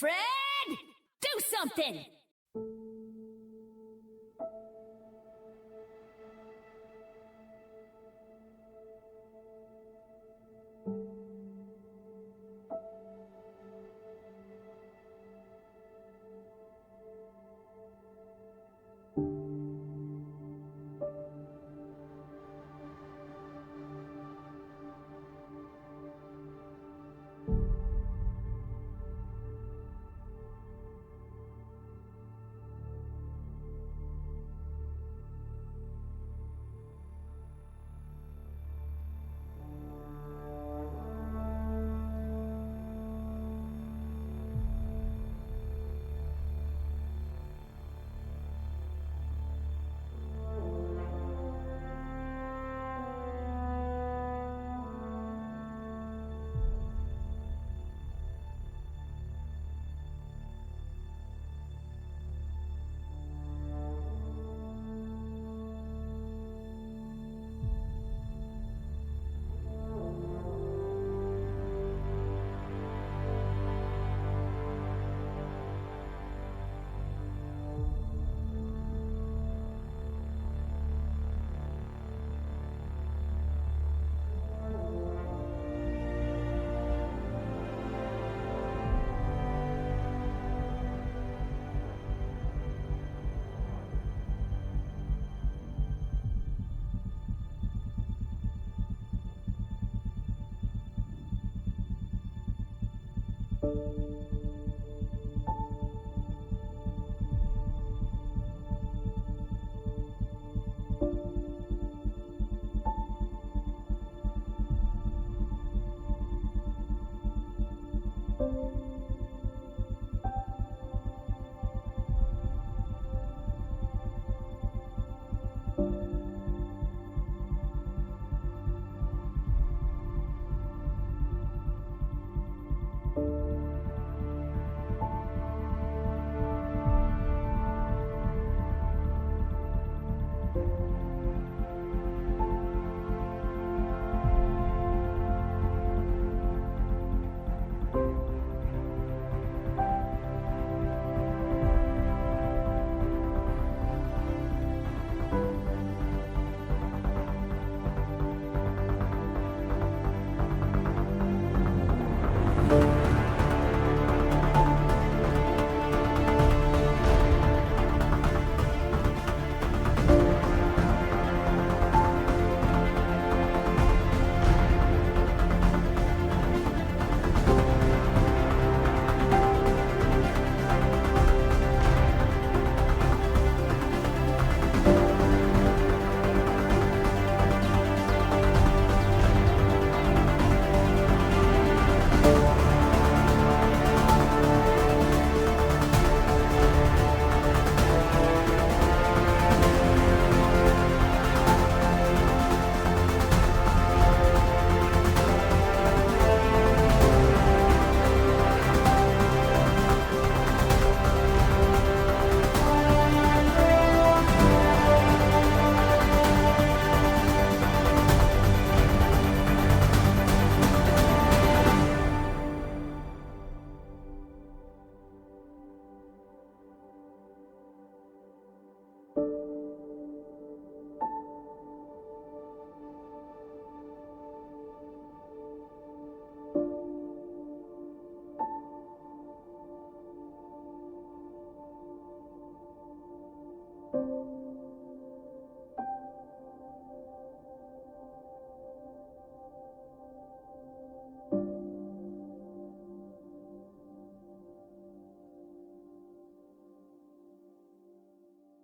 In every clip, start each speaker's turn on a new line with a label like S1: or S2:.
S1: Fred! Do something!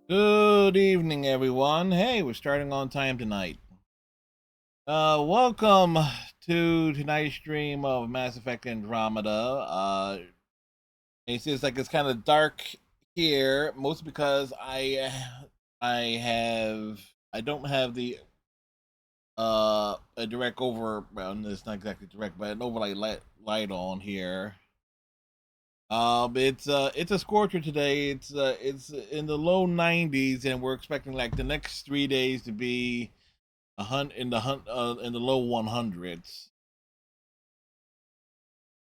S2: Good evening, everyone. Hey, we're starting on time tonight. Welcome to tonight's stream of Mass Effect Andromeda. It seems like it's kind of dark here, mostly because I don't have the a direct over. Well, it's not exactly direct, but an overlay light on here. It's a scorcher today. It's in the low 90s, and we're expecting like the next 3 days to be in the low 100s.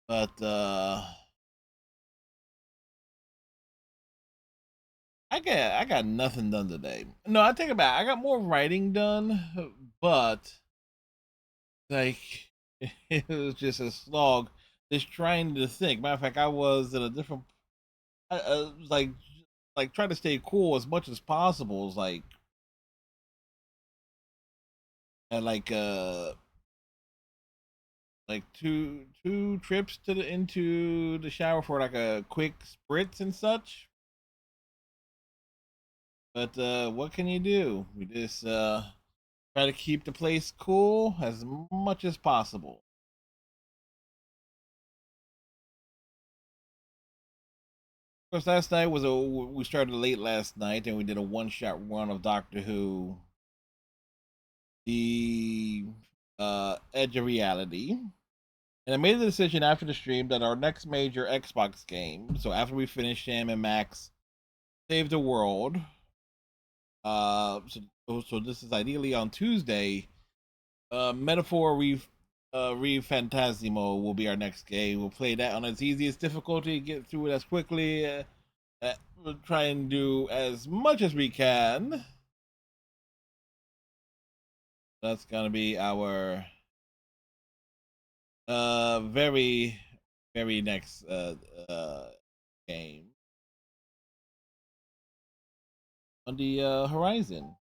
S2: But I got nothing done today. No, I take it back. I got more writing done, but like it was just a slog. Just trying to think. Matter of fact, I was in a different, like trying to stay cool as much as possible. Is at like two trips to the into the shower for like a quick spritz and such. But what can you do? We just try to keep the place cool as much as possible. Of course, last night was a we started late last night and we did a one shot run of Doctor Who, the Edge of Reality. And I made the decision after the stream that our next major Xbox game, so after we finish Sham and Max Save the World, so this is ideally on Tuesday. Metaphor Re Fantasimo will be our next game. We'll play that on its easiest difficulty, get through it as quickly. We'll try and do as much as we can. That's gonna be our very very next game on the horizon.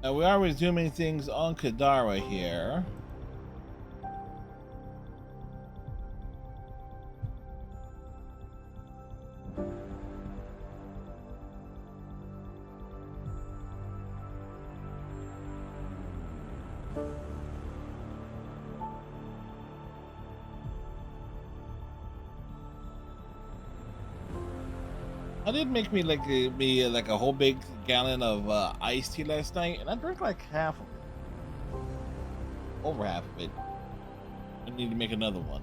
S2: We are resuming things on Kadara here. I did make me like a whole big gallon of iced tea last night, and I drank like half of it, over half of it. I need to make another one.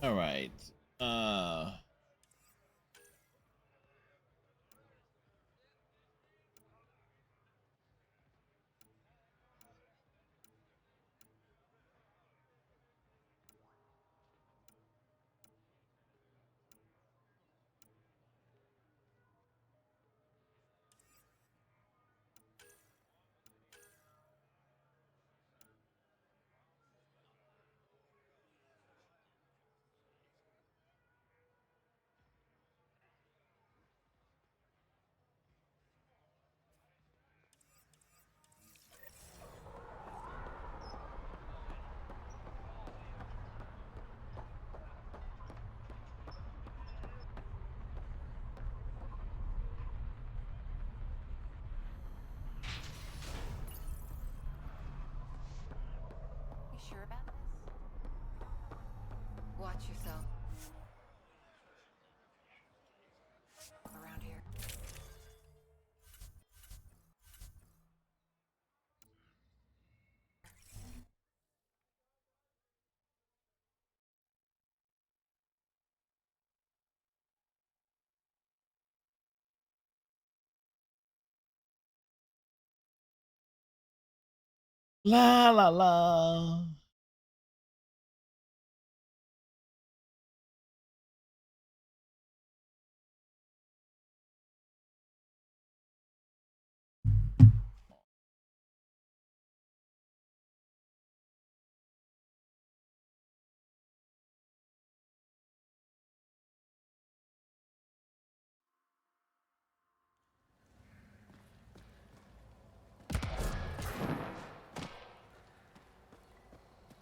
S2: All right. Uh,
S3: You sure about this? Watch yourself. Around here.
S2: La la la.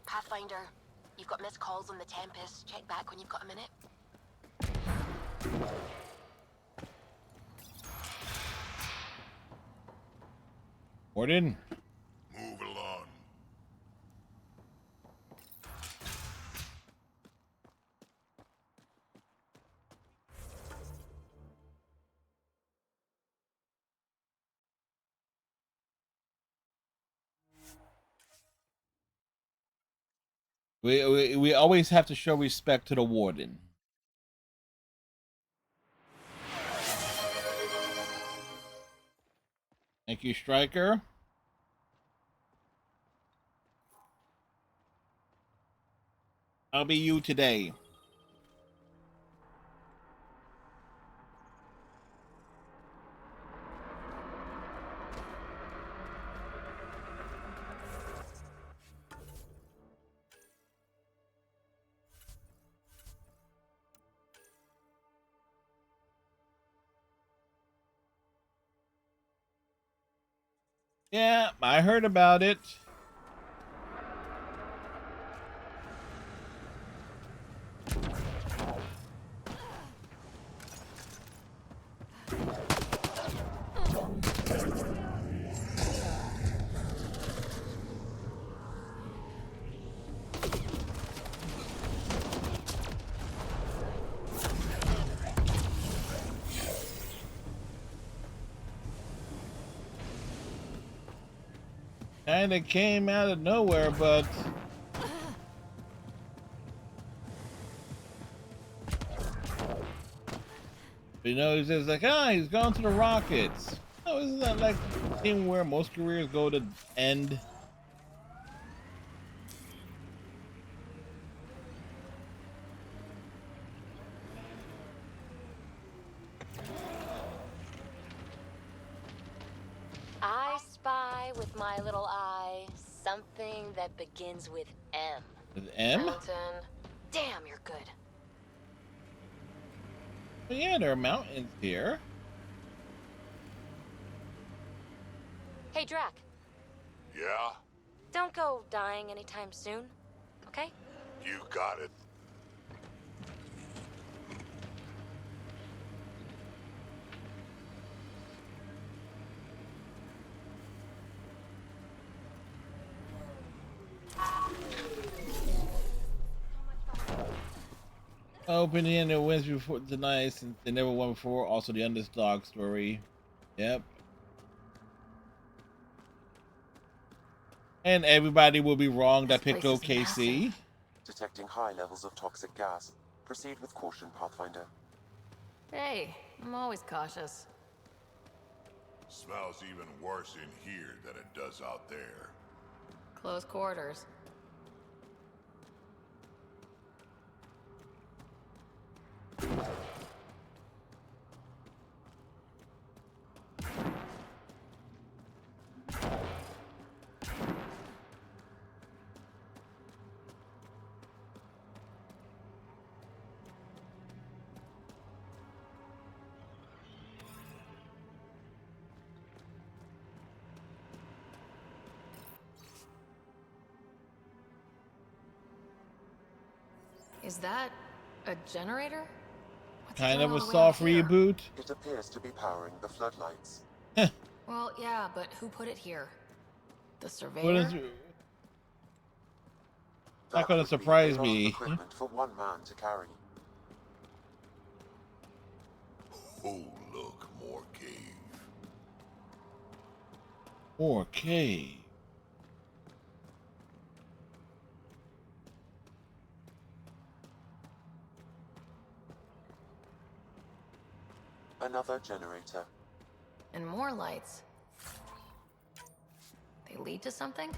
S3: Pathfinder, you've got missed calls on the Tempest. Check back when you've got a minute.
S2: Warden.
S4: Move along.
S2: We always have to show respect to the warden. Thank you, Striker. I'll be you today. Yeah, I heard about it. Kinda came out of nowhere, but you know, he's just like, he's going to the Rockets. Oh, isn't that like the team where most careers go to end?
S3: I spy with my little eye something that begins with M.
S2: With M?
S3: Mountain. Damn, you're good.
S2: But yeah, there are mountains here.
S3: Hey, Drac.
S4: Yeah?
S3: Don't go dying anytime soon, okay?
S4: You got it.
S2: Opening in the wins before tonight since they never won before. Also the underdog story. Yep. And everybody will be wrong that picked
S3: This place is
S2: OKC.
S3: massive.
S5: Detecting high levels of toxic gas. Proceed with caution, Pathfinder.
S6: Hey, I'm always cautious.
S4: Smells even worse in here than it does out there.
S6: Close quarters. Is that a generator? What's
S2: Kind of
S6: going
S2: a
S6: on
S2: soft
S6: here?
S2: reboot.
S5: It appears to be powering the floodlights.
S6: Well, yeah, but who put it here? The
S2: What
S6: surveyor?
S2: is, not
S5: That
S2: gonna
S5: would be
S2: surprise
S5: a lot of
S2: me.
S5: equipment for one man to carry.
S4: Oh, look, more cave.
S2: 4K.
S5: Another generator.
S6: And more lights. They lead to something?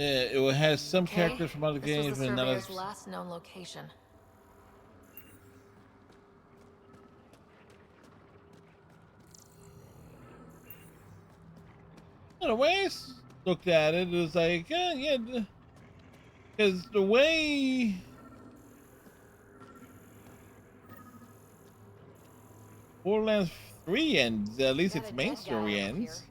S2: It has some
S6: Okay,
S2: characters from other
S6: this was
S2: games,
S6: the
S2: but not
S6: surveyor's
S2: as.
S6: last known location.
S2: The way I looked at it, it was like, yeah, because the way Borderlands 3 ends, at least
S6: Got
S2: its
S6: a
S2: main
S6: dead guy
S2: story
S6: over
S2: ends.
S6: here.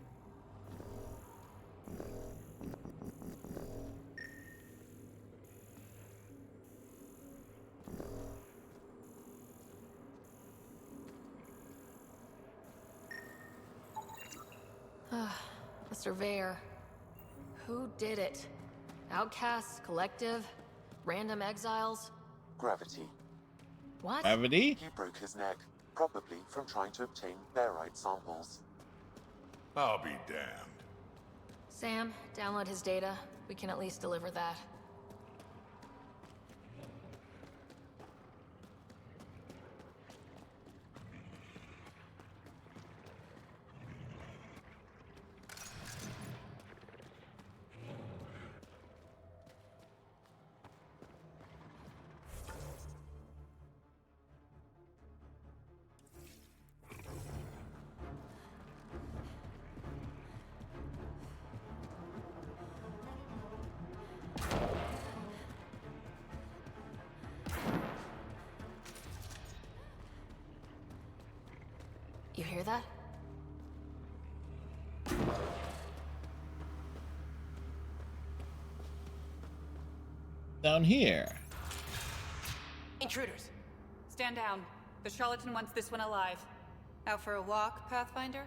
S6: The surveyor. Who did it? Outcasts, collective, random exiles?
S5: Gravity.
S6: What?
S2: Gravity?
S5: He broke his neck, probably from trying to obtain barite samples.
S4: I'll be damned.
S6: Sam, download his data. We can at least deliver that. You hear that?
S2: Down here.
S7: Intruders! Stand down. The charlatan wants this one alive. Out for a walk, Pathfinder?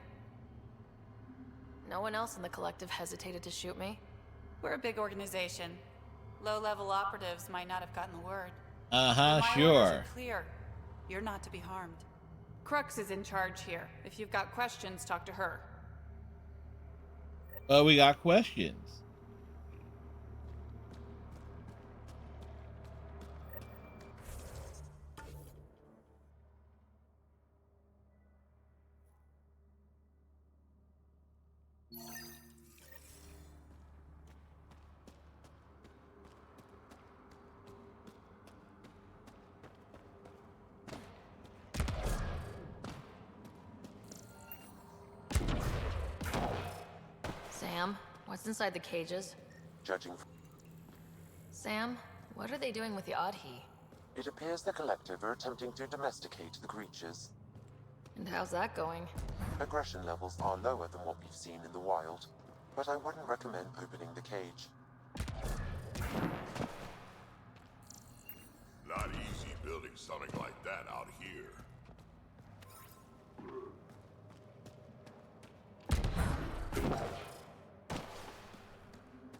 S6: No one else in the collective hesitated to shoot me.
S7: We're a big organization. Low-level operatives might not have gotten the word.
S2: Uh-huh,
S7: But my orders
S2: sure.
S7: are clear. You're not to be harmed. Crux is in charge here. If you've got questions, talk to her.
S2: Well, we got questions.
S6: Sam, what's inside the cages?
S5: Judging from
S6: Sam, what are they doing with the Adhi?
S5: it appears the collective are attempting to domesticate the creatures.
S6: And how's that going?
S5: Aggression levels are lower than what we've seen in the wild, but I wouldn't recommend opening the cage.
S4: Not easy building something like that out here.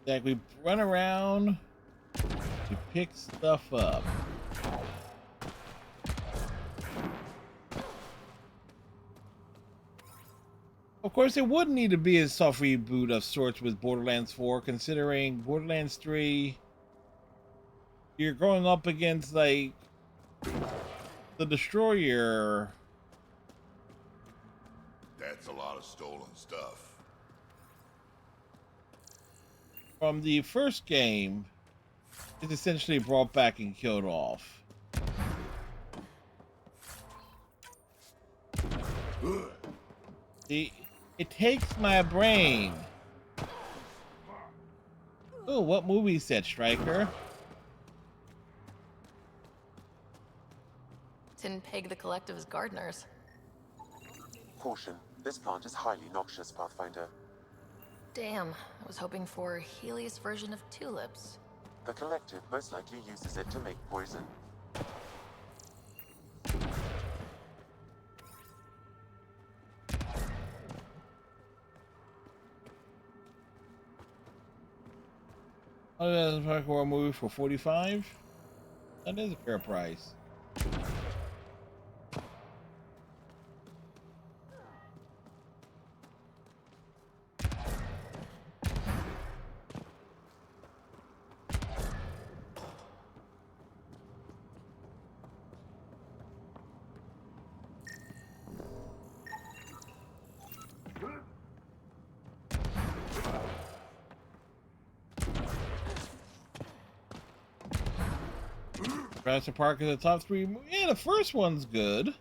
S2: Like we run around to pick stuff up. Of course, it would need to be a soft reboot of sorts with Borderlands 4, considering Borderlands 3, you're going up against, like, the Destroyer.
S4: That's a lot of stolen stuff.
S2: From the first game, is essentially brought back and killed off. It takes my brain. Oh, what movie set, Striker?
S6: Didn't peg the collective as gardeners.
S5: Caution, this plant is highly noxious, Pathfinder.
S6: Damn, I was hoping for a Helios version of tulips.
S5: The collective most likely uses it to make poison.
S2: Oh, that's a horror movie for $45. That is a fair price. Jurassic Park is a top 3. Yeah, the first one's good.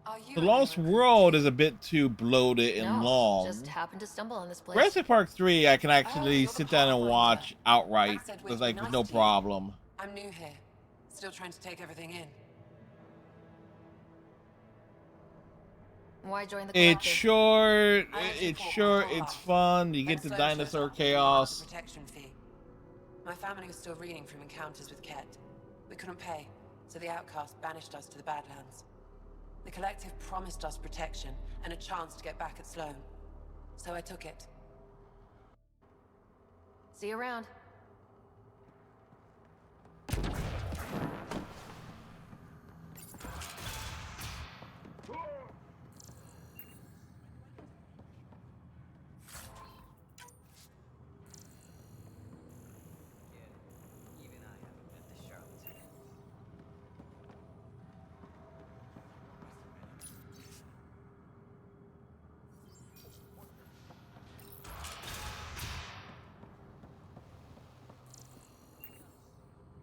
S8: Are you
S2: The
S8: a
S2: Lost
S8: new
S2: World
S8: recruit?
S2: is a bit too bloated and
S6: No,
S2: long.
S6: just happened to stumble on this place.
S2: Jurassic Park 3, I can actually
S8: you're the
S2: sit down and
S8: Pathfinder.
S2: watch outright.
S8: Max said we'd
S2: There's
S8: be
S2: like
S8: nice
S2: no
S8: to you.
S2: problem.
S8: I'm new here. Still trying to take everything in.
S6: Why join the
S2: It's
S6: collective?
S2: short.
S8: I actually
S2: It's
S8: fought
S2: short.
S8: my whole
S2: It's
S8: life.
S2: fun. You
S8: Then
S2: get the
S8: Sloan
S2: dinosaur
S8: showed up and demanded
S2: chaos.
S8: a protection fee. My family was still reeling from encounters with Ket. We couldn't pay, so the outcast banished us to the Badlands. The collective promised us protection and a chance to get back at Sloan. So I took it.
S6: See you around.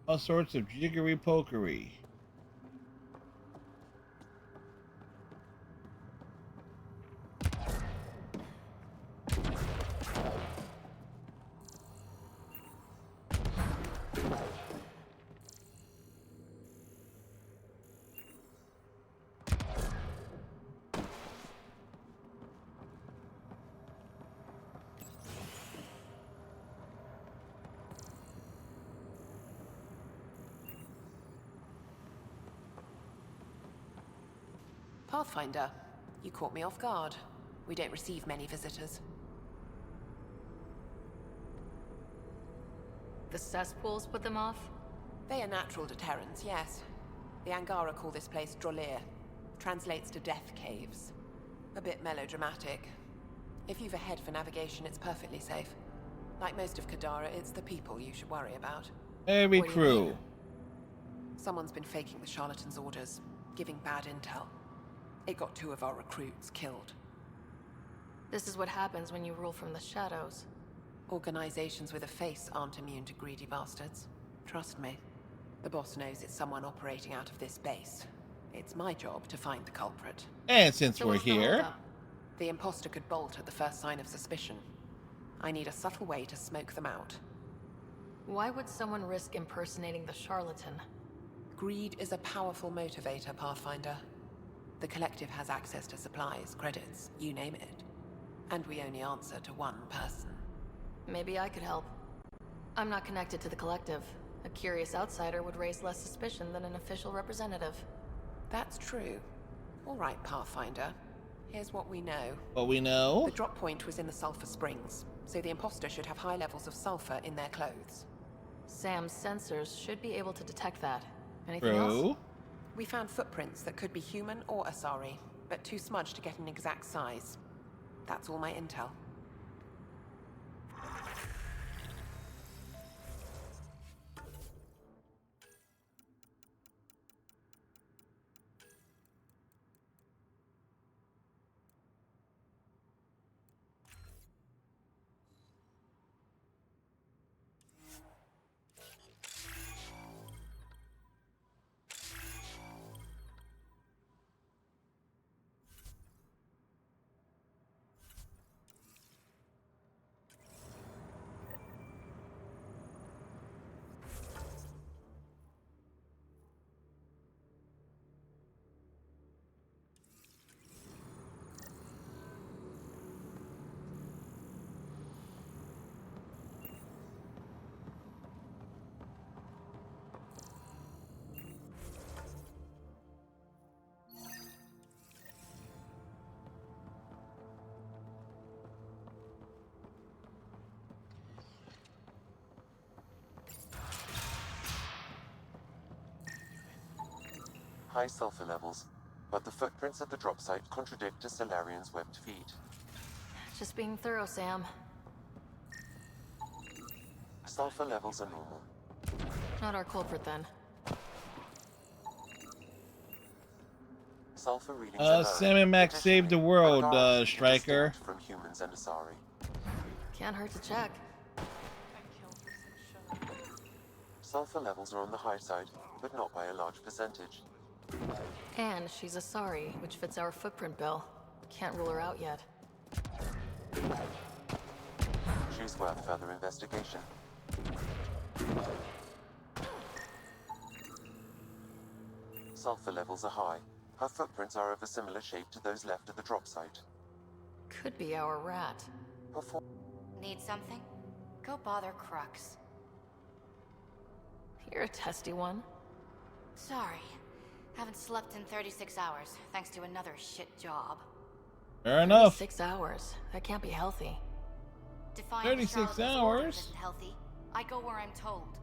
S2: All sorts of jiggery pokery.
S8: Pathfinder, you caught me off guard. We don't receive many visitors.
S6: The cesspools put them off?
S8: They are natural deterrents, yes. The Angara call this place Drolir. Translates to death caves. A bit melodramatic. If you've a head for navigation, it's perfectly safe. Like most of Kadara, it's the people you should worry about.
S2: Every
S6: What do you
S2: crew.
S6: mean?
S8: Someone's been faking the charlatan's orders, giving bad intel. It got 2 of our recruits killed.
S6: This is what happens when you rule from the shadows.
S8: Organizations with a face aren't immune to greedy bastards. Trust me. The boss knows it's someone operating out of this base. It's my job to find the culprit.
S2: And since
S6: So
S2: we're
S6: what's the
S2: here,
S6: holdup?
S8: The imposter could bolt at the first sign of suspicion. I need a subtle way to smoke them out.
S6: Why would someone risk impersonating the charlatan?
S8: Greed is a powerful motivator, Pathfinder. The collective has access to supplies, credits, you name it. And we only answer to one person.
S6: Maybe I could help. I'm not connected to the collective. A curious outsider would raise less suspicion than an official representative.
S8: That's true. All right, Pathfinder. Here's what we know.
S2: what we know.
S8: The drop point was in the Sulphur Springs, so the imposter should have high levels of sulfur in their clothes.
S6: Sam's sensors should be able to detect that. Anything else?
S2: True.
S8: We found footprints that could be human or Asari, but too smudged to get an exact size. That's all my intel.
S5: High sulfur levels, but the footprints at the drop site contradict Stellarian's webbed feet.
S6: Just being thorough, Sam.
S5: Sulfur levels are normal.
S6: Not our culprit, then.
S5: Sulfur readings are low.
S2: Sam and Max saved the world,
S5: Angara is
S2: Striker.
S5: distinct from humans and Asari.
S6: Can't hurt to check.
S7: I killed her some sugar.
S5: Sulfur levels are on the high side, but not by a large percentage.
S6: And she's a Sari, which fits our footprint bill. Can't rule her out yet.
S5: She's worth further investigation. Sulfur levels are high. Her footprints are of a similar shape to those left at the drop site.
S6: Could be our rat.
S5: Before
S3: Need something? Go bother Crux.
S6: You're a testy one.
S3: Sorry. Haven't slept in 36 hours, thanks to another shit job.
S2: Fair enough.
S6: 6 hours. That can't be healthy.
S3: Defying
S2: 36
S3: Charlotte's orders
S2: hours?
S3: isn't healthy. I go where I'm told.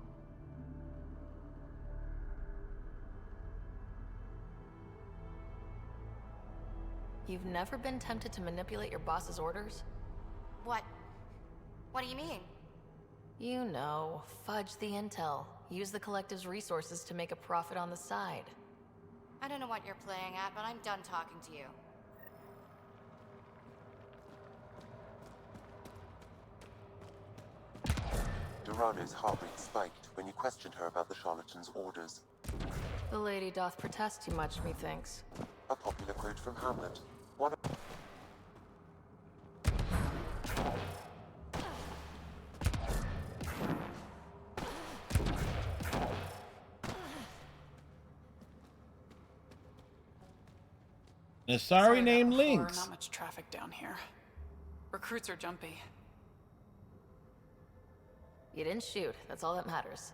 S6: You've never been tempted to manipulate your boss's orders?
S3: What? What do you mean?
S6: You know, fudge the intel. Use the collective's resources to make a profit on the side.
S3: I don't know what you're playing at, but I'm done talking to you.
S5: Dorado's heart rate spiked when you questioned her about the charlatan's orders.
S6: The lady doth protest too much, methinks.
S5: A popular quote from Hamlet. One of
S2: A Sari
S7: Sorry about
S2: named
S7: before,
S2: Lynx.
S7: Not much traffic down here. Recruits are jumpy.
S6: You didn't shoot, that's all that matters.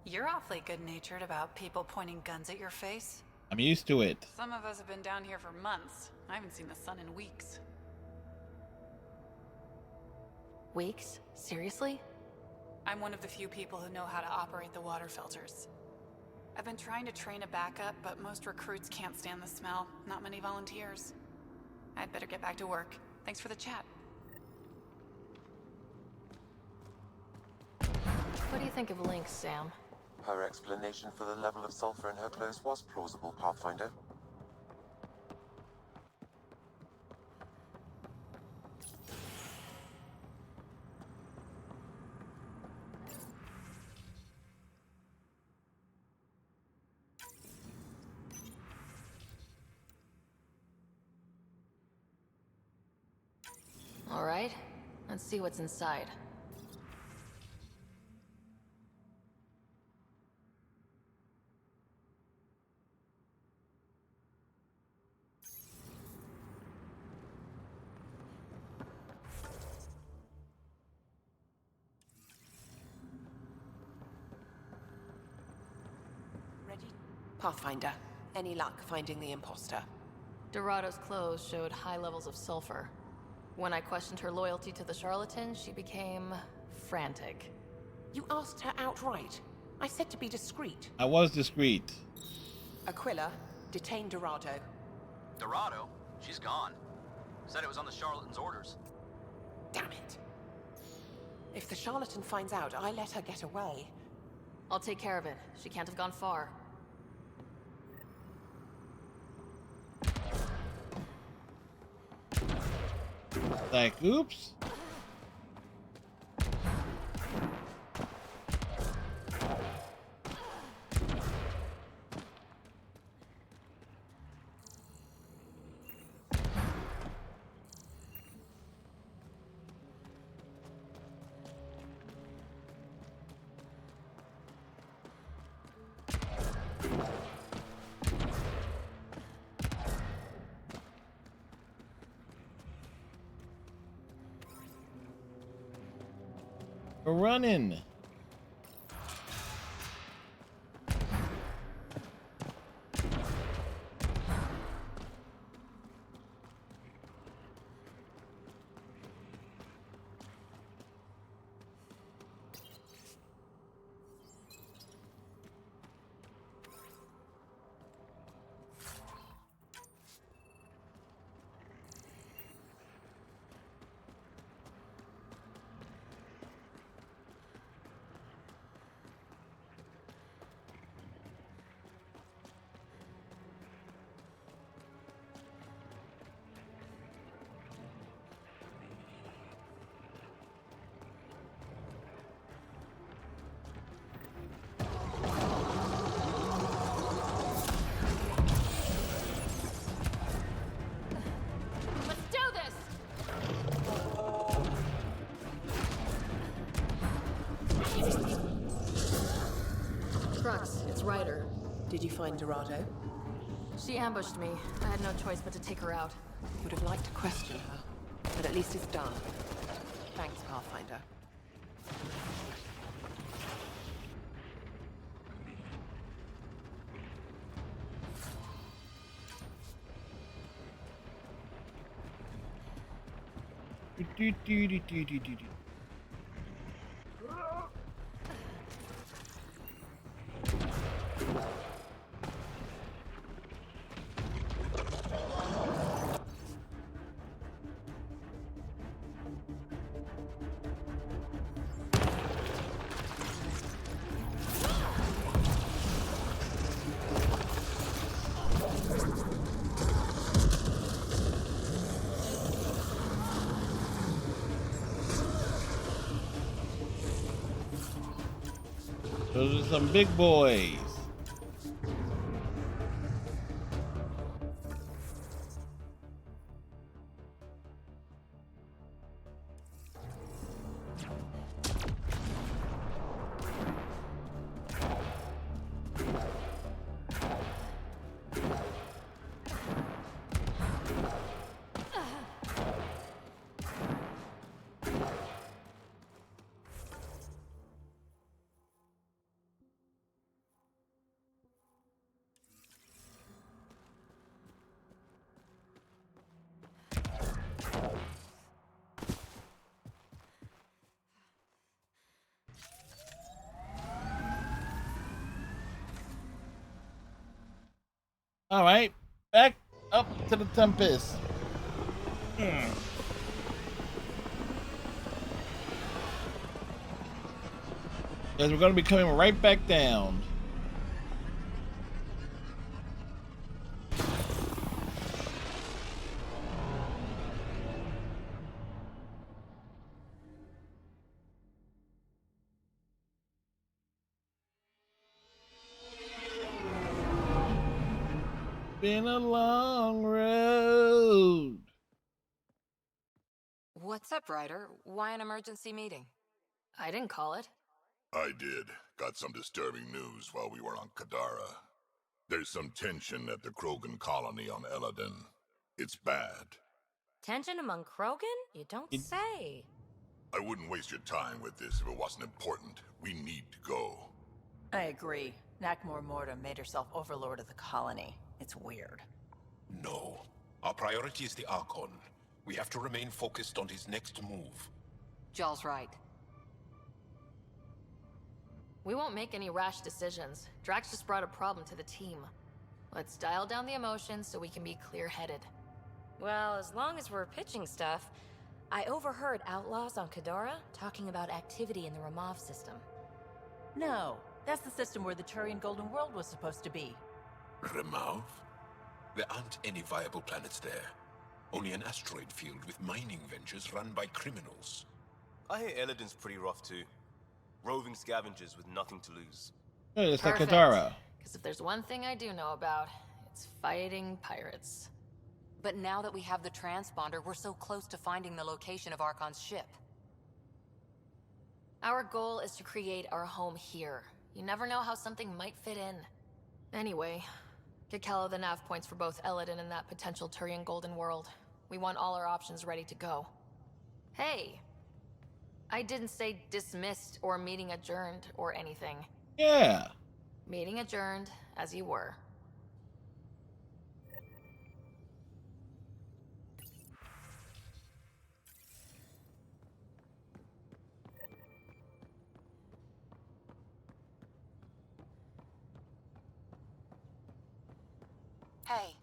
S7: You're awfully good-natured about people pointing guns at your face.
S2: I'm used to it.
S7: Some of us have been down here for months. I haven't seen the sun in weeks.
S6: Weeks? Seriously?
S7: I'm one of the few people who know how to operate the water filters. I've been trying to train a backup, but most recruits can't stand the smell. Not many volunteers. I'd better get back to work. Thanks for the chat.
S6: What do you think of Lynx, Sam?
S5: her explanation for the level of sulfur in her clothes was plausible, Pathfinder.
S6: All right, let's see what's inside.
S8: Ready? Pathfinder, any luck finding the imposter?
S6: Dorado's clothes showed high levels of sulfur. When I questioned her loyalty to the charlatan, she became frantic.
S8: You asked her outright. I said to be discreet.
S2: I was discreet.
S8: Aquila, detain Dorado.
S9: Dorado? She's gone. Said it was on the charlatan's orders.
S8: Damn it. If the charlatan finds out, I let her get away.
S6: I'll take care of it. She can't have gone far.
S2: Like, oops. We're running.
S6: it's Ryder.
S8: Did you find Dorado?
S6: She ambushed me. I had no choice but to take her out.
S8: Would have liked to question her, but at least it's done. Thanks, Pathfinder.
S2: Those are some big boys. All right, back up to the Tempest. Because we're going to be coming right back down. Been a long road.
S3: What's up, Ryder? Why an emergency meeting?
S6: I didn't call it.
S4: I did. Got some disturbing news while we were on Kadara. There's some tension at the Krogan colony on Eladin. It's bad.
S3: Tension among Krogan? You don't say.
S4: I wouldn't waste your time with this if it wasn't important. We need to go.
S10: I agree. Nakmor Morta made herself overlord of the colony. It's weird.
S11: No. Our priority is the Archon. We have to remain focused on his next move.
S3: Jall's right.
S6: We won't make any rash decisions. Drax just brought a problem to the team. Let's dial down the emotions so we can be clear-headed.
S3: Well, as long as we're pitching stuff, I overheard outlaws on Kadara talking about activity in the Ramov system.
S10: No, that's the system where the Turian Golden World was supposed to be.
S11: Remav? There aren't any viable planets there. Only an asteroid field with mining ventures run by criminals.
S12: I hear Eladin's pretty rough too. Roving scavengers with nothing to lose.
S2: Hey, it's like
S6: Perfect.
S2: Kadara.
S6: Because if there's one thing I do know about, it's fighting pirates.
S3: But now that we have the transponder, we're so close to finding the location of Archon's ship.
S6: Our goal is to create our home here. You never know how something might fit in. Anyway, get Kello the nav points for both Eladin and that potential Turian Golden World. We want all our options ready to go. Hey! I didn't say dismissed or meeting adjourned or anything.
S2: Yeah.
S6: Meeting adjourned, as you were.
S8: Hey,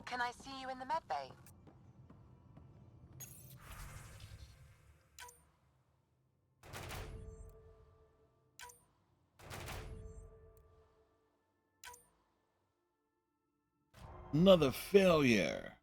S8: can I see you in the medbay?
S2: Another failure.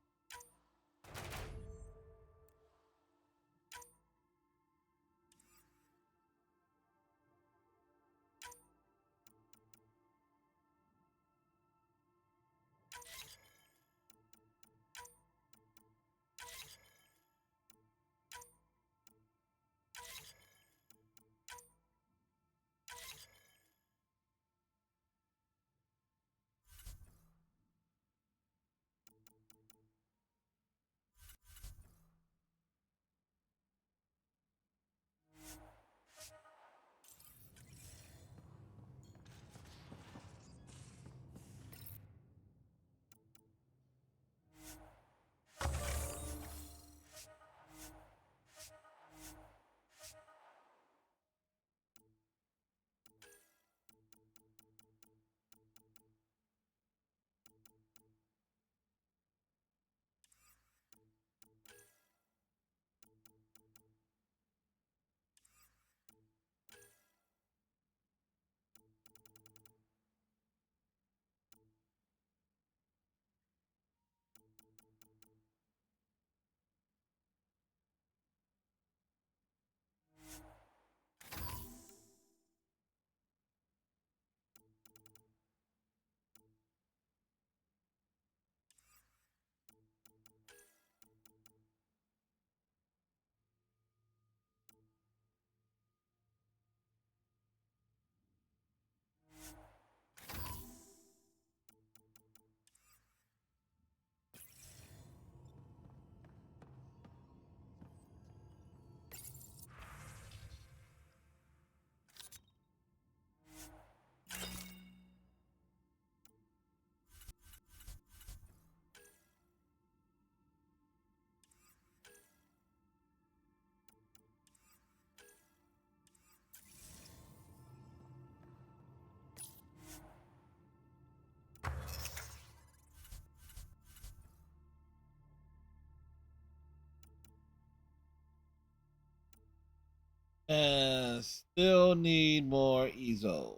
S2: And still need more Ezo.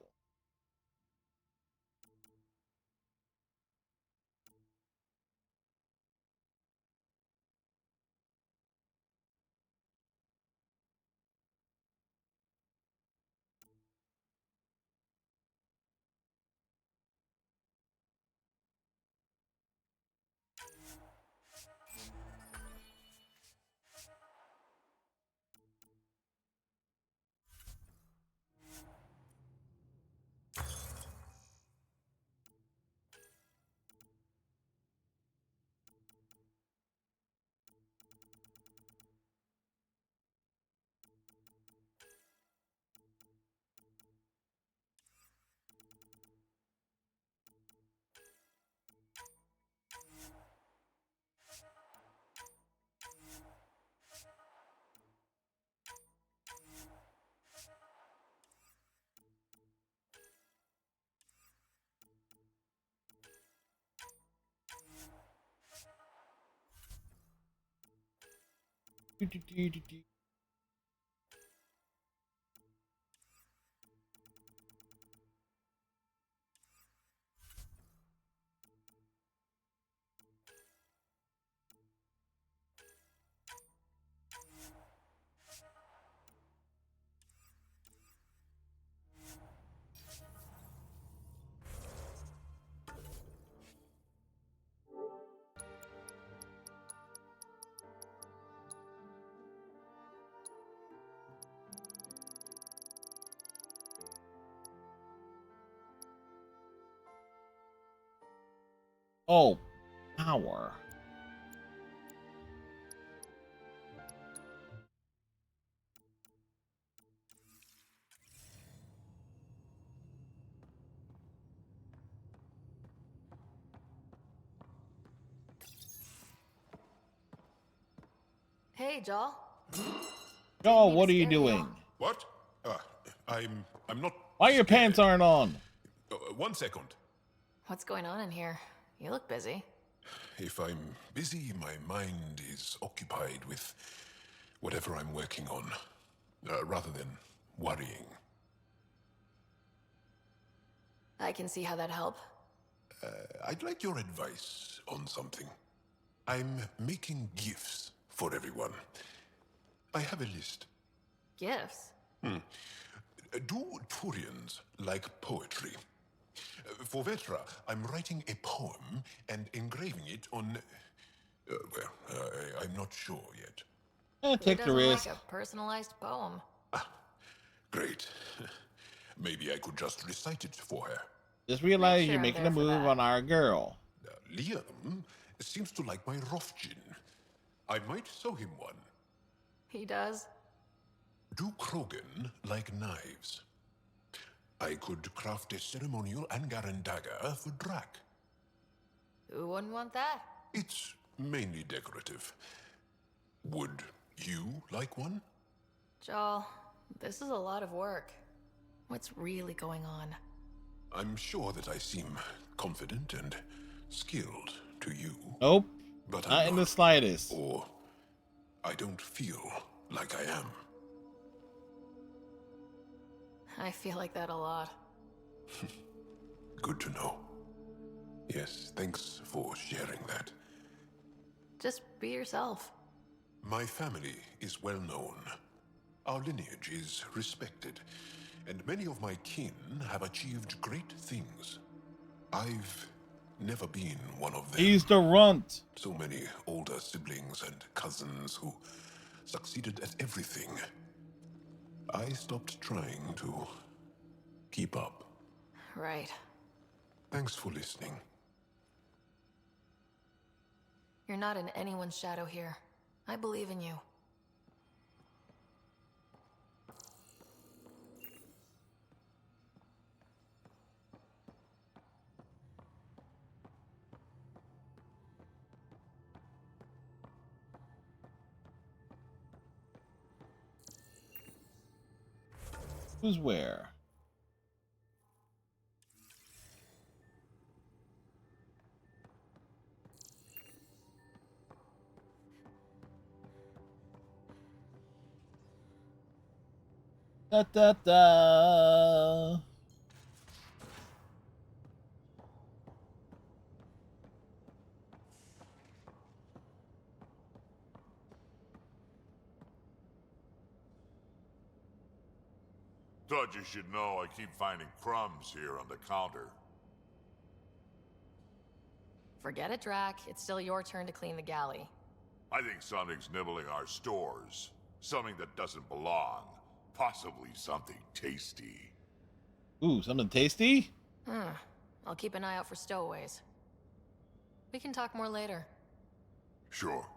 S2: Oh, power.
S6: Hey, Joel.
S2: Joel, what are you doing?
S11: What? I'm not.
S2: Why your
S11: scared.
S2: pants aren't on?
S11: 1 second.
S6: What's going on in here? You look busy.
S11: If I'm busy, my mind is occupied with whatever I'm working on, rather than worrying.
S6: I can see how that'd help.
S11: I'd like your advice on something. I'm making gifts for everyone. I have a list.
S6: Gifts?
S11: Do Turians like poetry? For Vetra, I'm writing a poem and engraving it on... I'm not sure yet.
S6: Who
S2: Take the
S6: doesn't
S2: risk.
S6: like a personalized poem?
S11: Great. Maybe I could just recite it for her.
S2: Just realize
S6: sure
S2: you're
S6: I'm
S2: making
S6: there
S2: a
S6: for
S2: move
S6: that.
S2: on our girl.
S11: Liam seems to like my Rofgin. I might sew him one.
S6: He does?
S11: Do Krogan like knives? I could craft a ceremonial Angaran dagger for Drac.
S6: Who wouldn't want that?
S11: It's mainly decorative. Would you like one?
S6: Joel, this is a lot of work. What's really going on?
S11: I'm sure that I seem confident and skilled to you.
S2: Nope.
S11: But
S2: Not
S11: I'm
S2: in the slightest.
S11: Or I don't feel like I am.
S6: I feel like that a lot.
S11: Good to know. Yes, thanks for sharing that.
S6: Just be yourself.
S11: My family is well known. Our lineage is respected, and many of my kin have achieved great things. I've never been one of them.
S2: He's the runt.
S11: So many older siblings and cousins who succeeded at everything. I stopped trying to keep up.
S6: Right.
S11: Thanks for listening.
S6: You're not in anyone's shadow here. I believe in you.
S2: Who's where? Da da da.
S4: Thought you should know I keep finding crumbs here on the counter.
S6: Forget it, Drac. It's still your turn to clean the galley.
S4: I think something's nibbling our stores. Something that doesn't belong. Possibly something tasty.
S2: Ooh, something tasty?
S6: I'll keep an eye out for stowaways. We can talk more later.
S4: Sure.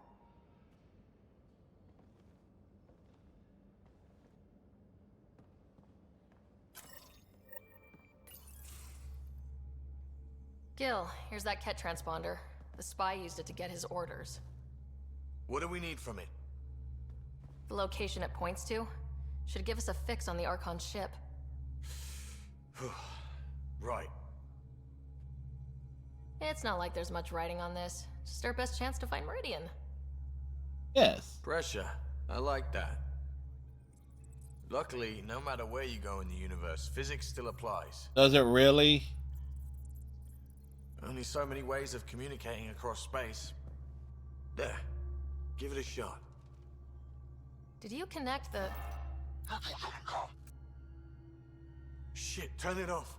S6: Gil, here's that Ket transponder. The spy used it to get his orders.
S13: What do we need from it?
S6: The location it points to should give us a fix on the Archon ship.
S13: Right.
S6: It's not like there's much writing on this. Just our best chance to find Meridian.
S2: Yes.
S13: Pressure. I like that. Luckily, no matter where you go in the universe, physics still applies.
S2: Does it really?
S13: Only so many ways of communicating across space. There. Give it a shot.
S6: Did you connect the...
S13: Shit, turn it off.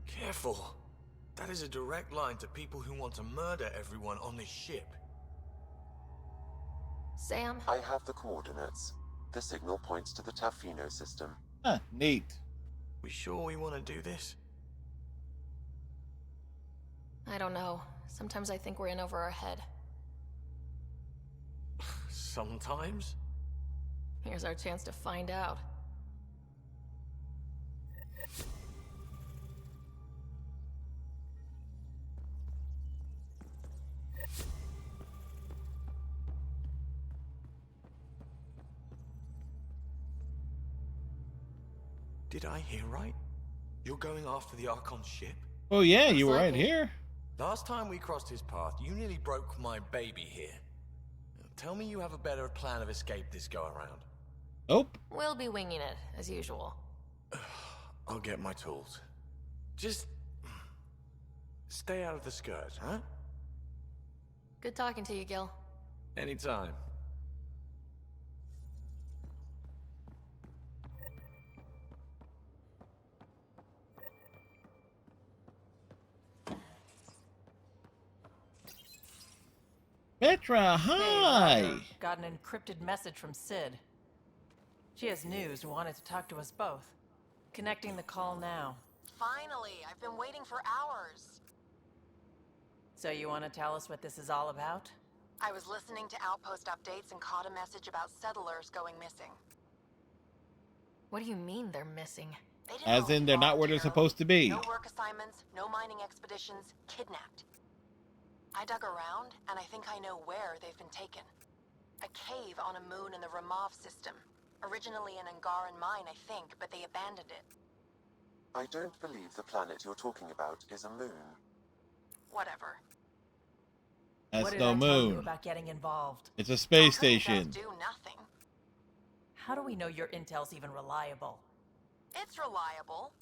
S13: Careful. That is a direct line to people who want to murder everyone on this ship.
S6: Sam?
S5: I have the coordinates. The signal points to the Tafino system.
S2: Huh, neat.
S13: We sure we want to do this?
S6: I don't know. Sometimes I think we're in over our head.
S13: Sometimes?
S6: Here's our chance to find out.
S13: Did I hear right? You're going after the Archon ship?
S2: Oh yeah, you were right here.
S13: Last time we crossed his path, you nearly broke my baby here. Now, tell me you have a better plan of escape this go around.
S2: Nope.
S6: We'll be winging it, as usual.
S13: I'll get my tools. Just... stay out of the skirt, huh?
S6: Good talking to you, Gil.
S13: Anytime.
S2: Petra, hi!
S10: Hey, got an encrypted message from Sid. She has news and wanted to talk to us both. Connecting the call now.
S3: Finally, I've been waiting for hours.
S10: So you want to tell us what this is all about?
S3: I was listening to outpost updates and caught a message about settlers going missing.
S6: What do you mean they're missing?
S3: They didn't
S2: As in, they're not where they're supposed to be.
S3: No work assignments, no mining expeditions, kidnapped. I dug around, and I think I know where they've been taken. A cave on a moon in the Ramov system. Originally an Angaran mine, I think, but they abandoned it.
S5: I don't believe the planet you're talking about is a moon.
S3: Whatever.
S2: That's
S10: what did
S2: no
S10: I tell you
S2: moon.
S10: about getting involved?
S2: It's a space
S3: How could you
S2: station.
S3: guys do nothing.
S10: How do we know your intel's even reliable?
S3: It's reliable.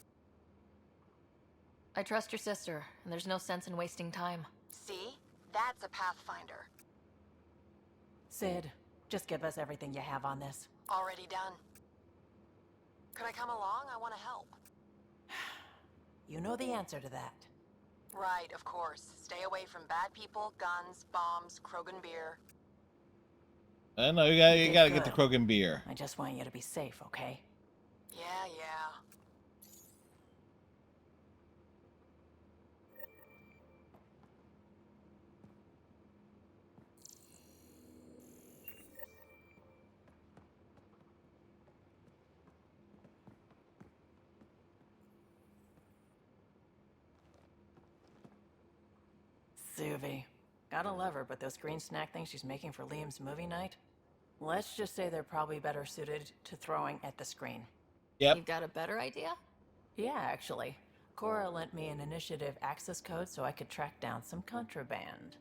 S6: I trust your sister, and there's no sense in wasting time.
S3: See? That's a Pathfinder.
S10: Sid, just give us everything you have on this.
S3: Already done. Could I come along? I want to help.
S10: You know the answer to that.
S3: Right, of course. Stay away from bad people, guns, bombs, Krogan beer.
S2: I know you gotta get the
S10: Good.
S2: Krogan beer.
S10: I just want you to be safe, okay?
S3: Yeah.
S10: Suvi. Gotta love her, but those green snack things she's making for Liam's movie night? Let's just say they're probably better suited to throwing at the screen.
S2: Yep.
S6: You've got a better idea?
S10: Yeah, actually. Cora lent me an initiative access code so I could track down some contraband.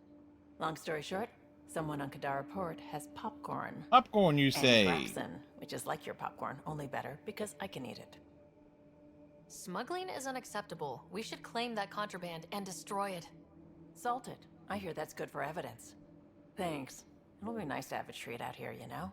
S10: Long story short, Someone on Kadara Port has popcorn.
S2: Popcorn, you
S10: And
S2: say?
S10: Braxton, which is like your popcorn, only better because I can eat it.
S6: Smuggling is unacceptable. We should claim that contraband and destroy it.
S10: Salt it. I hear that's good for evidence. Thanks. It'll be nice to have a treat out here, you know?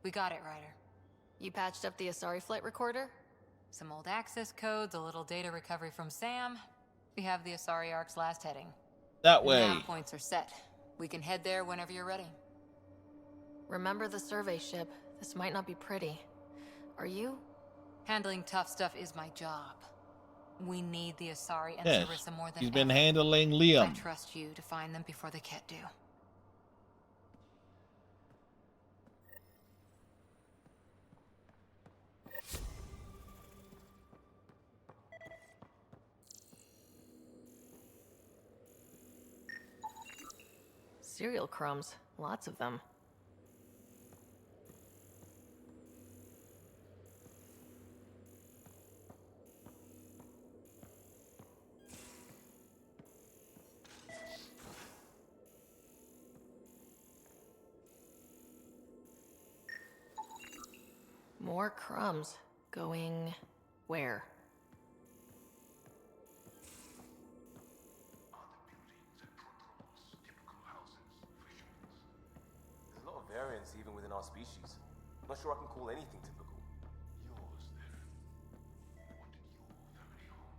S14: We got it, Ryder.
S6: You patched up the Asari flight recorder?
S14: Some old access codes, a little data recovery from Sam. We have the Asari Ark's last heading.
S2: That
S14: The
S2: way.
S14: nav points are set. We can head there whenever you're ready.
S6: Remember the survey ship. This might not be pretty. Are you?
S14: Handling tough stuff is my job. We need the Asari and
S2: Yes,
S14: Sarissa more than
S2: he's been
S14: ever.
S2: handling
S14: I
S2: Liam.
S14: trust you to find them before the Ket do.
S6: Cereal crumbs. Lots of them. More crumbs. Going where?
S12: There's a lot of variance even within our species. I'm not sure I can call anything typical.
S11: Yours, then. What did your family call?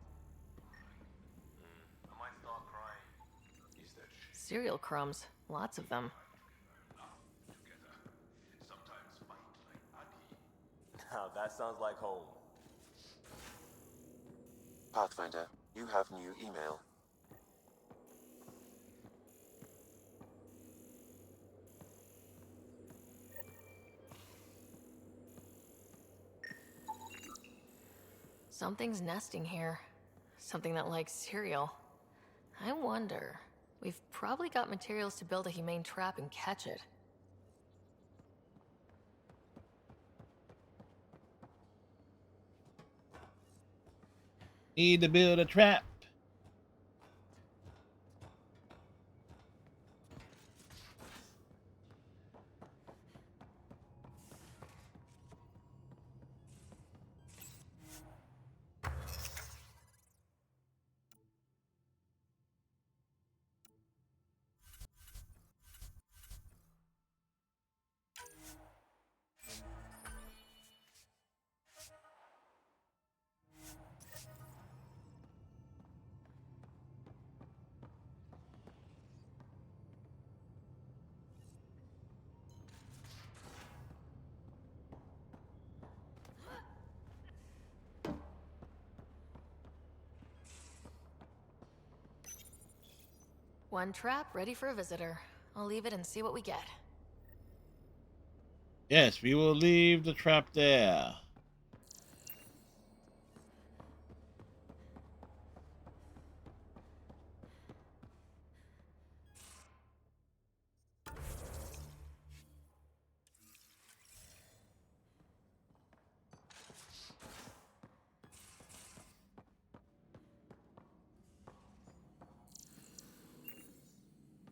S12: I might start crying.
S11: Is that shit
S6: Cereal crumbs. Lots of them.
S11: together? Sometimes fight like Adi.
S12: Now that sounds like home.
S5: Pathfinder, you have new email.
S6: Something's nesting here. Something that likes cereal. I wonder. We've probably got materials to build a humane trap and catch it.
S2: Need to build a trap.
S6: One trap ready for a visitor. I'll leave it and see what we get.
S2: Yes, we will leave the trap there.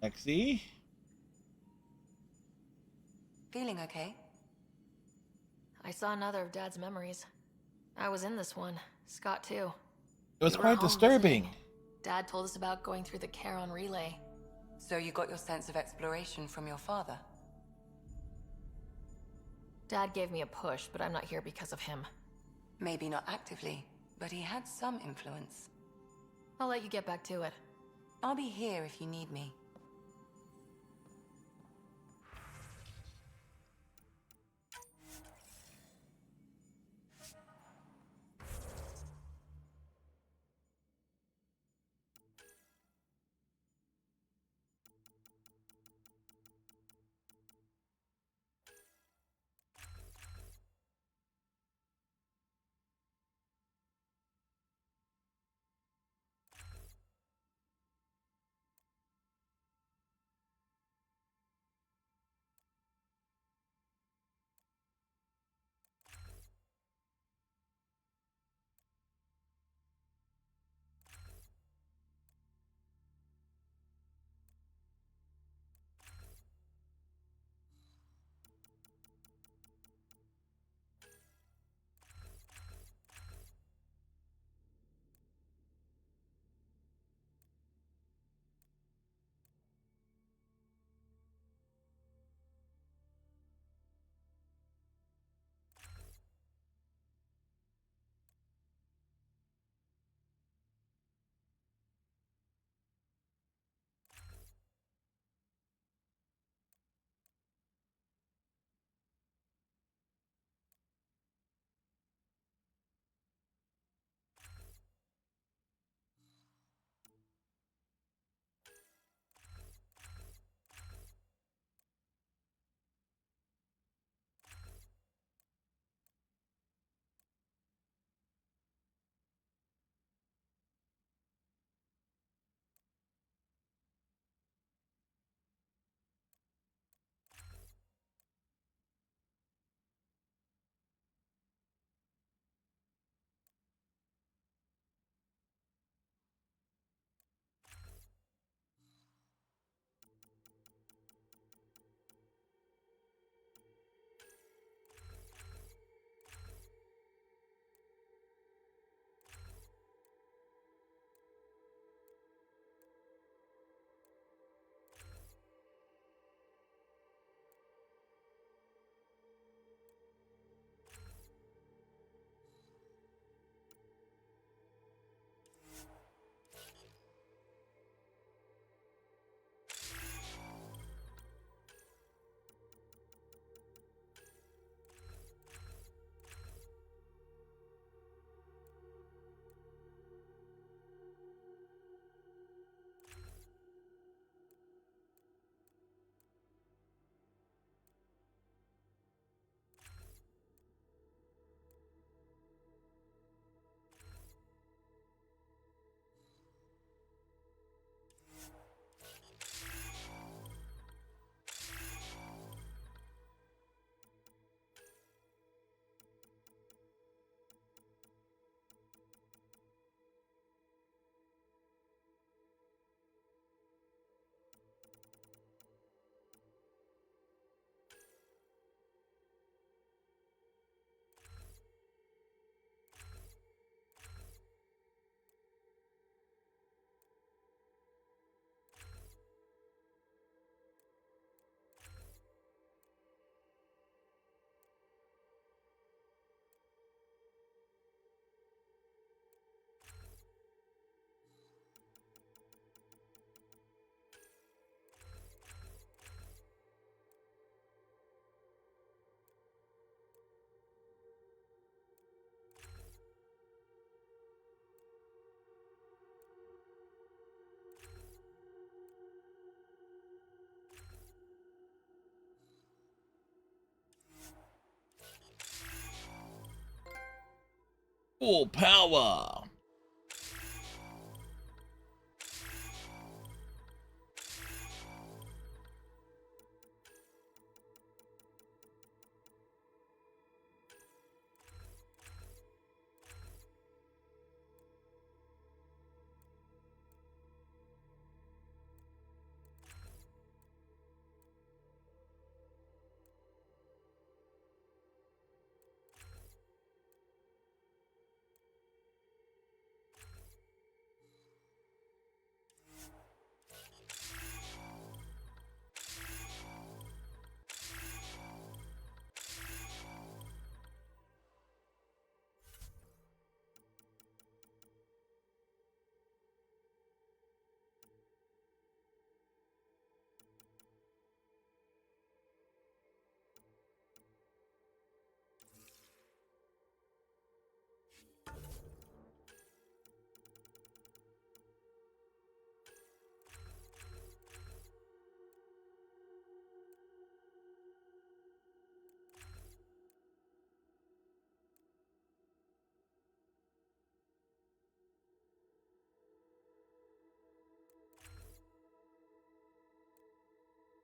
S2: Lexi?
S3: Feeling okay?
S6: I saw another of Dad's memories. I was in this one. Scott, too.
S2: It was
S6: We were
S2: quite
S6: home
S2: disturbing.
S6: visiting. Dad told us about going through the Charon relay.
S3: So you got your sense of exploration from your father?
S6: Dad gave me a push, but I'm not here because of him.
S3: Maybe not actively, but he had some influence.
S6: I'll let you get back to it.
S3: I'll be here if you need me.
S2: Full power.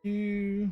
S2: You.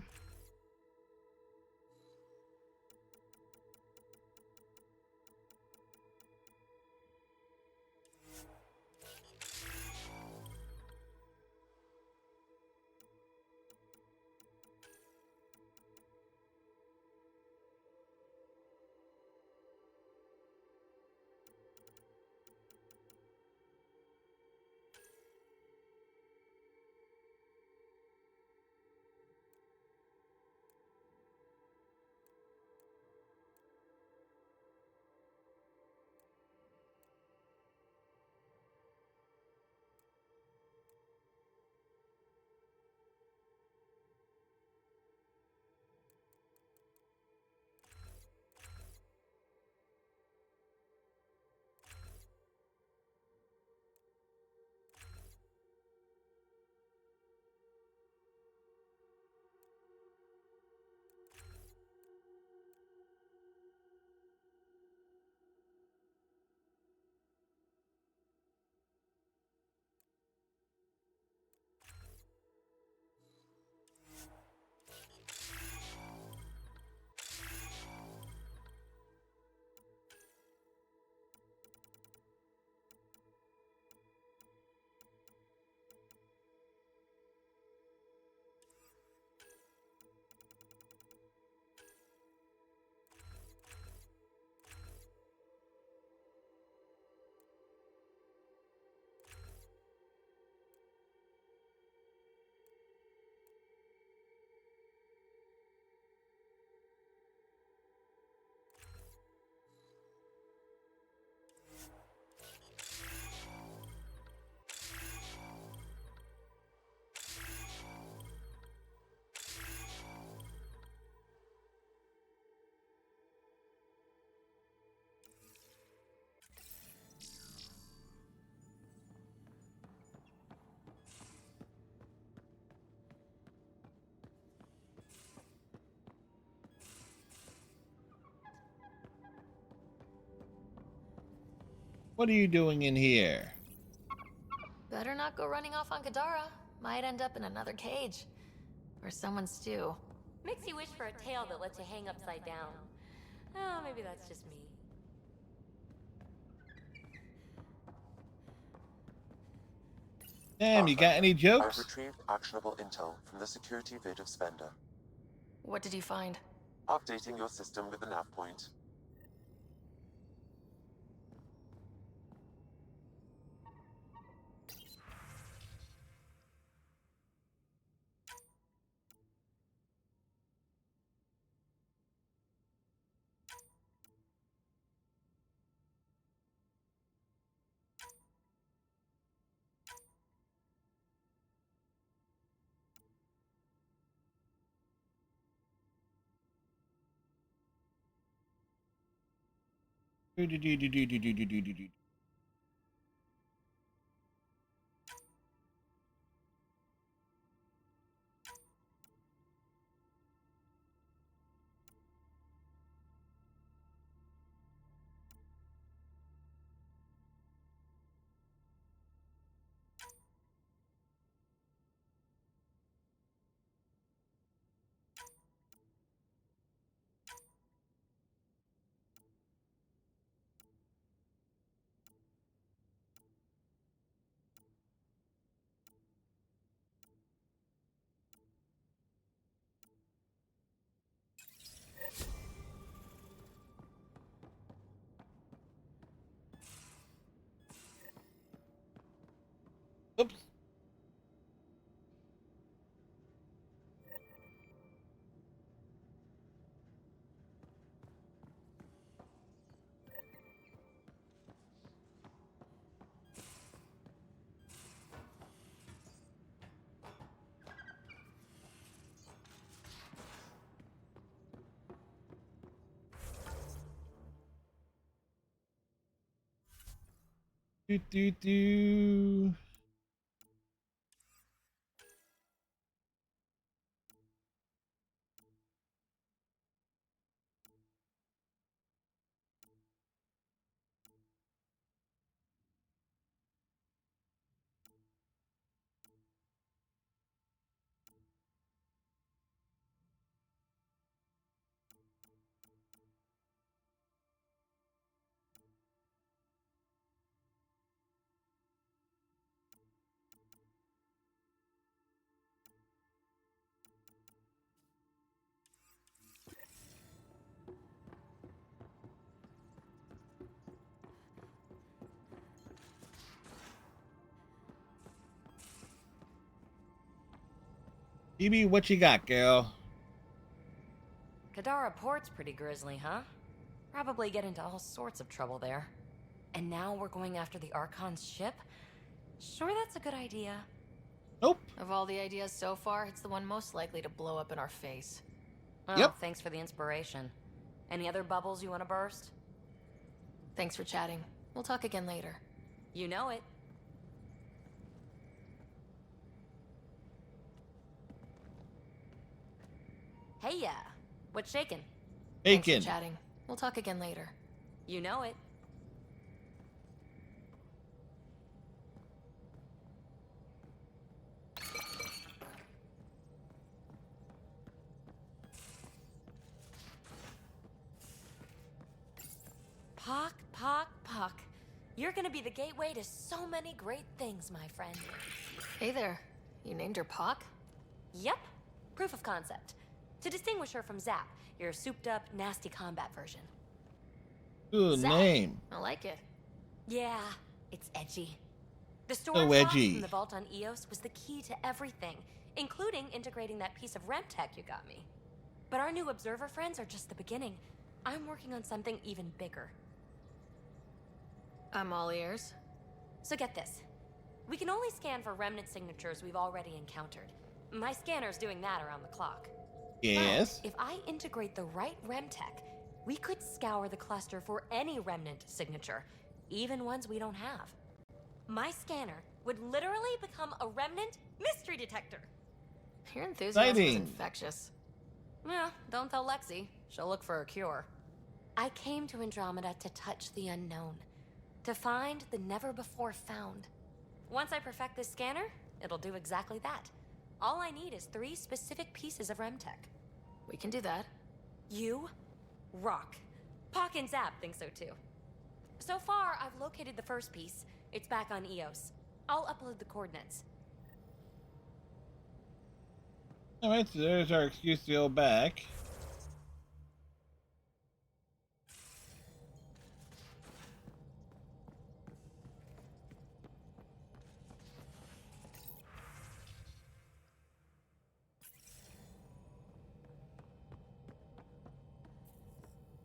S2: What are you doing in here?
S6: Better not go running off on Kadara. Might end up in another cage. Or someone's stew.
S1: Makes you wish for a tail that lets you hang upside down. Oh, maybe that's just me.
S2: Damn, you got any
S5: I've
S2: jokes?
S5: retrieved actionable intel from the security vid of Spender.
S6: What did you find?
S5: Updating your system with the nav point.
S2: Oops. Do do do. BB, what you got, girl?
S1: Kadara Port's pretty grisly, huh? Probably get into all sorts of trouble there. And now we're going after the Archon's ship? Sure that's a good idea.
S2: Nope.
S6: Of all the ideas so far, it's the one most likely to blow up in our face.
S1: Oh,
S2: Yep.
S1: Thanks for the inspiration. Any other bubbles you want to burst?
S6: Thanks for chatting. We'll talk again later.
S1: You know it. Hey, yeah. What's shaking?
S6: Thanks
S2: Bacon.
S6: for chatting. We'll talk again later.
S1: You know it. Pock, Pock, Pock. You're gonna be the gateway to so many great things, my friend.
S6: Hey there. You named her Pock?
S1: Yep. Proof of concept. To distinguish her from Zap, your souped-up, nasty combat version.
S2: Good
S1: Zap.
S2: name.
S6: I like it.
S1: Yeah, it's edgy. The
S2: So
S1: storage box
S2: edgy.
S1: from the vault on Eos was the key to everything, including integrating that piece of REM tech you got me. But our new observer friends are just the beginning. I'm working on something even bigger.
S6: I'm all ears.
S1: So get this. We can only scan for remnant signatures we've already encountered. My scanner's doing that around the clock.
S2: Yes.
S1: But if I integrate the right REM tech, we could scour the cluster for any remnant signature, even ones we don't have. My scanner would literally become a remnant mystery detector.
S6: Your enthusiasm is
S2: Exciting.
S6: infectious.
S1: Yeah, don't tell Lexi. She'll look for a cure. I came to Andromeda to touch the unknown, to find the never-before-found. Once I perfect this scanner, it'll do exactly that. All I need is 3 specific pieces of REM tech.
S6: We can do that.
S1: You rock. Pock and Zap think so too. So far, I've located the first piece. It's back on Eos. I'll upload the coordinates.
S2: Alright, so there's our excuse to go back.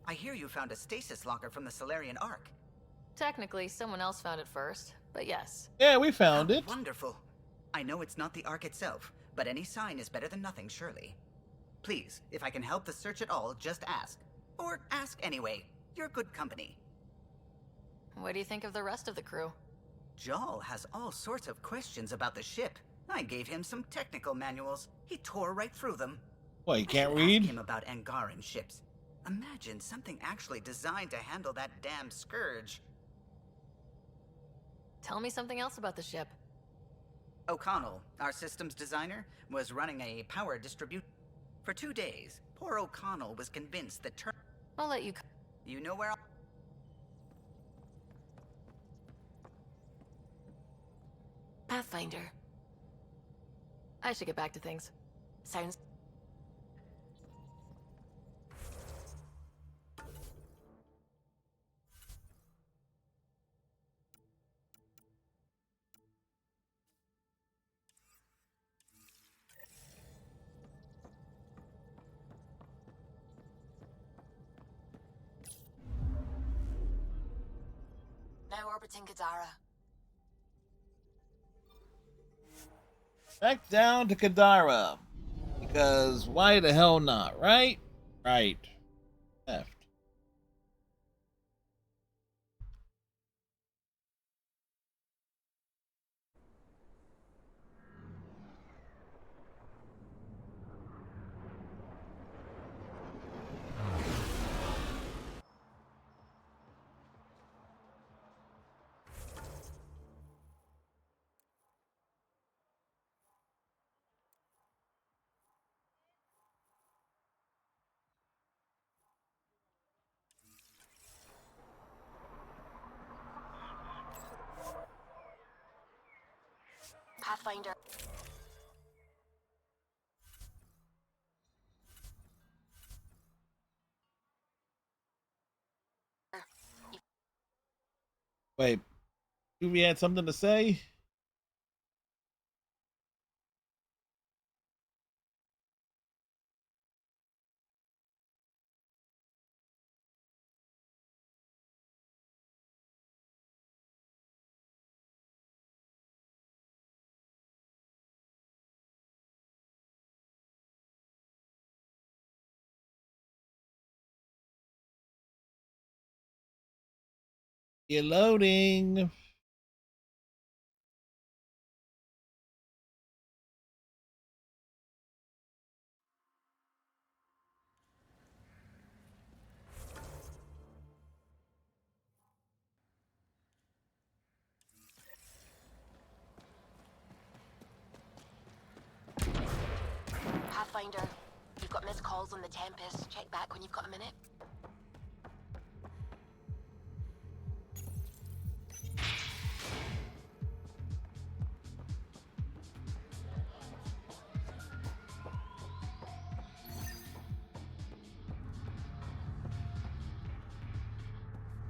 S15: I hear you found a stasis locker from the Solarian Ark.
S6: Technically, someone else found it first, but yes.
S2: Yeah, we found it.
S15: Wonderful. I know it's not the Ark itself, but any sign is better than nothing, surely. Please, if I can help the search at all, just ask. Or ask anyway. You're good company.
S6: What do you think of the rest of the crew?
S15: Jal has all sorts of questions about the ship. I gave him some technical manuals. He tore right through them.
S2: What, you can't
S15: I should
S2: read?
S15: ask him about Angaran ships. Imagine something actually designed to handle that damn scourge.
S6: Tell me something else about the ship.
S15: O'Connell, our systems designer, was running a power distribute. For 2 days, poor O'Connell was convinced that
S6: I'll let you...
S15: You know where
S6: Pathfinder. I should get back to things.
S1: Sounds...
S3: orbiting Kadara.
S2: Back down to Kadara. Because why the hell not, right? Right. Left.
S3: Pathfinder.
S2: Wait, we had something to say? You're loading.
S3: Pathfinder, you've got missed calls on the Tempest. Check back when you've got a minute.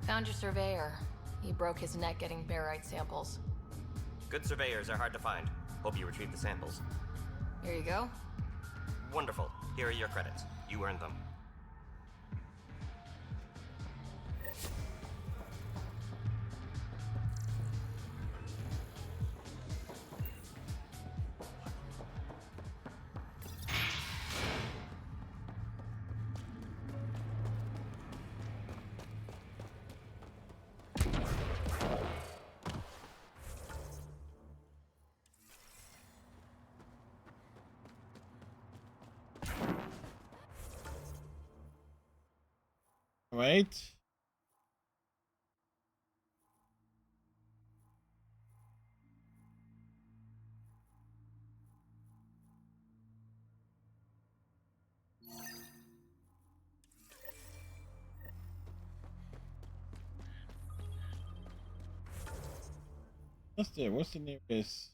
S6: Found your surveyor. He broke his neck getting barite samples.
S16: Good surveyors are hard to find. Hope you retrieved the samples.
S6: Here you go.
S16: Wonderful. Here are your credits. You earned them.
S2: Right. What's there? What's the nearest?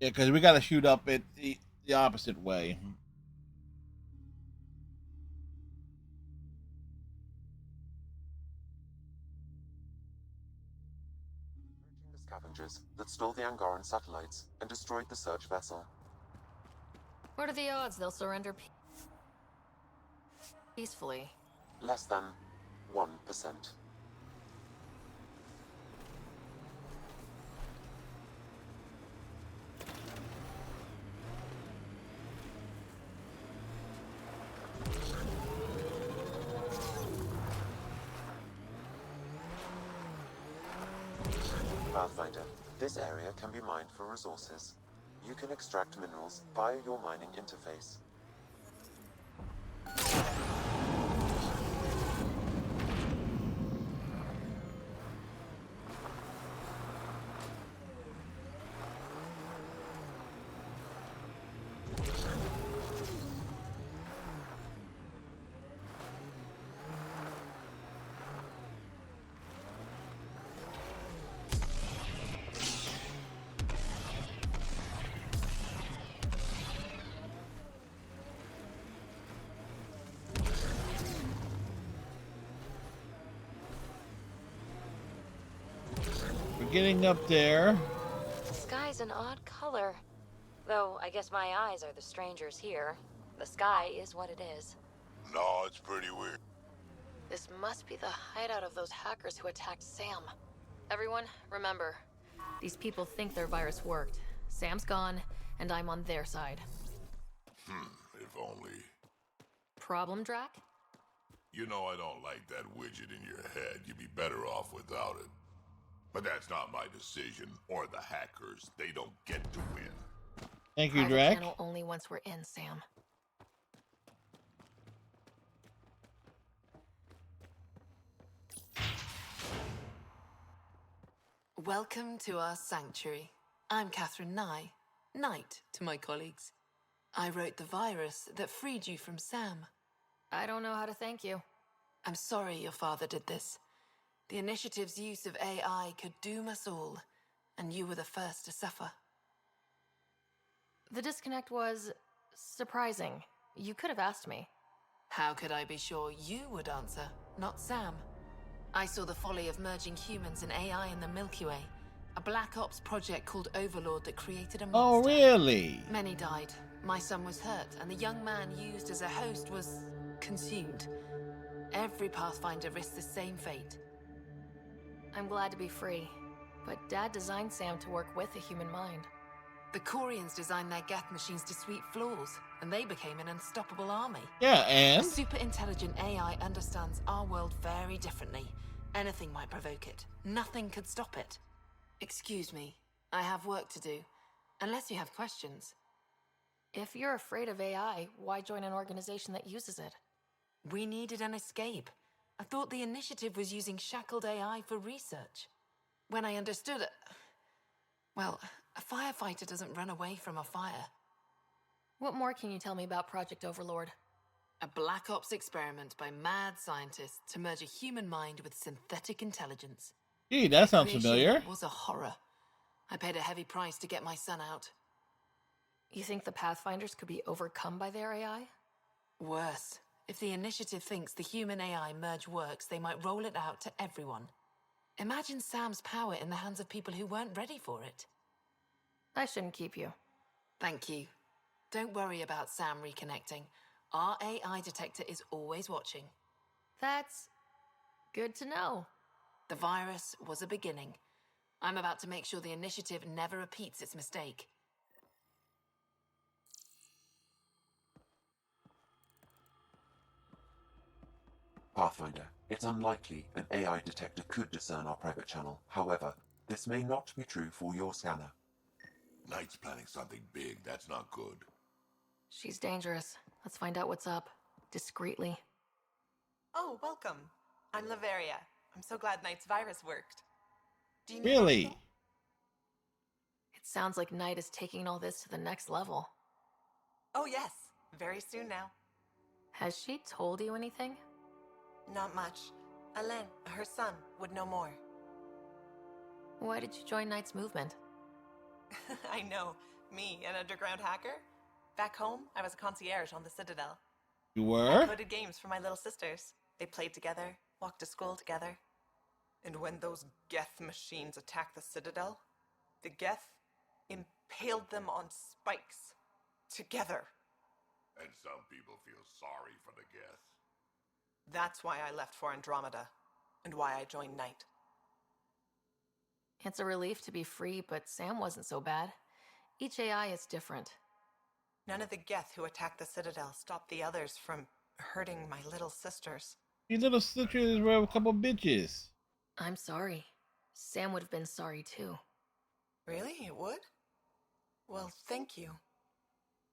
S2: Yeah, because we got to shoot up it the opposite way.
S5: The scavengers that stole the Angaran satellites and destroyed the search vessel.
S6: What are the odds they'll surrender peacefully?
S5: Less than 1%. Pathfinder, this area can be mined for resources. You can extract minerals via your mining interface.
S2: We're getting up there.
S1: The sky's an odd color. Though, I guess my eyes are the strangers here. The sky is what it is.
S4: No, it's pretty weird.
S6: This must be the hideout of those hackers who attacked Sam. Everyone, remember, these people think their virus worked. Sam's gone, and I'm on their side.
S4: If only.
S6: Problem, Drac?
S4: You know I don't like that widget in your head. You'd be better off without it. But that's not my decision, or the hackers. They don't get to win.
S2: Thank you,
S6: Private
S2: Drac.
S6: channel only once we're in, Sam.
S3: Welcome to our sanctuary. I'm Catherine Nye, Knight to my colleagues. I wrote the virus that freed you from Sam.
S6: I don't know how to thank you.
S3: I'm sorry your father did this. The initiative's use of AI could doom us all, and you were the first to suffer.
S6: The disconnect was surprising. You could have asked me.
S3: How could I be sure you would answer, not Sam? I saw the folly of merging humans and AI in the Milky Way, a Black Ops project called Overlord that created a monster.
S2: Oh, really?
S3: Many died. My son was hurt, and the young man used as a host was consumed. Every Pathfinder risks the same fate.
S6: I'm glad to be free, but Dad designed Sam to work with a human mind.
S3: The Corians designed their Geth machines to sweep floors, and they became an unstoppable army.
S2: Yeah, and?
S3: A super-intelligent AI understands our world very differently. Anything might provoke it. Nothing could stop it. Excuse me, I have work to do. Unless you have questions.
S6: If you're afraid of AI, why join an organization that uses it?
S3: We needed an escape. I thought the initiative was using shackled AI for research. When I understood it... Well, a firefighter doesn't run away from a fire.
S6: What more can you tell me about Project Overlord?
S3: A Black Ops experiment by mad scientists to merge a human mind with synthetic intelligence.
S2: Gee, that sounds familiar.
S3: It was a horror. I paid a heavy price to get my son out.
S6: You think the Pathfinders could be overcome by their AI?
S3: Worse. If the initiative thinks the human AI merge works, they might roll it out to everyone. Imagine Sam's power in the hands of people who weren't ready for it.
S6: I shouldn't keep you.
S3: Thank you. Don't worry about Sam reconnecting. Our AI detector is always watching.
S6: That's good to know.
S3: The virus was a beginning. I'm about to make sure the initiative never repeats its mistake.
S5: Pathfinder, it's unlikely an AI detector could discern our private channel. However, this may not be true for your scanner.
S4: Knight's planning something big. That's not good.
S6: She's dangerous. Let's find out what's up. Discreetly.
S8: Oh, welcome. I'm Laveria. I'm so glad Knight's virus worked. Do you need
S2: Really?
S8: anything?
S6: It sounds like Knight is taking all this to the next level.
S8: Oh, yes. Very soon now.
S6: Has she told you anything?
S8: Not much. Alain, her son, would know more.
S6: Why did you join Knight's movement?
S8: I know. Me, an underground hacker? Back home, I was a concierge on the Citadel.
S2: You were?
S8: I coded games for my little sisters. They played together, walked to school together. And when those Geth machines attacked the Citadel, the Geth impaled them on spikes. Together.
S4: And some people feel sorry for the Geth.
S8: That's why I left for Andromeda, and why I joined Knight.
S6: It's a relief to be free, but Sam wasn't so bad. Each AI is different.
S8: None of the Geth who attacked the Citadel stopped the others from hurting my little sisters.
S2: Your little sisters were a couple bitches.
S6: I'm sorry. Sam would have been sorry too.
S8: Really? It would? Well, thank you.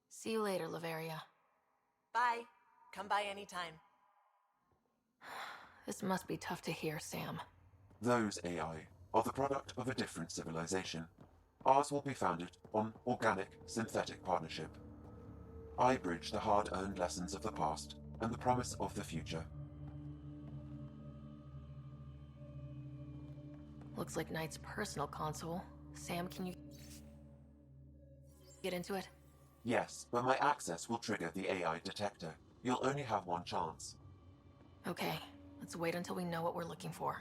S6: See you later, Laveria.
S8: Bye. Come by anytime.
S6: This must be tough to hear, Sam.
S5: Those AI are the product of a different civilization. Ours will be founded on organic synthetic partnership. I bridge the hard-earned lessons of the past and the promise of the future.
S6: Looks like Knight's personal console. Sam, can you get into it?
S5: Yes, but my access will trigger the AI detector. You'll only have one chance.
S6: Okay, let's wait until we know what we're looking for.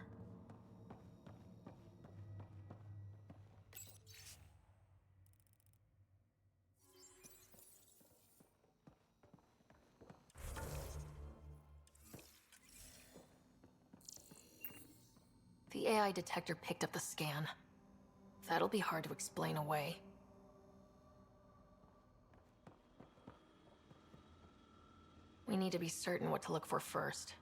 S6: lie detector picked up the scan. That'll be hard to explain away. We need to be certain what to look for first.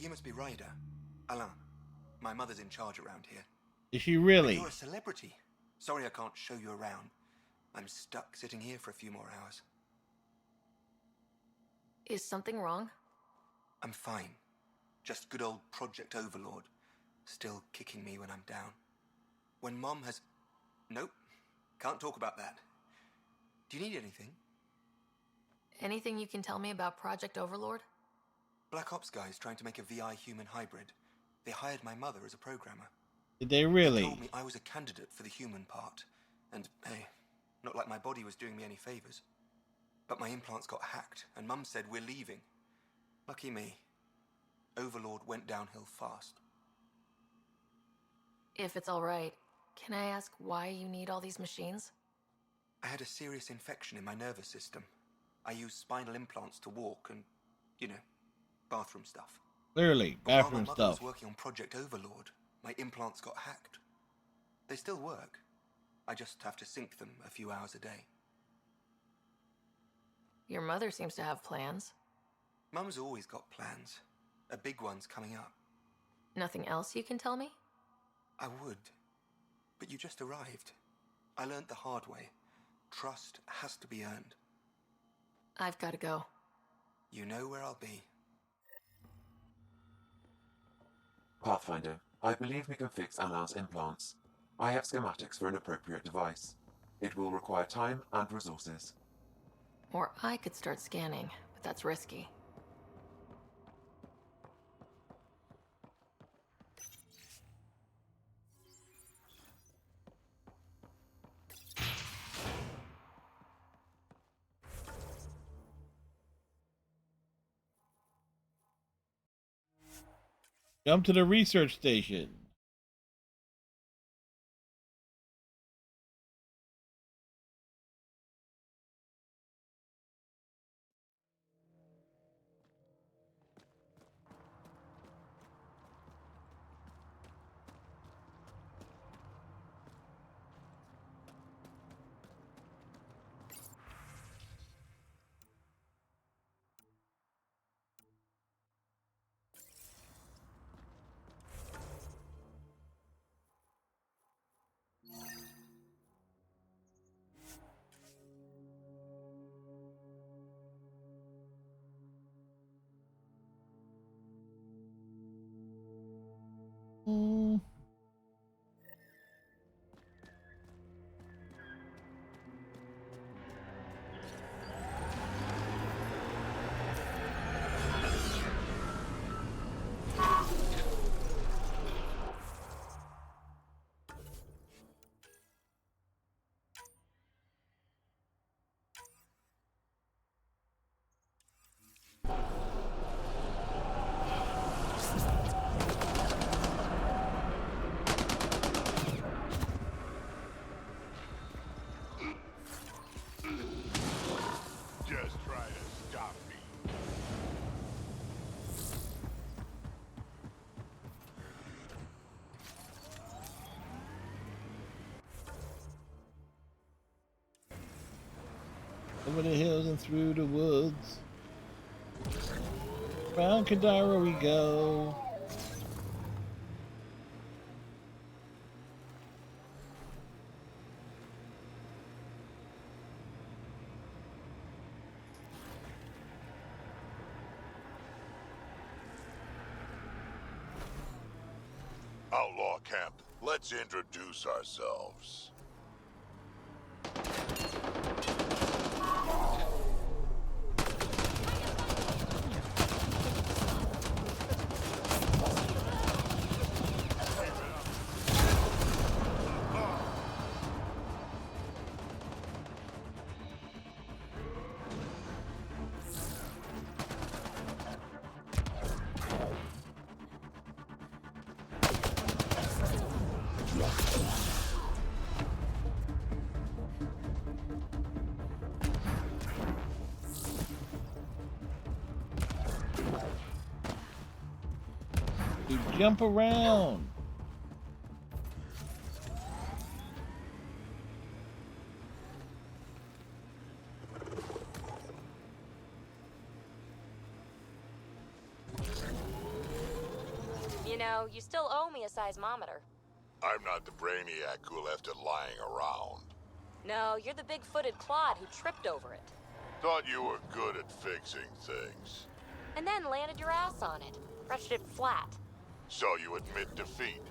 S17: You must be Ryder. Alain. My mother's in charge around here.
S2: Is she really?
S17: But you're a celebrity. Sorry I can't show you around. I'm stuck sitting here for a few more hours.
S6: Is something wrong?
S17: I'm fine. Just good old Project Overlord. Still kicking me when I'm down. When Mom has... Nope. Can't talk about that. Do you need anything?
S6: Anything you can tell me about Project Overlord?
S17: Black Ops guys trying to make a VI human hybrid. They hired my mother as a programmer.
S2: Did they really?
S17: They told me I was a candidate for the human part. And, hey, not like my body was doing me any favors. But my implants got hacked, and Mum said we're leaving. Lucky me. Overlord went downhill fast.
S6: If it's all right, can I ask why you need all these machines?
S17: I had a serious infection in my nervous system. I used spinal implants to walk and, you know, bathroom stuff.
S2: Clearly,
S17: But while
S2: bathroom
S17: my mother
S2: stuff.
S17: was working on Project Overlord, my implants got hacked. They still work. I just have to sync them a few hours a day.
S6: Your mother seems to have plans.
S17: Mum's always got plans. A big one's coming up.
S6: Nothing else you can tell me?
S17: I would. But you just arrived. I learned the hard way. Trust has to be earned.
S6: I've got to go.
S17: You know where I'll be.
S5: Pathfinder, I believe we can fix Alain's implants. I have schematics for an appropriate device. It will require time and resources.
S6: Or I could start scanning, but that's risky.
S2: Jump to the research station.
S4: Just try to stop me.
S2: Over the hills and through the woods. Round Kadira we go.
S4: Outlaw camp, let's introduce ourselves.
S2: You jump around.
S1: You know, you still owe me a seismometer.
S4: I'm not the brainiac who left it lying around.
S1: No, you're the big-footed clod who tripped over it.
S4: Thought you were good at fixing things.
S1: And then landed your ass on it. Crushed it flat.
S4: So you admit defeat.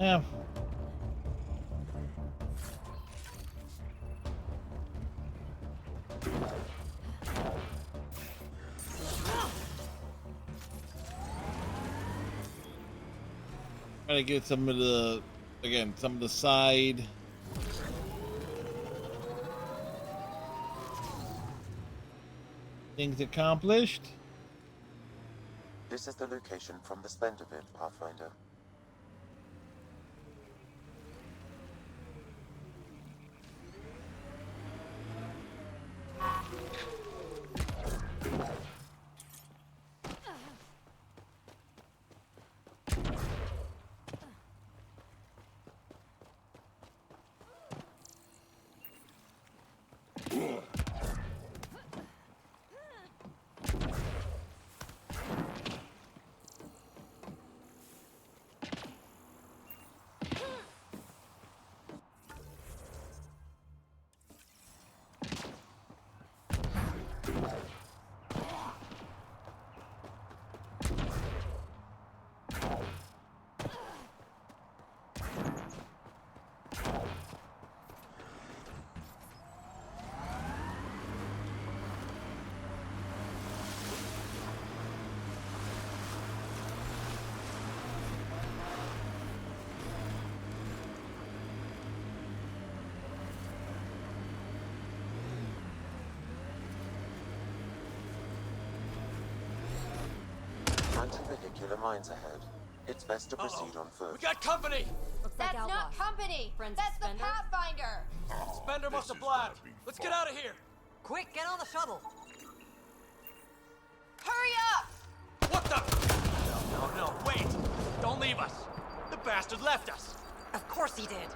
S2: Yeah. Try to get some of the, again, some of the side things accomplished.
S5: This is the location from the Spender bit, Pathfinder. Anti-vehicular mines ahead. It's best to proceed on foot.
S13: We got company!
S1: That's not company! That's the Pathfinder!
S13: Spender must have blabbed. Let's get out of here!
S10: Quick, get on the shuttle!
S1: Hurry up!
S13: What the? No, wait! Don't leave us! The bastard left us!
S10: Of course he did.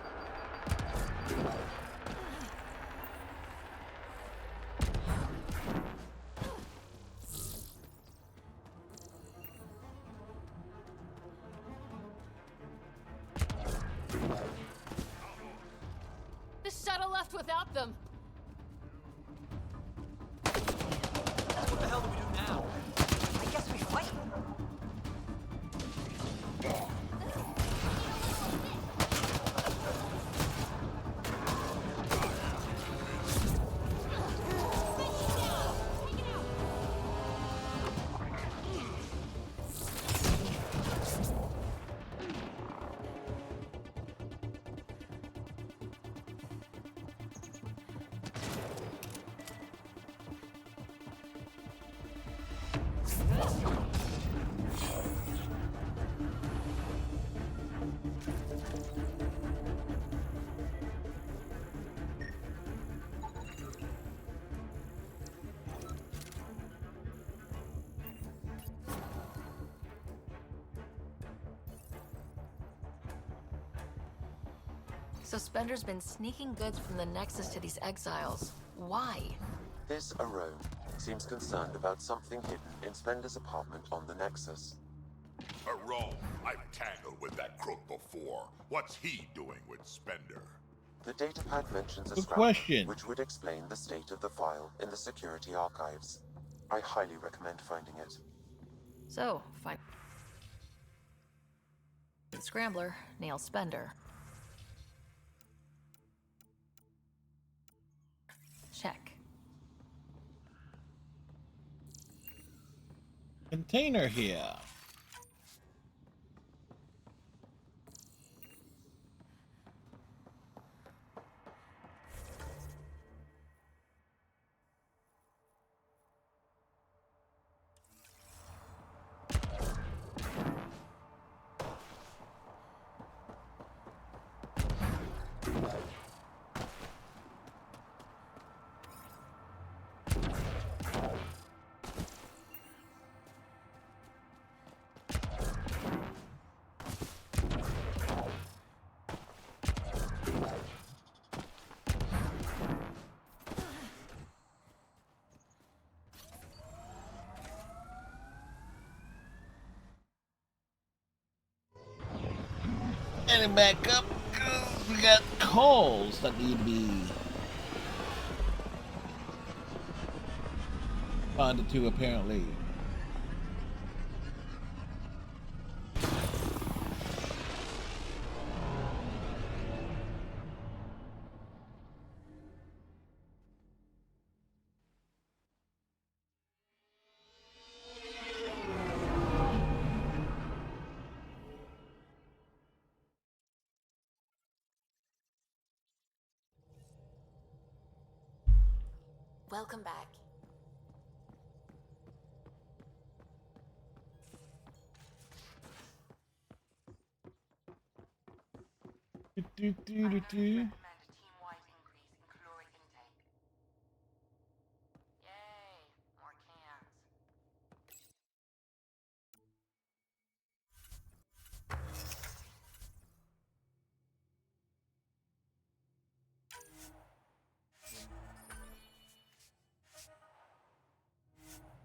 S6: The shuttle left without them.
S13: What the hell do we do now?
S10: I guess we fight.
S6: So Spender's been sneaking goods from the Nexus to these exiles. Why?
S5: This Arone seems concerned about something hidden in Spender's apartment on the Nexus.
S4: Arone, I've tangled with that crook before. What's he doing with Spender?
S5: The datapad mentions a
S2: Good
S5: scrap
S2: question.
S5: which would explain the state of the file in the security archives. I highly recommend finding it.
S6: So, fine. the scrambler, nail spender. Check.
S2: Container here. Getting back up because we got calls that need to be responded to, apparently.
S1: Welcome back.
S2: Do.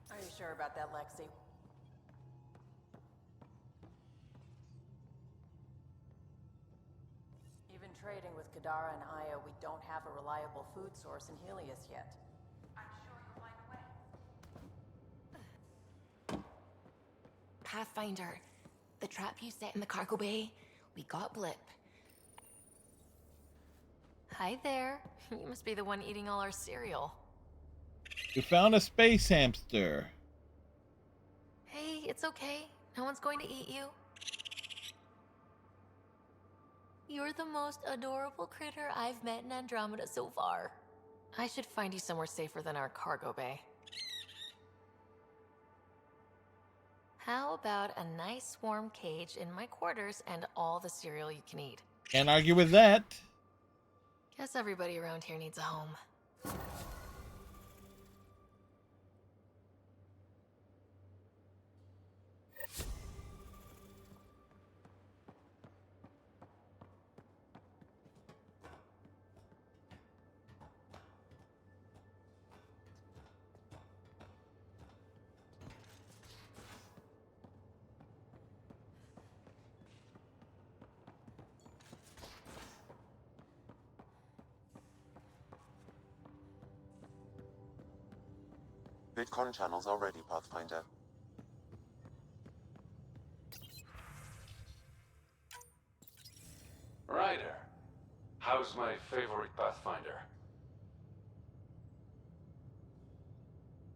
S10: Are you sure about that, Lexi? Even trading with Kadara and Aya, we don't have a reliable food source in Helios yet. I'm sure you'll find a way.
S1: Pathfinder, the trap you set in the cargo bay, we got Blip.
S6: Hi there. You must be the one eating all our cereal.
S2: We found a space hamster.
S6: Hey, it's okay. No one's going to eat you. You're the most adorable critter I've met in Andromeda so far. I should find you somewhere safer than our cargo bay. How about a nice warm cage in my quarters and all the cereal you can eat?
S2: Can't argue with that.
S6: Guess everybody around here needs a home.
S5: VidCon channels are ready, Pathfinder.
S18: Ryder, how's my favorite Pathfinder?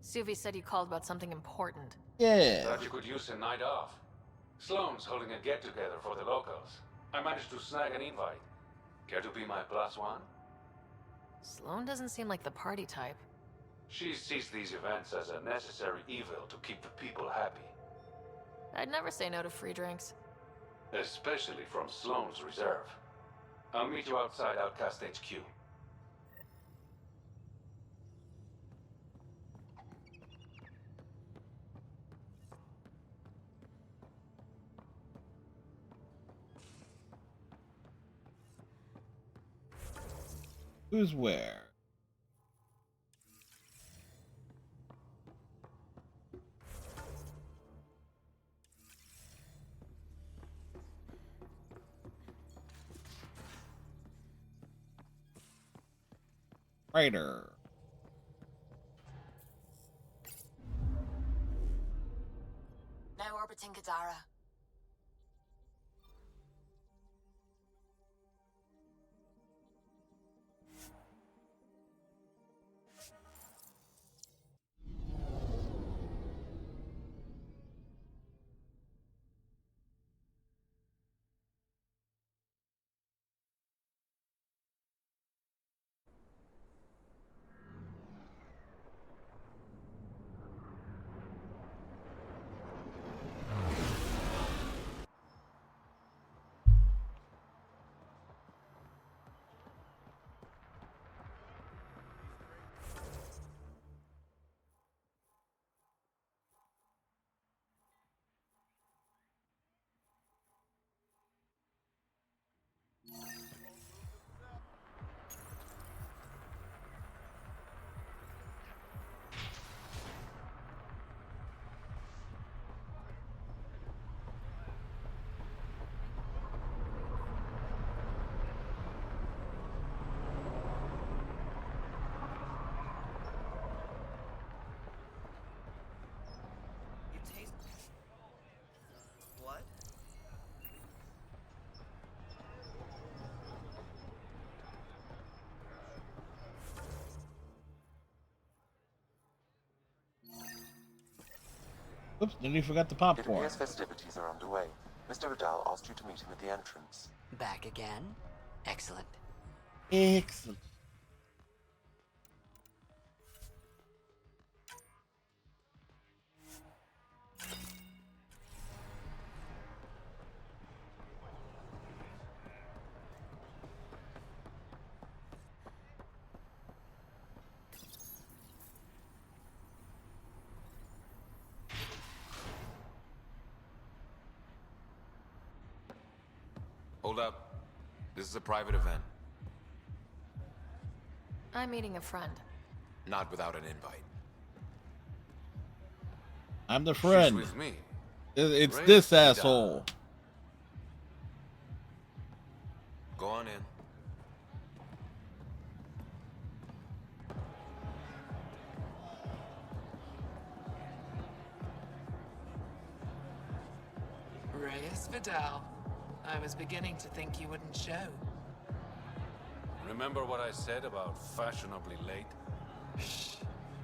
S6: Suvi said you called about something important.
S2: Yeah.
S18: Thought you could use a night off. Sloane's holding a get-together for the locals. I managed to snag an invite. Care to be my +1?
S6: Sloane doesn't seem like the party type.
S18: She sees these events as a necessary evil to keep the people happy.
S6: I'd never say no to free drinks.
S18: Especially from Sloane's reserve. I'll meet you outside Outcast HQ.
S2: Who's where? Ryder.
S3: Now orbiting Kadara.
S2: Oops, nearly forgot the
S5: It
S2: popcorn.
S5: appears festivities are underway. Mr. Vidal asked you to meet him at the entrance.
S8: Back again? Excellent.
S2: Excellent.
S18: Hold up. This is a private event.
S6: I'm meeting a friend.
S18: Not without an invite.
S2: I'm the friend.
S18: She's with me.
S2: It's
S18: Reyes
S2: this
S18: Vidal.
S2: asshole.
S18: Go on in.
S19: Reyes Vidal. I was beginning to think you wouldn't show.
S18: Remember what I said about fashionably late?
S19: Shh.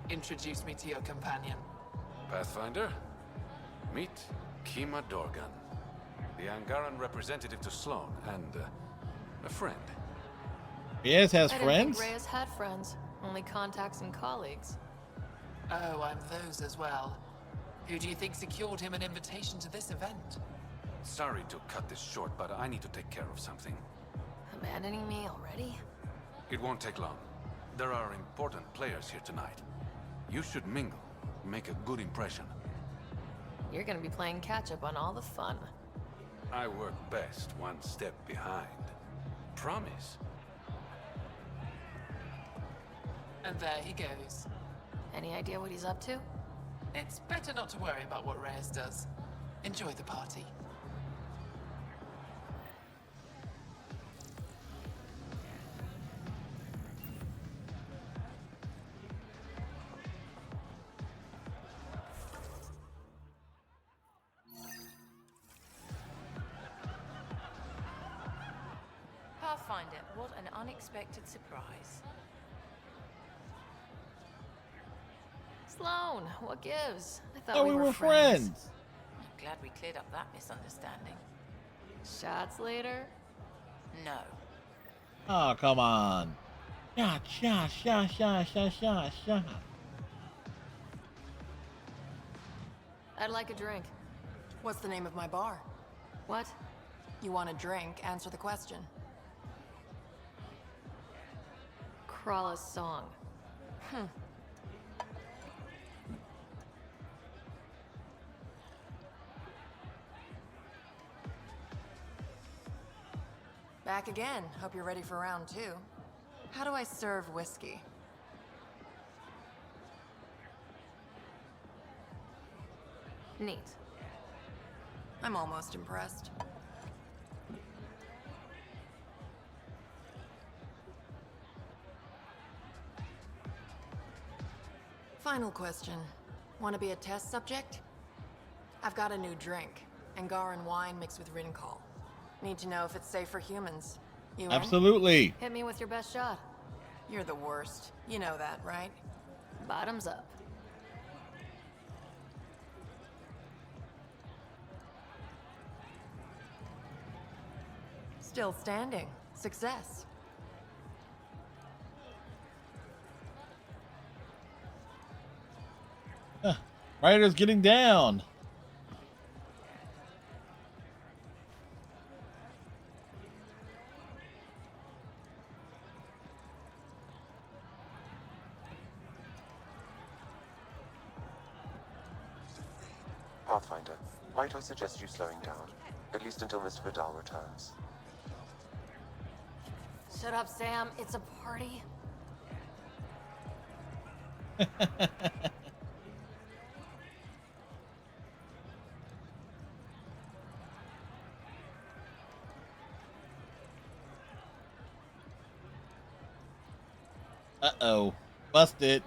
S19: Introduce me to your companion.
S18: Pathfinder? Meet Kima Dorgan, the Angaran representative to Sloan, and a friend.
S2: Reyes has
S6: I didn't
S2: friends?
S6: think Reyes had friends. Only contacts and colleagues.
S19: Oh, I'm those as well. Who do you think secured him an invitation to this event?
S18: Sorry to cut this short, but I need to take care of something.
S6: Abandoning me already?
S18: It won't take long. There are important players here tonight. You should mingle, make a good impression.
S6: You're gonna be playing catch-up on all the fun.
S18: I work best one step behind. Promise.
S19: And there he goes.
S6: Any idea what he's up to?
S19: It's better not to worry about what Reyes does. Enjoy the party.
S20: Pathfinder, what an unexpected surprise.
S6: Sloan, what gives? I thought
S2: Oh, we were friends.
S20: I'm glad we cleared up that misunderstanding.
S6: Shots later?
S20: No.
S2: Oh, come on. Shot.
S6: I'd like a drink.
S3: What's the name of my bar?
S6: What?
S3: You want a drink? Answer the question.
S6: Krala's song.
S3: Back again. Hope you're ready for round 2. How do I serve whiskey?
S6: Neat.
S3: I'm almost impressed. Final question. Want to be a test subject? I've got a new drink. Angaran wine mixed with Rincol. Need to know if it's safe for humans. You in?
S2: Absolutely.
S6: Hit me with your best shot.
S3: You're the worst. You know that, right?
S6: Bottoms up.
S3: Still standing. Success.
S2: Ryder's getting down.
S5: Pathfinder, might I suggest you slowing down? At least until Mr. Vidal returns.
S6: Shut up, Sam. It's a party.
S2: Uh-oh. Busted.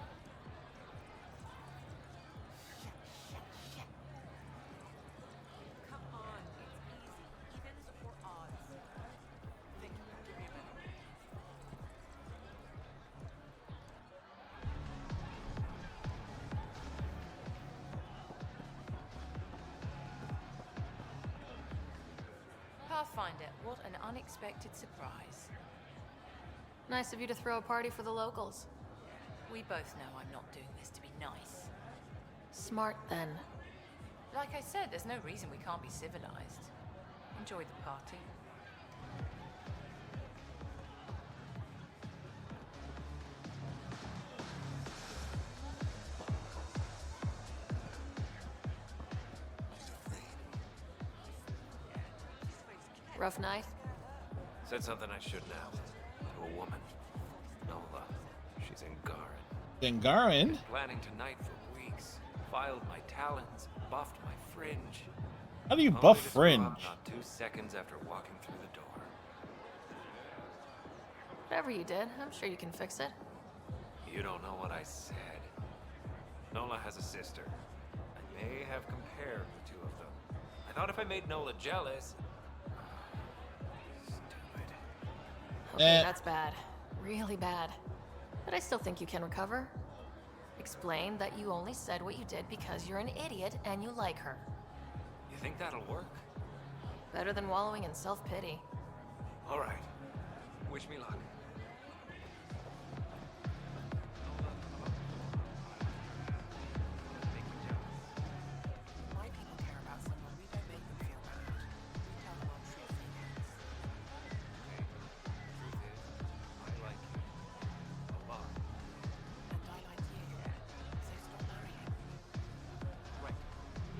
S20: Pathfinder, what an unexpected surprise.
S6: Nice of you to throw a party for the locals.
S20: We both know I'm not doing this to be nice.
S6: Smart, then.
S20: Like I said, there's no reason we can't be civilized. Enjoy the party.
S6: Rough night?
S21: Said something I shouldn't have. To a woman. Nola. She's Angaran.
S2: Angaran?
S21: Planning tonight for weeks. Filed my talons, buffed my fringe.
S2: How do you
S21: Only
S2: buff
S21: to screw
S2: fringe?
S21: up not 2 seconds after walking through the door.
S6: Whatever you did, I'm sure you can fix it.
S21: You don't know what I said. Nola has a sister. I may have compared the two of them. I thought if I made Nola jealous...
S6: Okay, that's bad. Really bad. But I still think you can recover. Explain that you only said what you did because you're an idiot and you like her.
S21: You think that'll work?
S6: Better than wallowing in self-pity.
S21: All right. Wish me luck.
S15: Why people care about someone, we don't make them feel bad. We tell them our true feelings.
S21: Truth is, I like you. A lot.
S15: And I like you. So stop marrying.
S21: Right.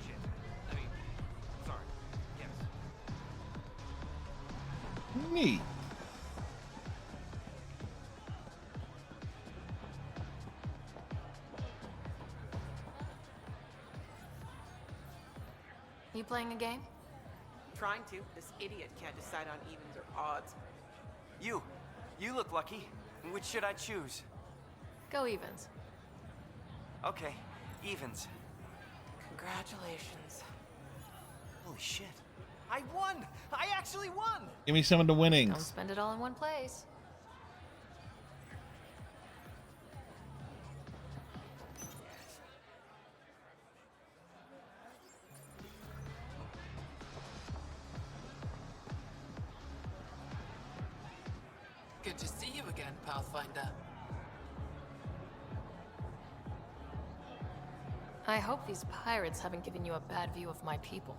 S21: Shit. I mean, sorry. Yes.
S2: Neat.
S6: You playing a game?
S8: Trying to. This idiot can't decide on evens or odds.
S16: You look lucky. Which should I choose?
S6: Go evens.
S16: Okay, evens.
S15: Congratulations.
S16: Holy shit. I won! I actually won!
S2: Give me some of the
S6: Don't
S2: winnings.
S6: spend it all in one place.
S19: Good to see you again, Pathfinder.
S6: I hope these pirates haven't given you a bad view of my people.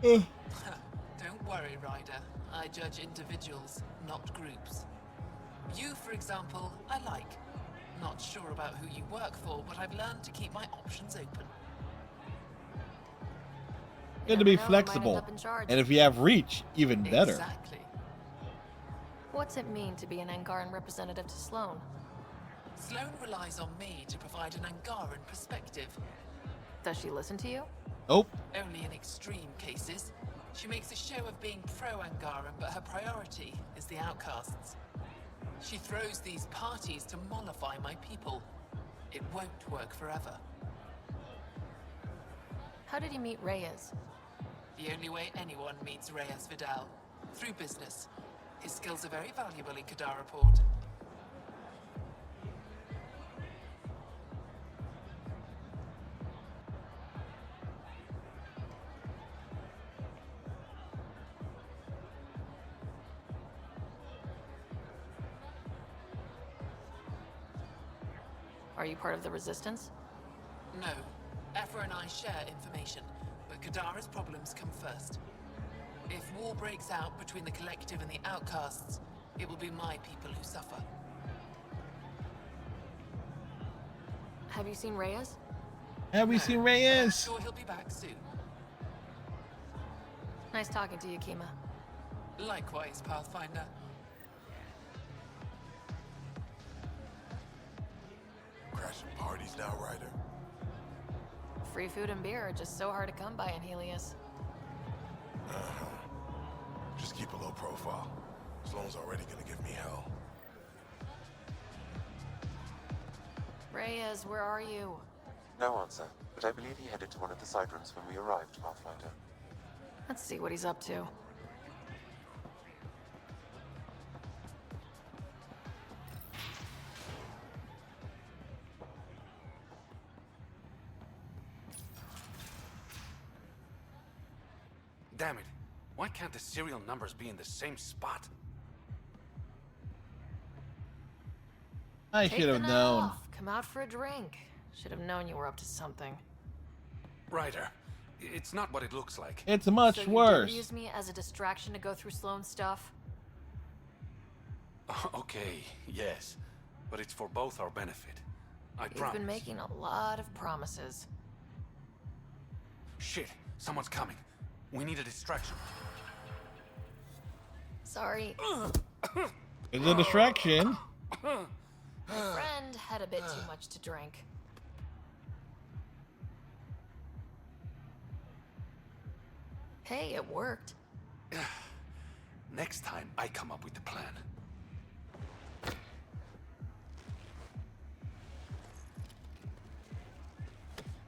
S19: Don't worry, Ryder. I judge individuals, not groups. You, for example, I like. Not sure about who you work for, but I've learned to keep my options open.
S2: Good to be flexible. And if you have reach, even better.
S19: Exactly.
S6: What's it mean to be an Angaran representative to Sloane?
S19: Sloane relies on me to provide an Angaran perspective.
S6: Does she listen to you?
S2: Nope.
S19: Only in extreme cases. She makes a show of being pro-Angaran, but her priority is the outcasts. She throws these parties to mollify my people. It won't work forever.
S6: How did you meet Reyes?
S19: The only way anyone meets Reyes Vidal. Through business. His skills are very valuable in Kadara Port.
S6: Are you part of the Resistance?
S19: No. Aphra and I share information, but Kadara's problems come first. If war breaks out between the Collective and the Outcasts, it will be my people who suffer.
S6: Have you seen Reyes?
S2: Have we seen Reyes?
S19: I'm sure he'll be back soon.
S6: Nice talking to you, Kima.
S19: Likewise, Pathfinder.
S11: Crashing parties now, Ryder.
S6: Free food and beer are just so hard to come by in Helios.
S11: Uh-huh. Just keep a low profile. Sloane's already gonna give me hell.
S6: Reyes, where are you?
S5: No answer, but I believe he headed to one of the side rooms when we arrived, Pathfinder.
S6: Let's see what he's up to.
S18: Damn it. What? can't the serial numbers be in the same spot?
S2: I
S6: Take
S2: should
S6: the
S2: have
S6: night
S2: known.
S6: off. Come out for a drink. Should have known you were up to something.
S18: Ryder, it's not what it looks like.
S2: It's much
S6: So you
S2: worse.
S6: did use me as a distraction to go through Sloane's stuff?
S18: Okay, yes. But it's for both our benefit. I
S6: You've
S18: promise.
S6: been making a lot of promises.
S18: Shit, someone's coming. We need a distraction.
S6: Sorry.
S2: It's a distraction.
S6: My friend had a bit too much to drink. Hey, it worked.
S18: Next time, I come up with the plan.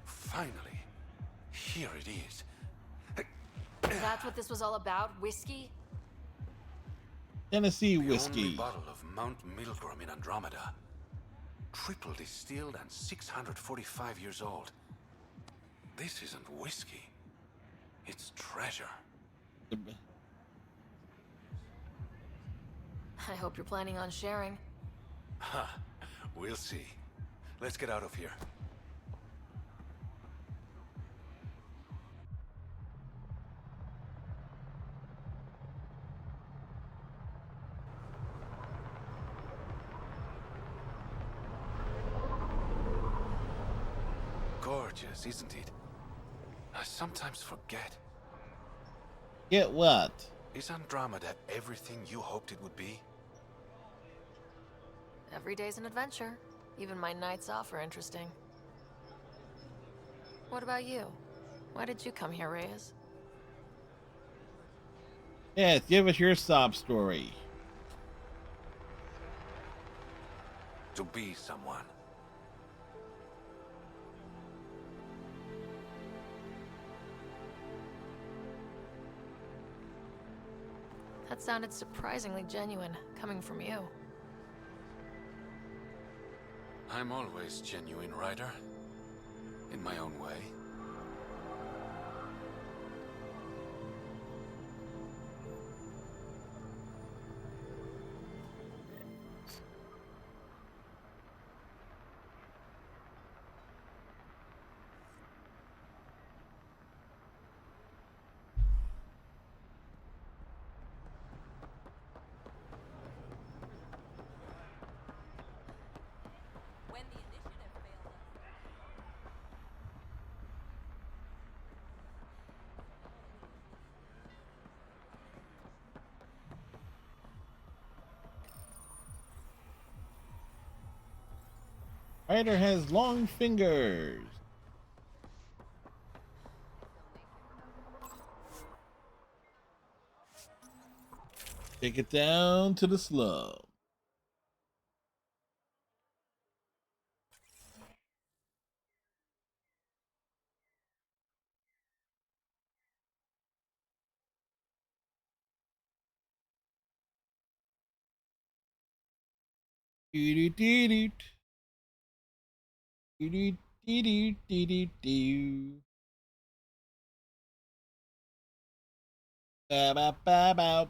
S18: Finally, here it is.
S6: That's what this was all about? Whiskey?
S2: Tennessee
S18: The only
S2: whiskey.
S18: bottle of Mount Milgram in Andromeda. Triple distilled and 645 years old. This isn't whiskey. It's treasure.
S6: I hope you're planning on sharing.
S18: Ha, we'll see. Let's get out of here. Gorgeous, isn't it? I sometimes forget.
S2: Get what?
S18: Is Andromeda everything you hoped it would be?
S6: Every day's an adventure. Even my nights off are interesting. What about you? Why did you come here, Reyes?
S2: Yes, give us your sob story.
S18: To be someone.
S6: That sounded surprisingly genuine, coming from you.
S18: I'm always genuine, Ryder. In my own way.
S2: Ryder has long fingers. Take it down to the slum. Doo-doo-doo-doo. Doo-doo-doo-doo-doo-doo. Ba-ba-ba-ba.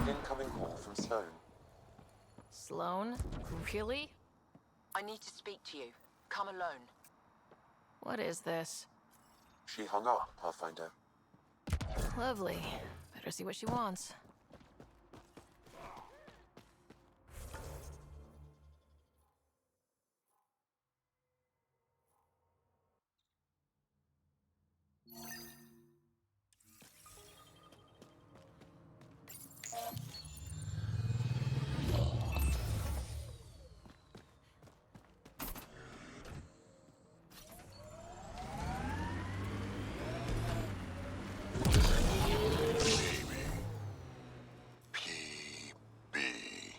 S5: Incoming call from Sloane.
S6: Sloane? Really?
S3: I need to speak to you. Come alone.
S6: What is this?
S5: She hung up, Pathfinder.
S6: Lovely. Better see what she wants.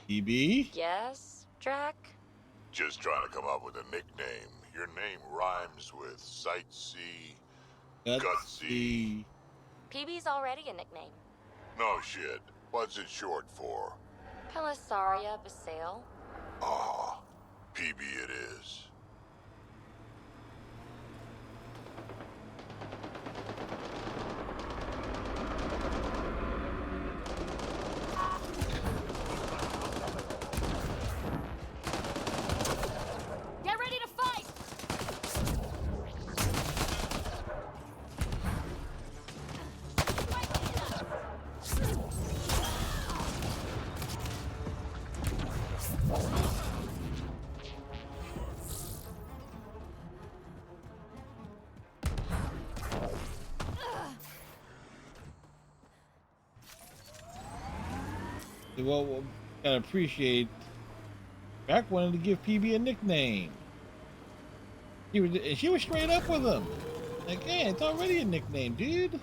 S2: PB?
S1: Yes, Drac?
S4: Just trying to come up with a nickname. Your name rhymes with sightsee, gutsy.
S1: PB's already a nickname.
S4: No shit. What's it short for?
S1: Pelisaria Basail.
S4: Ah, PB it is.
S1: Get ready to fight!
S2: Well, gotta appreciate. Jack wanted to give PB a nickname. She was straight up with him. Like, yeah, it's already a nickname, dude.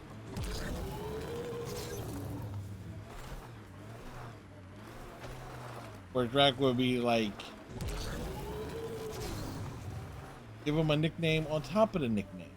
S2: Where Drac would be like, give him a nickname on top of the nickname.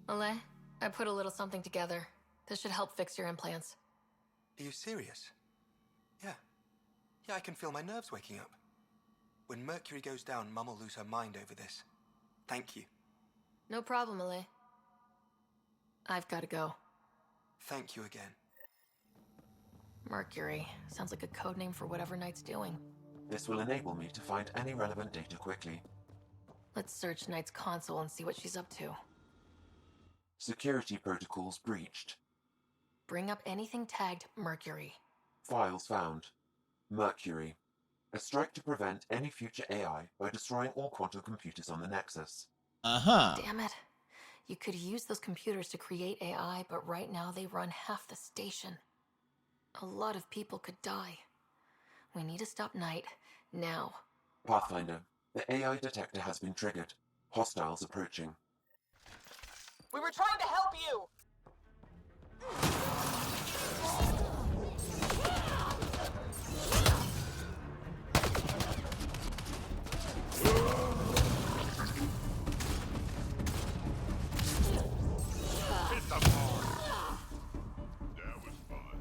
S6: Malay, I put a little something together. This should help fix your implants.
S17: Are you serious? Yeah. Yeah, I can feel my nerves waking up. When Mercury goes down, Mum will lose her mind over this. Thank you.
S6: No problem, Malay. I've got to go.
S17: Thank you again.
S6: Mercury. Sounds like a code name for whatever Knight's doing.
S5: This will enable me to find any relevant data quickly.
S6: Let's search Knight's console and see what she's up to.
S5: Security protocols breached.
S6: Bring up anything tagged Mercury.
S5: Files found. Mercury. A strike to prevent any future AI by destroying all quantum computers on the Nexus.
S6: Damn it. You could use those computers to create AI, but right now they run half the station. A lot of people could die. We need to stop Knight, now.
S5: Pathfinder. The AI detector has been triggered. Hostiles approaching.
S8: We were trying to help you!
S4: Hit the bar. That was fun.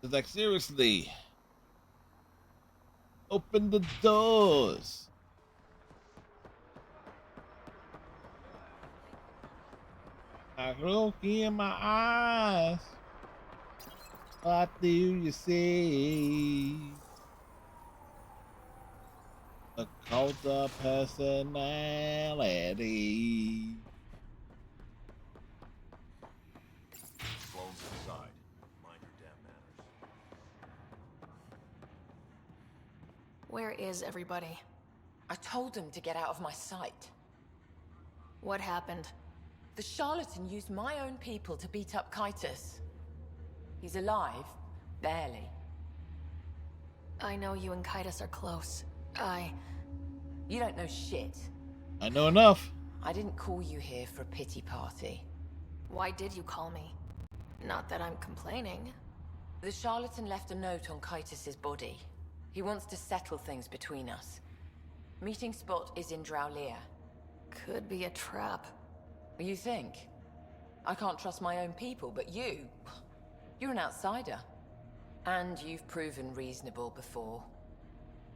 S2: It's like, seriously. Open the doors. I look in my eyes. What do you see? A cult of personality.
S13: Sloane's inside. Mind your damn manners.
S6: Where is everybody?
S20: I told them to get out of my sight.
S6: What happened?
S20: The charlatan used my own people to beat up Kitus. He's alive, barely.
S6: I know you and Kitus are close.
S20: You don't know shit.
S2: I know enough.
S20: I didn't call you here for a pity party.
S6: Why did you call me? Not that I'm complaining.
S20: The charlatan left a note on Kitus's body. He wants to settle things between us. Meeting spot is in Drowlear.
S6: Could be a trap.
S20: You think? I can't trust my own people, but you're an outsider. And you've proven reasonable before.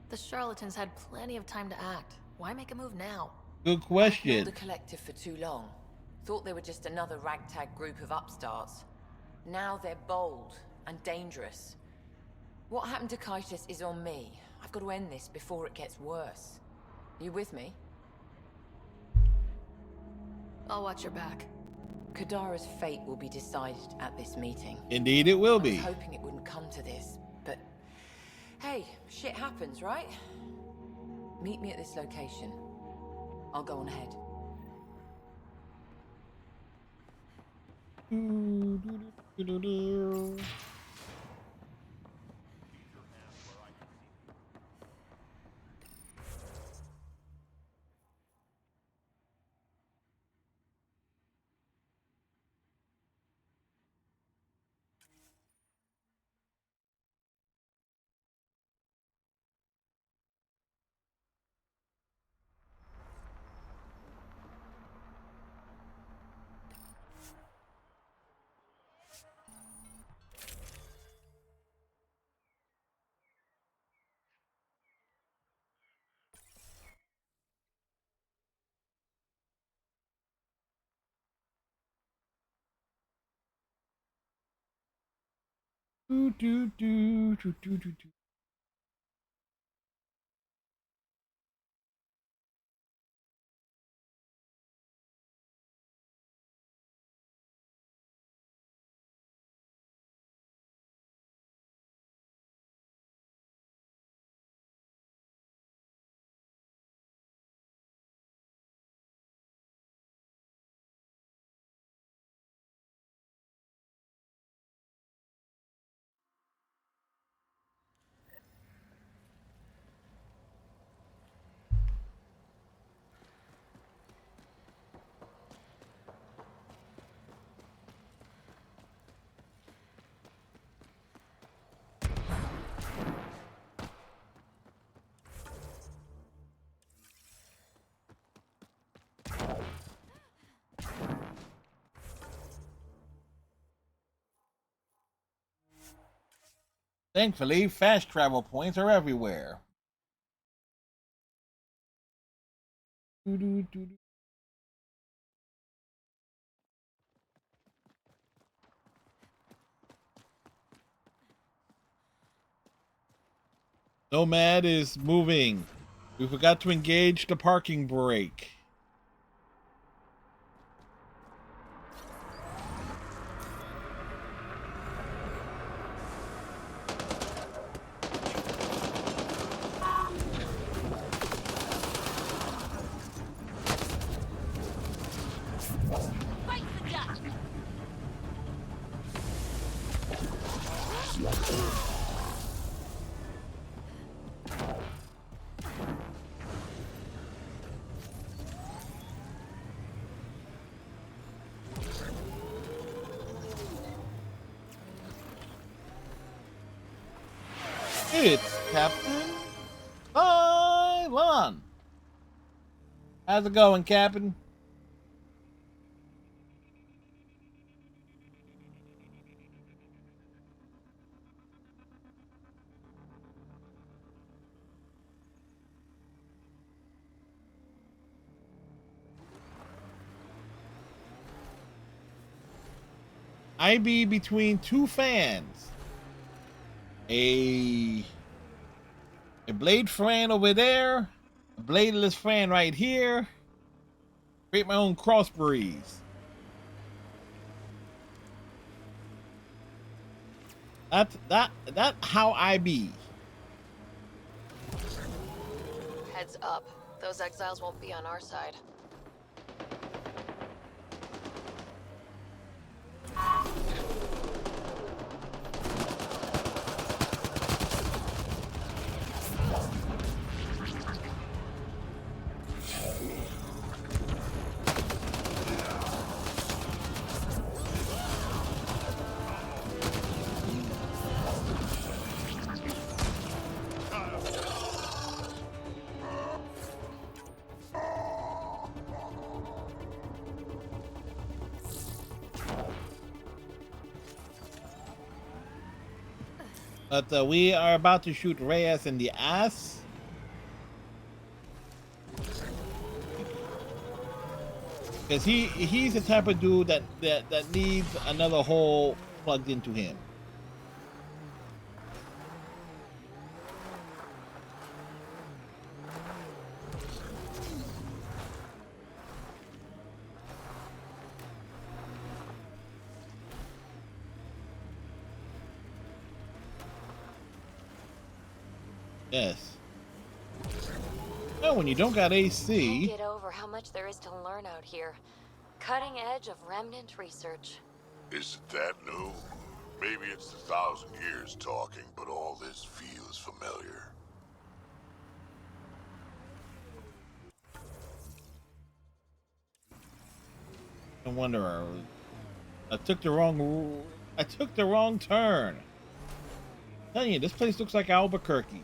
S6: The charlatans had plenty of time to act. Why make a move now?
S2: Good question.
S20: I've held the collective for too long. Thought they were just another ragtag group of upstarts. Now they're bold and dangerous. What happened to Kitus is on me. I've got to end this before it gets worse. You with me?
S6: I'll watch your back.
S20: Kadara's fate will be decided at this meeting.
S2: Indeed it will be.
S20: I was hoping it wouldn't come to this, but hey, shit happens, right? Meet me at this location. I'll go on ahead.
S2: Thankfully, fast travel points are everywhere. Nomad is moving. We forgot to engage the parking brake. It's Captain Cylon. How's it going, Captain? I be between two fans. A Blade fan over there A bladeless fan right here. Create my own crossbreeds. That how I be.
S6: Heads up. Those exiles won't be on our side.
S2: But we are about to shoot Reyes in the ass. Because he's the type of dude that needs another hole plugged into him. Yes. Oh, when you don't got AC.
S1: Can't get over how much there is to learn out here. Cutting edge of remnant research.
S4: Isn't that new? Maybe it's 1,000 years talking, but all this feels familiar.
S2: No wonder I took the wrong turn. I'm telling you, this place looks like Albuquerque.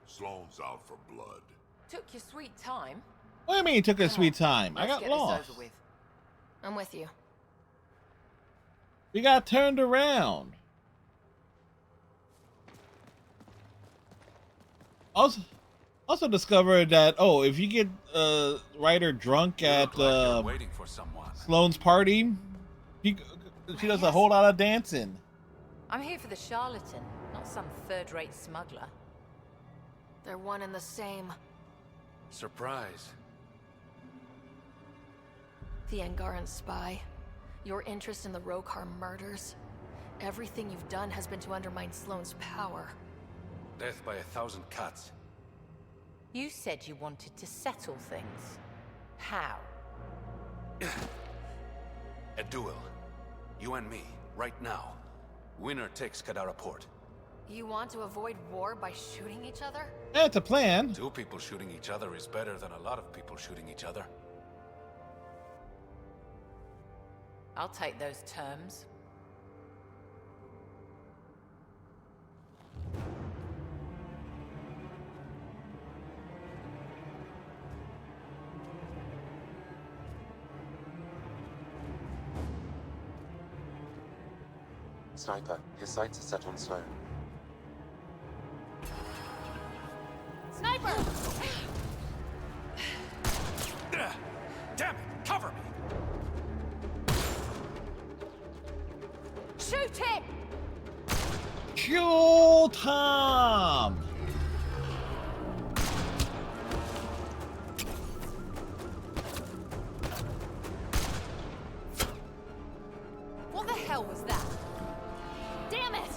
S4: Sloane's out for blood.
S20: Took your sweet time.
S2: What do you mean it took a sweet time? I
S20: Let's
S2: got
S20: get
S2: lost.
S20: this over with.
S6: I'm with you.
S2: We got turned around. Also discovered that if you get Ryder drunk at
S18: waiting for someone.
S2: Sloane's party, she does a whole lot of dancing.
S10: I'm here for the charlatan, not some third-rate smuggler.
S6: They're one and the same.
S18: Surprise.
S6: The Angaran spy. Your interest in the Rokar murders. Everything you've done has been to undermine Sloane's power.
S18: Death by 1,000 cuts.
S10: You said you wanted to settle things. How?
S18: A duel. You and me, right now. Winner takes Kadara Port.
S6: You want to avoid war by shooting each other?
S2: That's a plan.
S18: 2 people shooting each other is better than a lot of people shooting each other.
S10: I'll take those terms.
S5: Sniper, his sights are set on Sloane.
S1: Sniper!
S13: Damn it! Cover me!
S1: Shoot him!
S2: Kill Tom!
S1: What the hell was that? Damn it!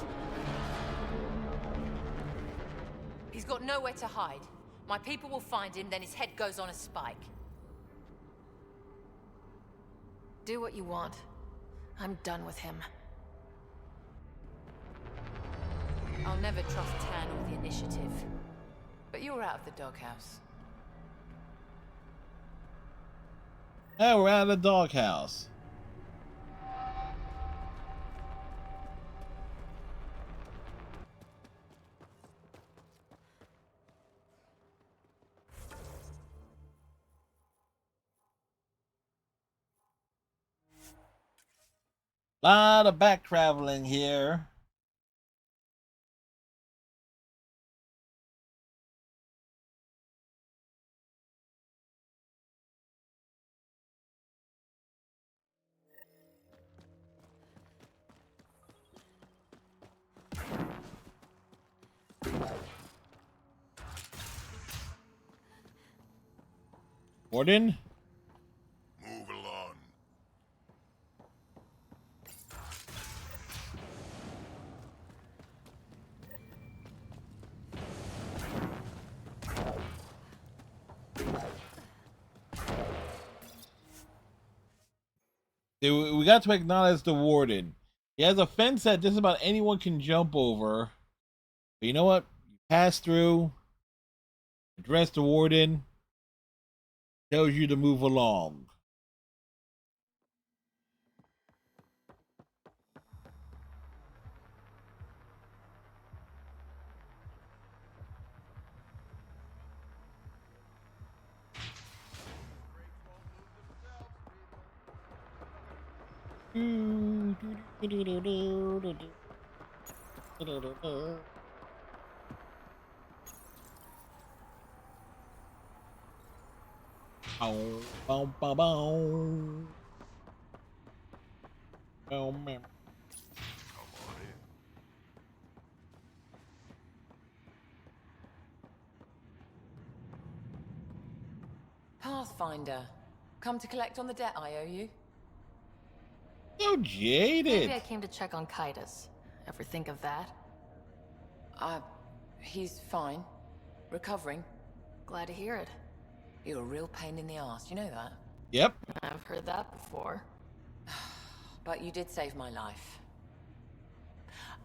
S10: He's got nowhere to hide. My people will find him, then his head goes on a spike.
S6: Do what you want. I'm done with him.
S10: I'll never trust Tan or the Initiative. But you're out of the doghouse.
S2: Oh, we're out of the doghouse. Lot of back traveling here. Warden?
S4: Move along.
S2: We got to acknowledge the warden. He has a fence that just about anyone can jump over. But you know what? You pass through, address the warden, tells you to move along. Oh, bow, bow, bow. Oh, man.
S20: Pathfinder, come to collect on the debt I owe you?
S2: So jaded.
S6: Maybe I came to check on Kaitis. Ever think of that?
S20: He's fine. Recovering.
S6: Glad to hear it.
S20: You're a real pain in the ass, you know that?
S2: Yep.
S6: I've heard that before.
S20: But you did save my life.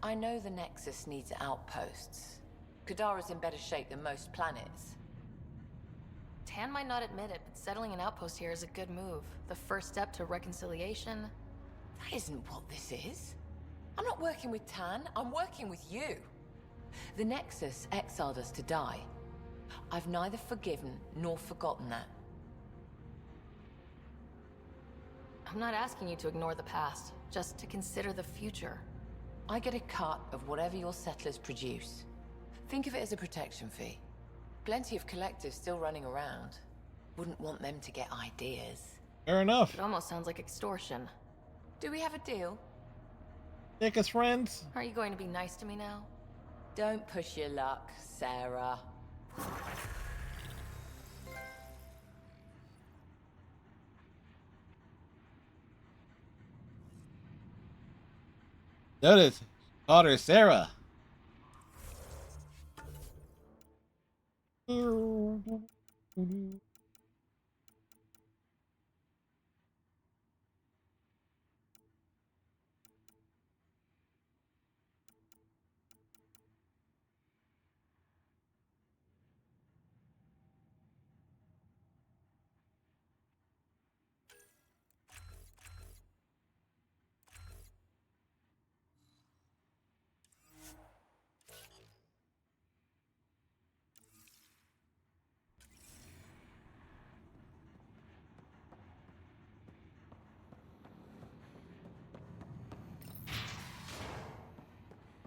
S20: I know the Nexus needs outposts. Kadara's in better shape than most planets.
S6: Tan might not admit it, but settling an outpost here is a good move. The first step to reconciliation.
S20: That isn't what this is. I'm not working with Tan, I'm working with you. The Nexus exiled us to die. I've neither forgiven nor forgotten that.
S6: I'm not asking you to ignore the past, just to consider the future.
S20: I get a cut of whatever your settlers produce. Think of it as a protection fee. Plenty of collectives still running around. Wouldn't want them to get ideas.
S2: Fair enough.
S6: It almost sounds like extortion.
S20: Do we have a deal?
S2: Take us friends.
S6: Are you going to be nice to me now?
S20: Don't push your luck, Sarah.
S2: Notice, called her Sarah.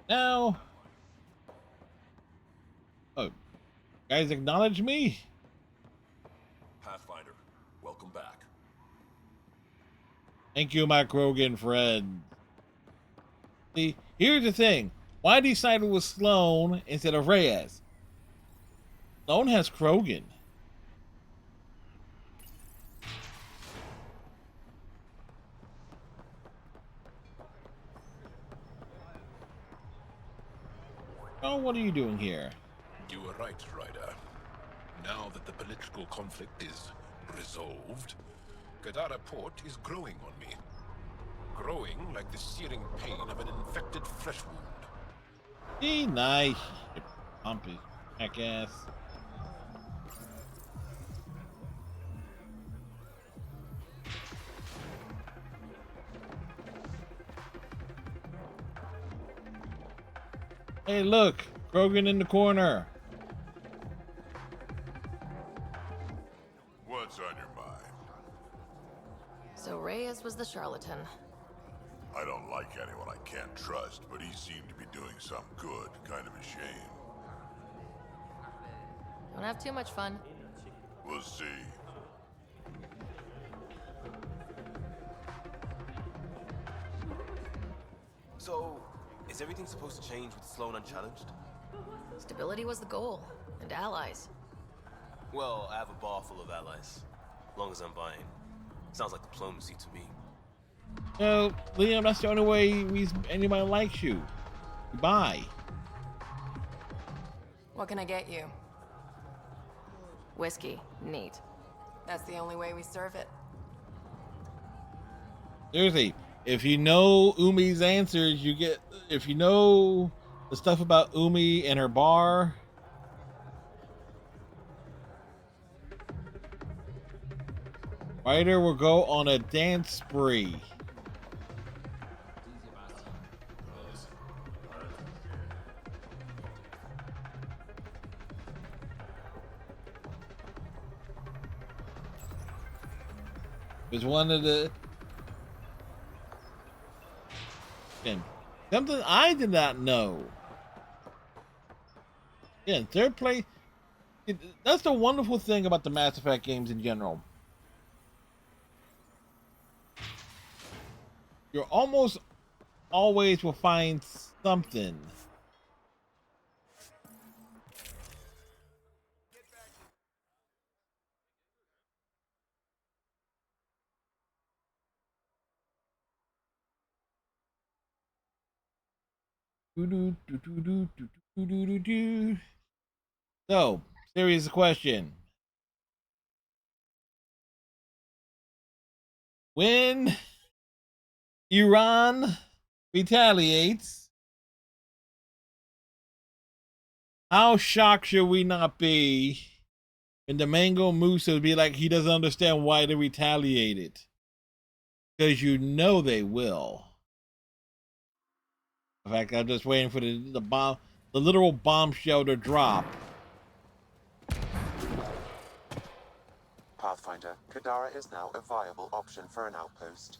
S2: Now, oh, guys, acknowledge me.
S11: Pathfinder, welcome back.
S2: Thank you, my Krogan friend. See, here's the thing. Why decide it was Sloane instead of Reyes? Sloane has Krogan. Oh, what are you doing here?
S11: You were right, Ryder. Now that the political conflict is resolved, Kadara Port is growing on me. Growing like the searing pain of an infected flesh wound.
S2: Be nice, you pompous jackass. Hey, look, Krogan in the corner.
S4: What's on your mind?
S6: So Reyes was the charlatan.
S4: I don't like anyone I can't trust, but he seemed to be doing some good. Kind of a shame.
S6: Don't have too much fun.
S4: We'll see.
S12: So, is everything supposed to change with Sloan unchallenged?
S6: Stability was the goal, and allies.
S12: Well, I have a bar full of allies. As long as I'm buying. Sounds like diplomacy to me.
S2: Liam, that's the only way anybody likes you. You buy.
S8: What can I get you?
S6: Whiskey. Neat.
S8: That's the only way we serve it.
S2: Seriously, if you know Umi's answers, you get. If you know the stuff about Umi and her bar, Ryder will go on a dance spree. It's one of the something I did not know. Yeah, third place. That's the wonderful thing about the Mass Effect games in general. You're almost always will find something. So, serious question. When Iran retaliates, how shocked should we not be when the Mango Moose will be like he doesn't understand why they retaliated? Because you know they will. In fact, I'm just waiting for the bomb, the literal bombshell to drop.
S5: Pathfinder, Kadara is now a viable option for an outpost.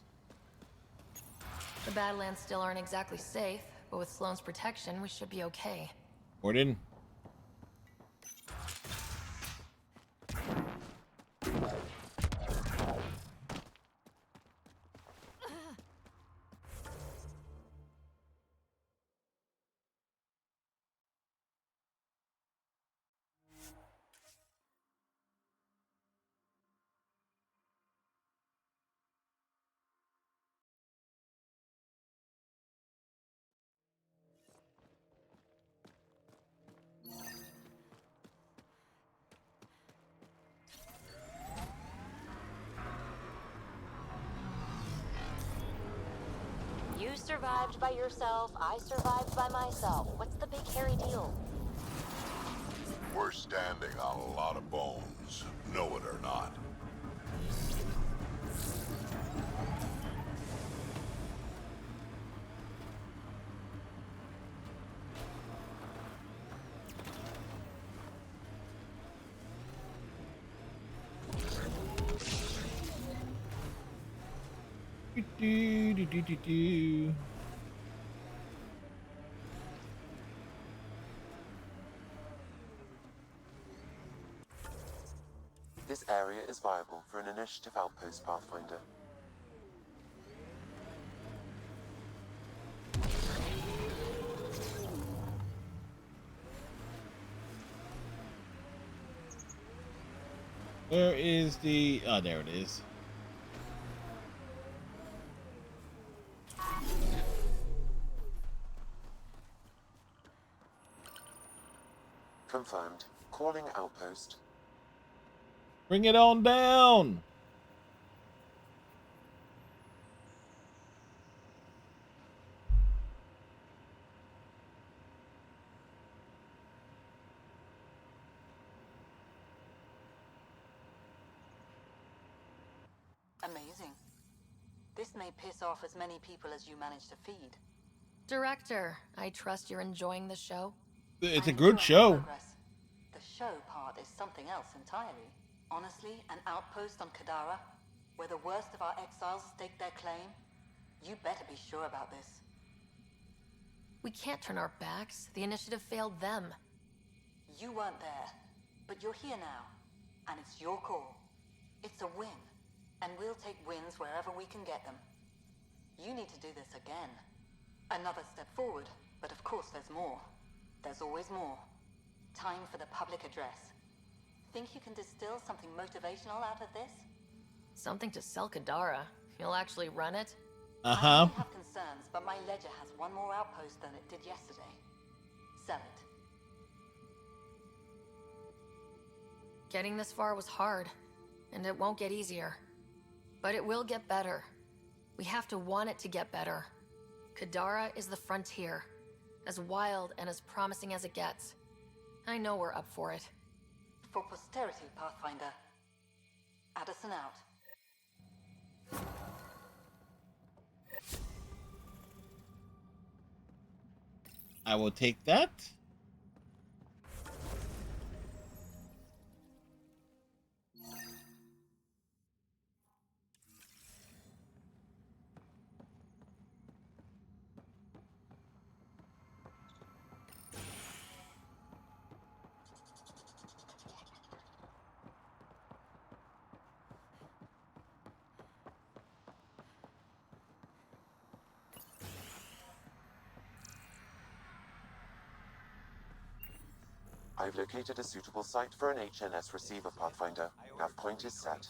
S6: The Badlands still aren't exactly safe, but with Sloane's protection, we should be okay.
S2: Gordon?
S1: You survived by yourself, I survived by myself. What's the big hairy deal?
S4: We're standing on a lot of bones, know it or not.
S5: This area is viable for an initiative outpost, Pathfinder.
S2: Where is the... Oh, there it is.
S5: Confirmed. Calling outpost.
S2: Bring it on down!
S7: Amazing. This may piss off as many people as you manage to feed.
S6: Director, I trust you're enjoying the show?
S2: It's a
S7: I'm
S2: good
S7: enjoying
S2: show.
S7: progress. The show part is something else entirely. Honestly, an outpost on Kadara, where the worst of our exiles stake their claim, You better be sure about this.
S6: We can't turn our backs. The initiative failed them.
S7: You weren't there, but you're here now, and it's your call. It's a win, and we'll take wins wherever we can get them. You need to do this again. Another step forward, but of course there's more. There's always more. Time for the public address. Think you can distill something motivational out of this?
S6: Something to sell Kadara. You'll actually run it?
S7: I may have concerns, but my ledger has one more outpost than it did yesterday. Sell it.
S6: Getting this far was hard, and it won't get easier. But it will get better. We have to want it to get better. Kadara is the frontier, as wild and as promising as it gets. I know we're up for it.
S7: For posterity, Pathfinder. Addison out.
S2: I will take that.
S5: I've located a suitable site for an HNS receiver, Pathfinder. Nav point is set.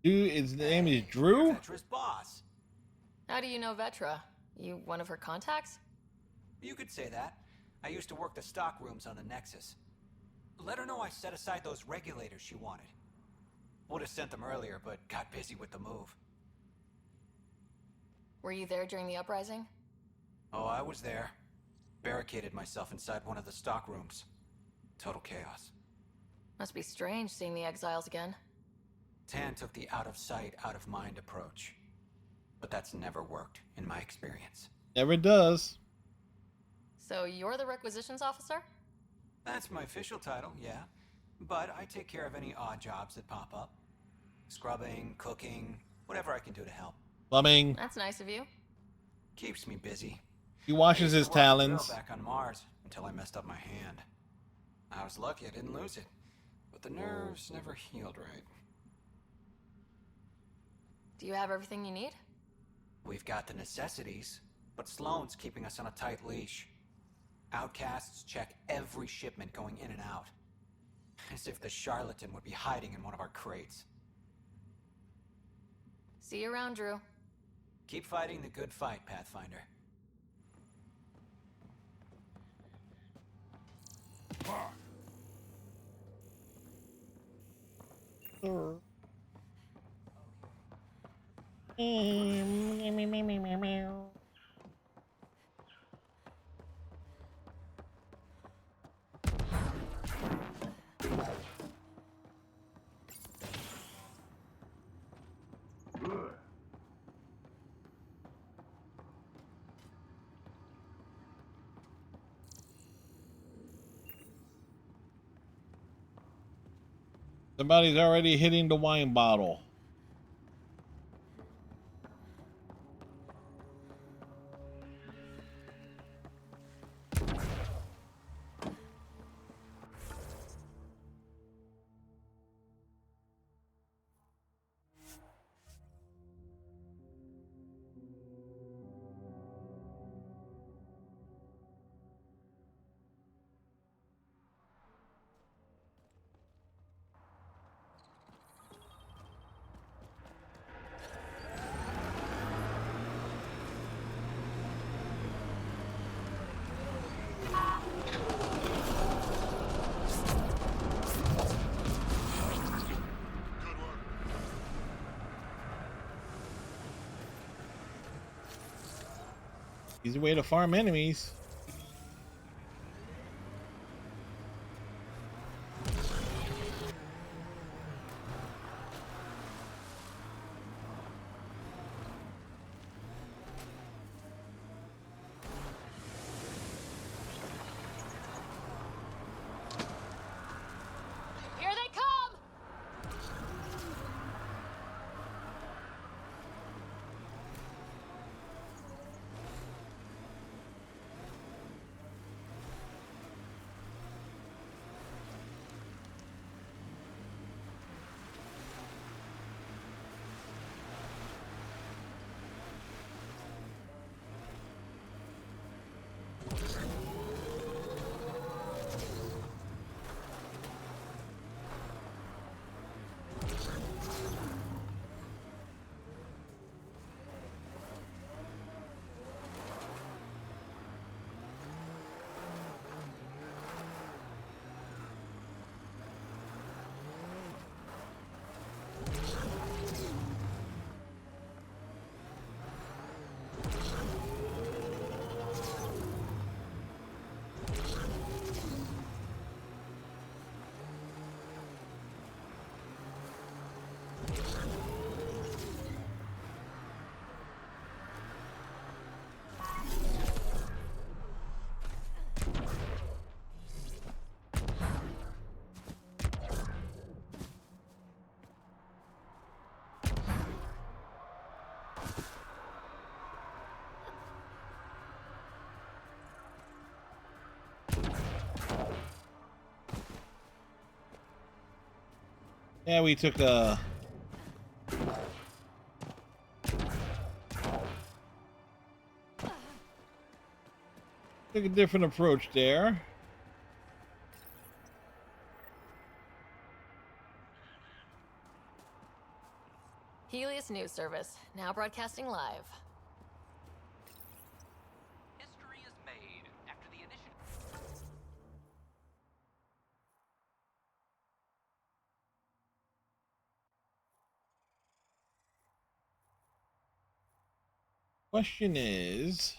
S2: Dude, his name is Drew?
S16: Vetra's boss.
S6: How do you know Vetra? You one of her contacts?
S16: You could say that. I used to work the stock rooms on the Nexus. Let her know I set aside those regulators she wanted. Would have sent them earlier, but got busy with the move.
S6: Were you there during the uprising?
S16: Oh, I was there. Barricaded myself inside one of the stock rooms. Total chaos.
S6: Must be strange seeing the exiles again.
S16: Tan took the out-of-sight, out-of-mind approach. But that's never worked, in my experience.
S2: Never does.
S6: So you're the requisitions officer?
S16: That's my official title, yeah. But I take care of any odd jobs that pop up. Scrubbing, cooking, whatever I can do to help.
S2: Plumbing.
S6: That's nice of you.
S16: Keeps me busy.
S2: He washes his talons.
S16: Back on Mars until I messed up my hand. I was lucky I didn't lose it, but the nerves never healed right.
S6: Do you have everything you need?
S16: We've got the necessities, but Sloane's keeping us on a tight leash. Outcasts check every shipment going in and out. As if the charlatan would be hiding in one of our crates.
S6: See you around, Drew.
S16: Keep fighting the good fight, Pathfinder.
S2: Somebody's already hitting the wine bottle. Easy way to farm enemies.
S6: Here they come!
S2: Yeah, we took a different approach there.
S6: Helios News Service, now broadcasting live.
S9: History is made after the initial...
S2: Question is,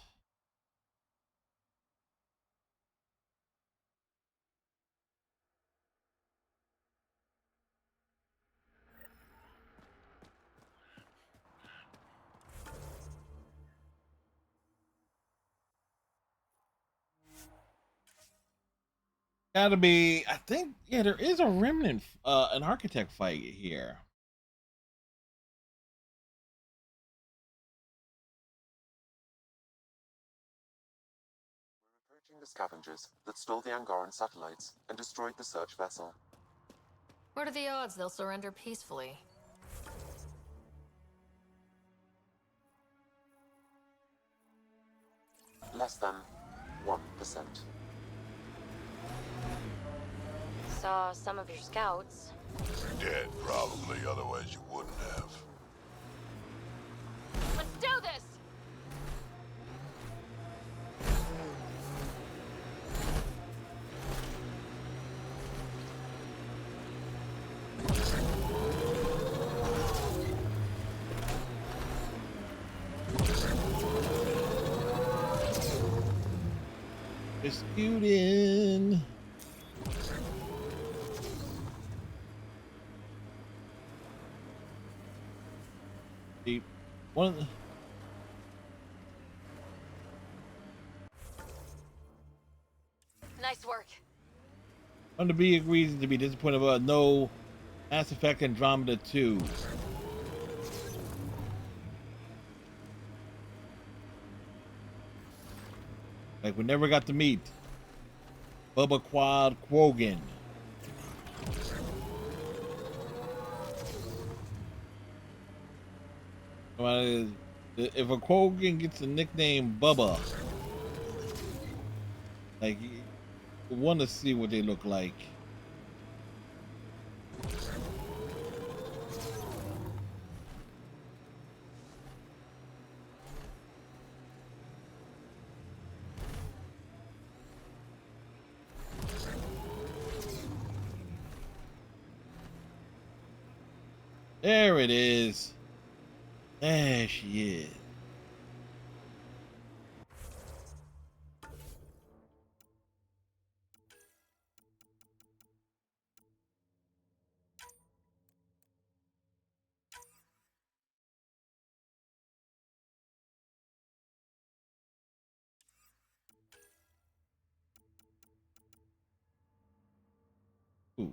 S2: gotta be, I think, yeah, there is a remnant, an architect fight here.
S5: We're approaching the scavengers that stole the Angaran satellites and destroyed the search vessel.
S6: What are the odds they'll surrender peacefully?
S5: Less than 1%.
S1: Saw some of your scouts.
S4: Dead, probably, otherwise you wouldn't have.
S6: Let's do this!
S2: Disputing. One of the...
S6: Nice work.
S2: One of the big reasons to be disappointed about no Mass Effect Andromeda 2. Like, we never got to meet Bubba Quad Quogan. If a Quogan gets the nickname Bubba, like, you want to see what they look like. There it is. There she is. Ooh.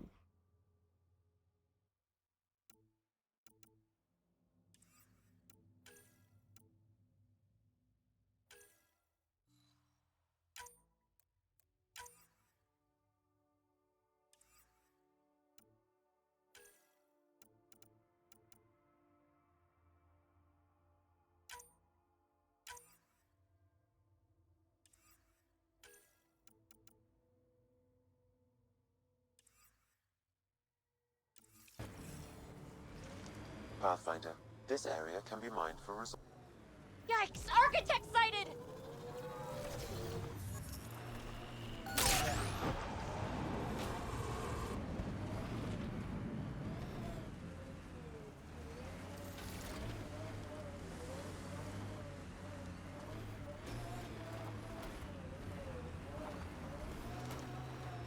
S5: Pathfinder, this area can be mined for resources.
S6: Yikes! Architect sighted!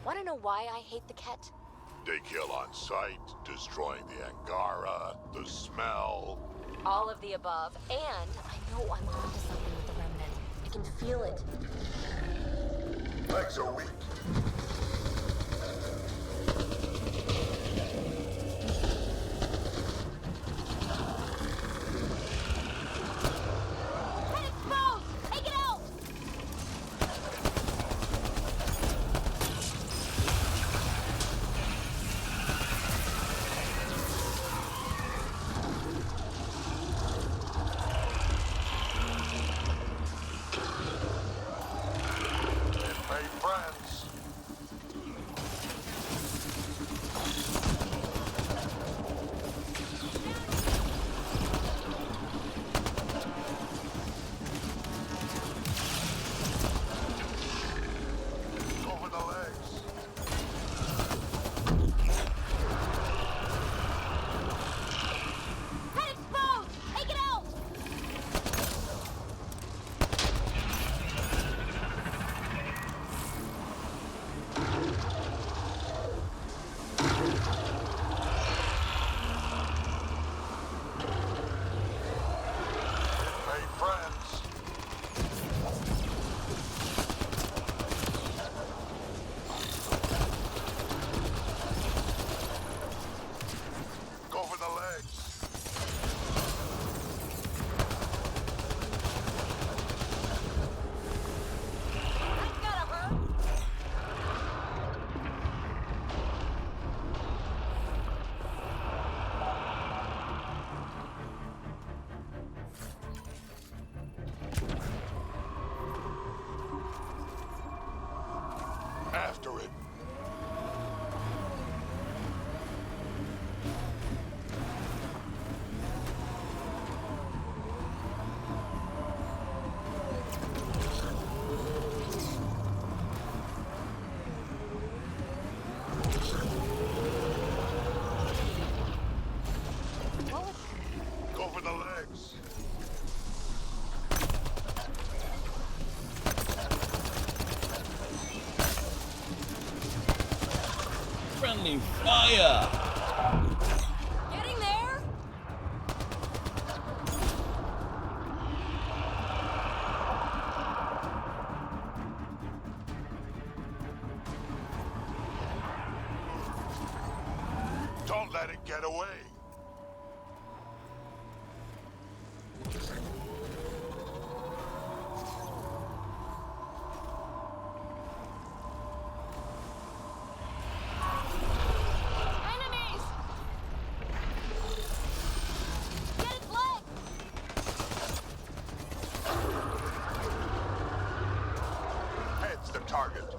S1: Want to know why I hate the Ket?
S4: They kill on sight, destroying the Angara, the smell.
S1: All of the above, and I know I'm onto something with the Remnant. I can feel it.
S4: Legs are weak.
S6: Head exposed! Take it out!
S4: after it. Go for the legs.
S2: Friendly fire!
S1: Getting there?
S4: Don't let it get away.
S1: Enemies! Get its leg!
S4: Head's the target.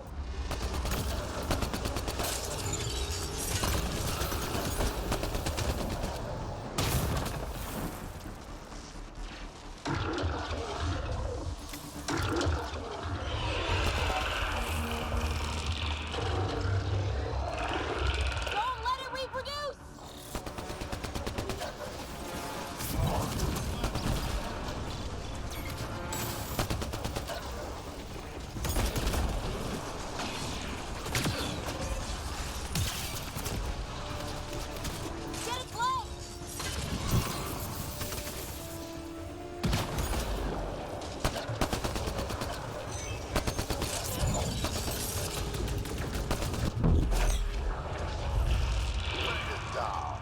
S1: Don't let it reproduce! Get its leg!
S4: Down.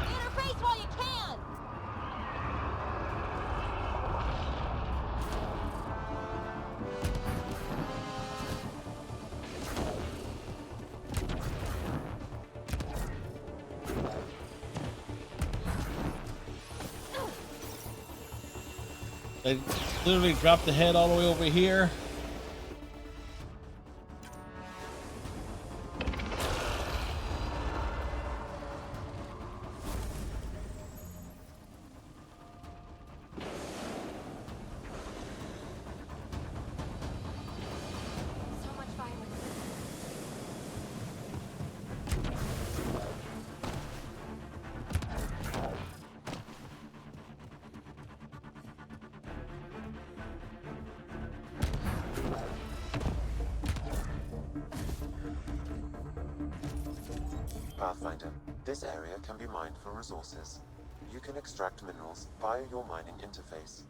S1: Interface while you can!
S2: They literally dropped the head all the way over here.
S1: So much violence.
S5: Pathfinder, this area can be mined for resources. You can extract minerals via your mining interface.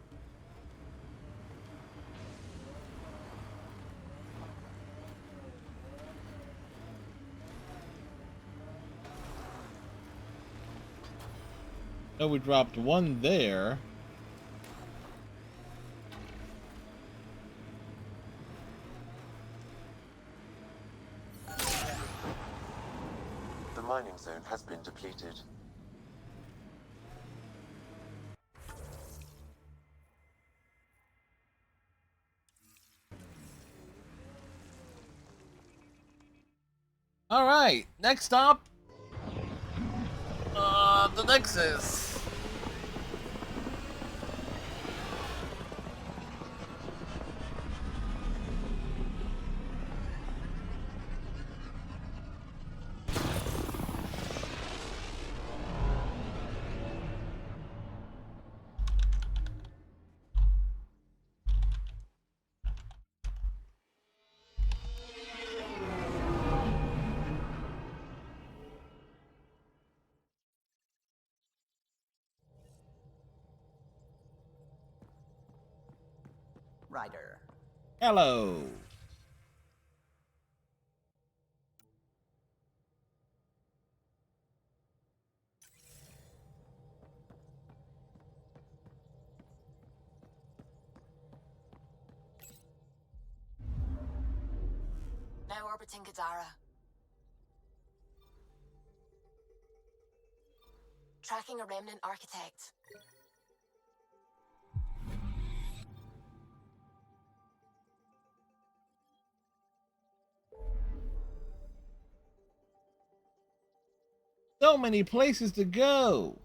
S2: So we dropped one there.
S5: The mining zone has been depleted.
S2: All right, next stop. The Nexus.
S15: Ryder.
S2: Hello.
S3: Now orbiting Gadara. Tracking a remnant architect.
S2: So many places to go.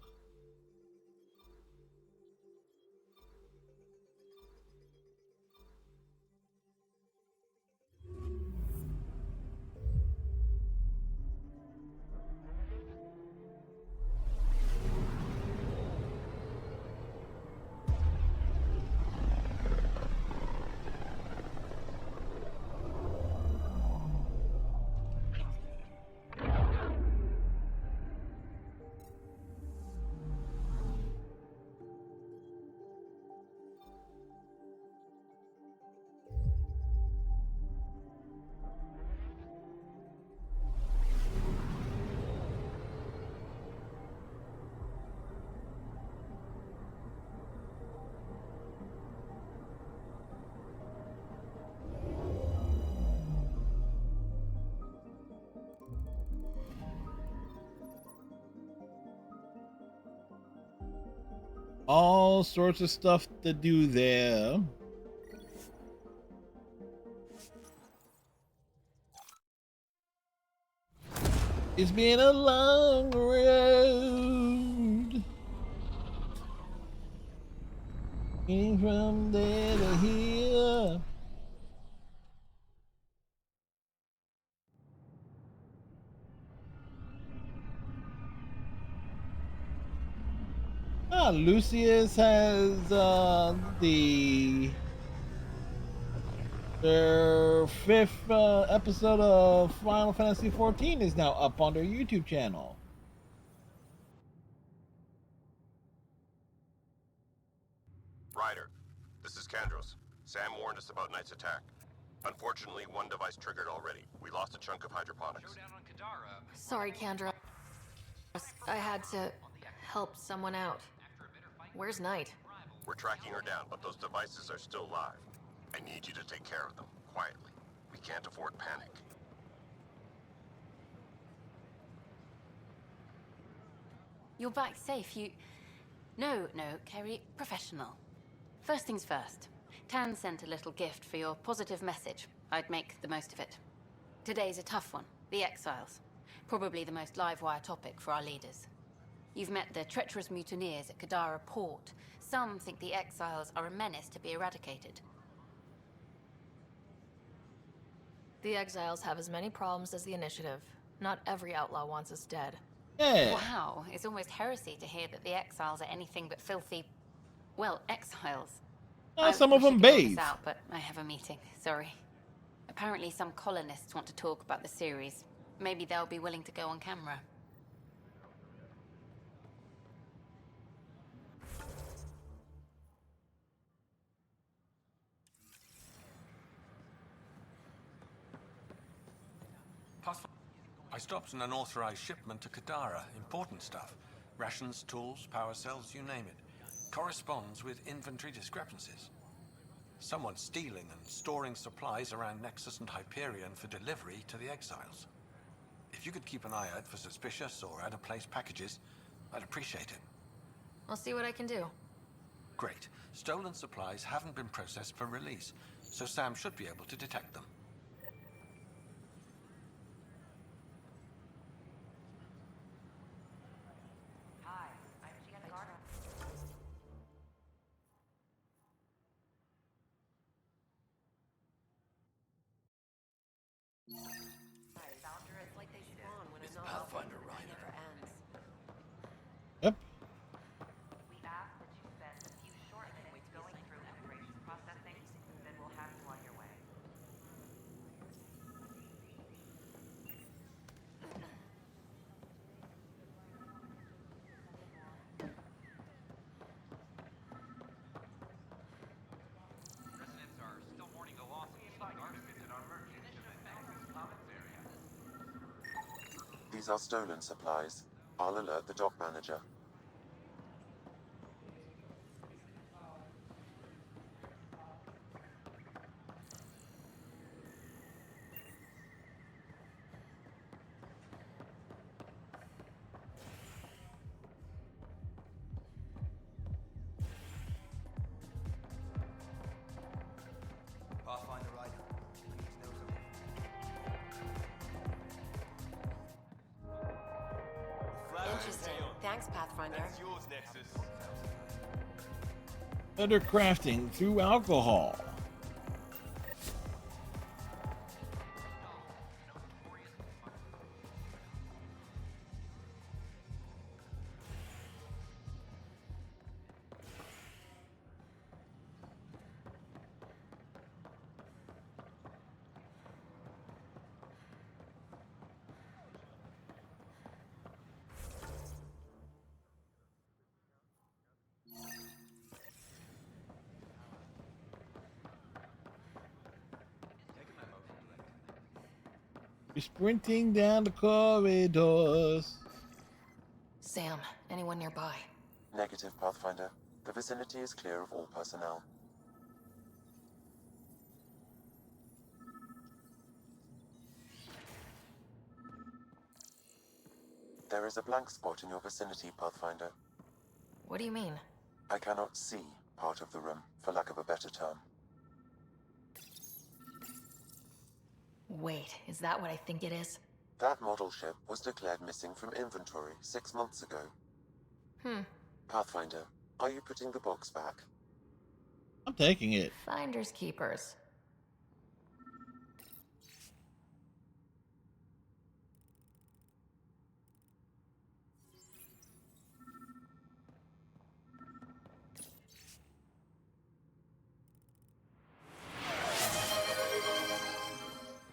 S2: All sorts of stuff to do there. It's been a long road. Getting from there to here. Lucius has their fifth episode of Final Fantasy XIV is now up on their YouTube channel.
S14: Ryder, this is Kandros. Sam warned us about Knight's attack. Unfortunately, one device triggered already. We lost a chunk of hydroponics.
S6: Sorry, Kendra. I had to help someone out. Where's Knight?
S14: We're tracking her down, but those devices are still live. I need you to take care of them, quietly. We can't afford panic.
S22: You're back safe, No, Kerry, professional. First things first. Tan sent a little gift for your positive message. I'd make the most of it. Today's a tough one. The Exiles. Probably the most live-wire topic for our leaders. You've met the treacherous mutineers at Kadara Port. Some think the Exiles are a menace to be eradicated.
S6: The Exiles have as many problems as the Initiative. Not every outlaw wants us dead.
S2: Yeah.
S22: Wow, it's almost heresy to hear that the Exiles are anything but filthy... well, exiles.
S2: Some of them bathe.
S22: Out, but I have a meeting, sorry. Apparently some colonists want to talk about the series. Maybe they'll be willing to go on camera.
S18: I stopped an unauthorized shipment to Kadara. Important stuff. Rations, tools, power cells, you name it. Corresponds with inventory discrepancies. Someone's stealing and storing supplies around Nexus and Hyperion for delivery to the Exiles. If you could keep an eye out for suspicious or out-of-place packages, I'd appreciate it.
S6: I'll see what I can do.
S18: Great. Stolen supplies haven't been processed for release, so Sam should be able to detect them.
S23: It's Pathfinder Ryder.
S2: Yep.
S24: We ask that you spend a few short minutes going through immigration processing, then we'll have you on your way.
S9: Residents are still mourning the loss of two guardsmen at our merchant commons area.
S5: These are stolen supplies. I'll alert the dock manager.
S17: Pathfinder Ryder. Please know something.
S3: Interesting. Thanks, Pathfinder.
S12: That's yours, Nexus.
S2: Better crafting through alcohol. You're sprinting down the corridors.
S6: Sam, anyone nearby?
S5: Negative, Pathfinder. The vicinity is clear of all personnel. There is a blank spot in your vicinity, Pathfinder.
S6: What do you mean?
S5: I cannot see part of the room, for lack of a better term.
S6: Wait, is that what I think it is?
S5: That model ship was declared missing from inventory 6 months ago. Pathfinder, are you putting the box back?
S2: I'm taking it.
S6: Finders keepers.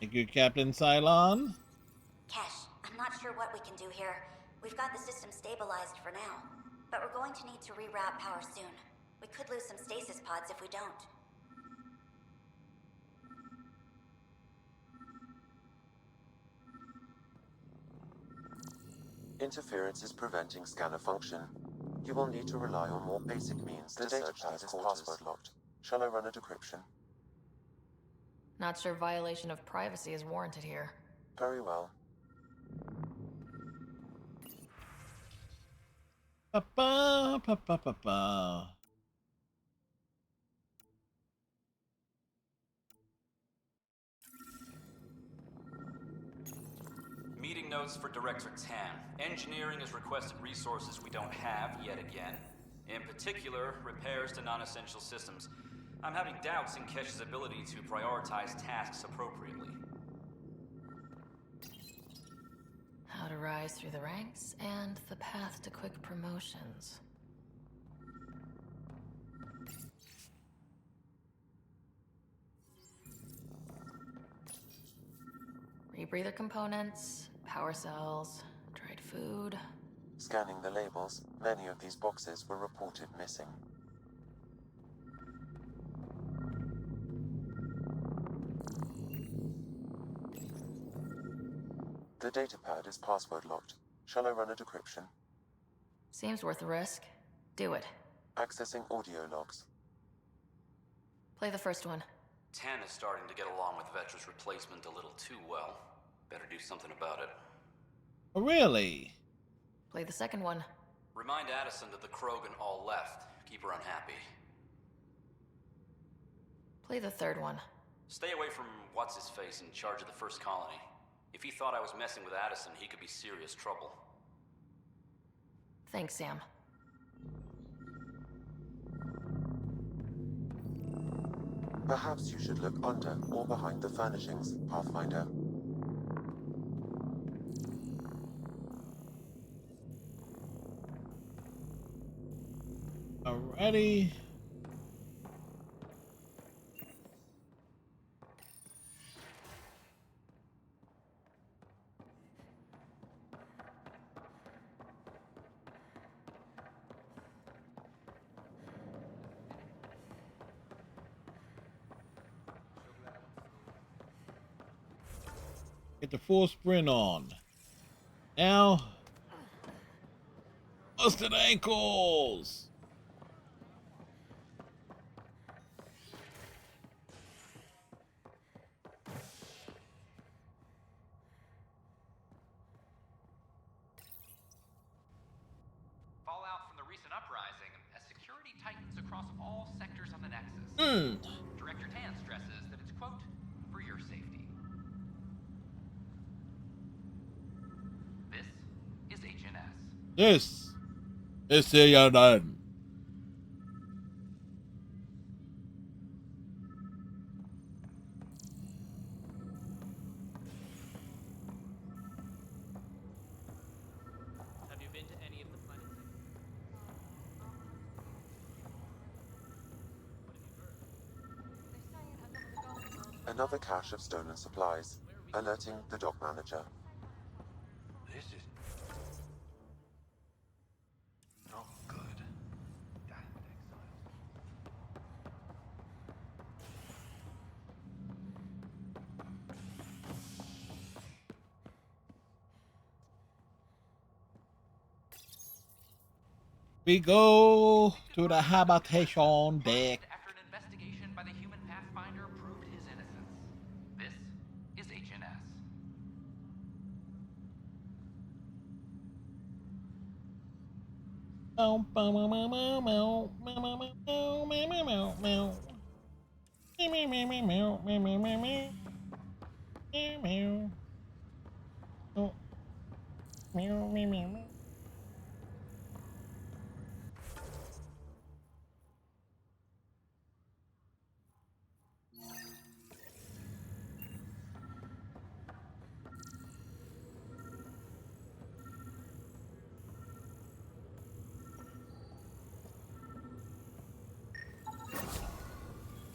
S2: Thank you, Captain Cylon.
S10: Kesh, I'm not sure what we can do here. We've got the system stabilized for now, but we're going to need to reroute power soon. We could lose some stasis pods if we don't.
S5: Interference is preventing scanner function. You will need to rely on more basic means to search these quarters. Password locked. Shall I run a decryption?
S6: Not sure violation of privacy is warranted here.
S5: Very well.
S2: Pa-pa, pa-pa-pa-pa.
S9: Meeting notes for Director Tan. Engineering has requested resources we don't have yet again. In particular, repairs to non-essential systems. I'm having doubts in Kesh's ability to prioritize tasks appropriately.
S6: How to rise through the ranks and the path to quick promotions. Rebreather components, power cells, dried food.
S5: Scanning the labels, many of these boxes were reported missing. The datapad is password locked. Shall I run a decryption?
S6: Seems worth a risk. Do it.
S5: Accessing audio logs.
S6: Play the first one.
S9: Tan is starting to get along with Vetra's replacement a little too well. Better do something about it.
S2: Oh, really?
S6: Play the second one.
S9: Remind Addison that the Krogan all left. Keep her unhappy.
S6: Play the third one.
S9: Stay away from what's-his-face in charge of the first colony. If he thought I was messing with Addison, he could be serious trouble.
S6: Thanks, Sam.
S5: Perhaps you should look under or behind the furnishings, Pathfinder.
S2: Alrighty. Get the full sprint on. Now, busted ankles.
S9: Fallout from the recent uprising as security tightens across all sectors of the Nexus. Director Tan stresses that it's, quote, for your safety. This is HNS.
S2: This is CNN.
S13: Have you been to any of the planets?
S5: Another cache of stolen supplies, alerting the dock manager.
S18: This is not good. Damn exiles.
S2: We go to the habitation deck.
S24: After an investigation by the human Pathfinder proved his innocence. This is HNS.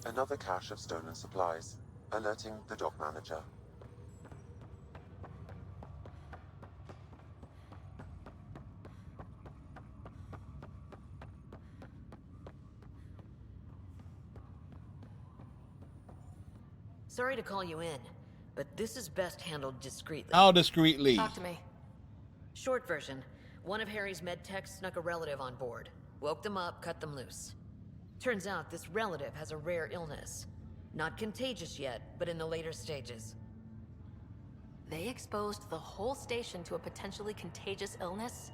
S5: Another cache of stolen supplies, alerting the dock manager.
S19: Sorry to call you in, but this is best handled discreetly.
S2: How discreetly?
S6: Talk to me.
S19: Short version, one of Harry's med techs snuck a relative on board. Woke them up, cut them loose. Turns out this relative has a rare illness. Not contagious yet, but in the later stages.
S6: They exposed the whole station to a potentially contagious illness?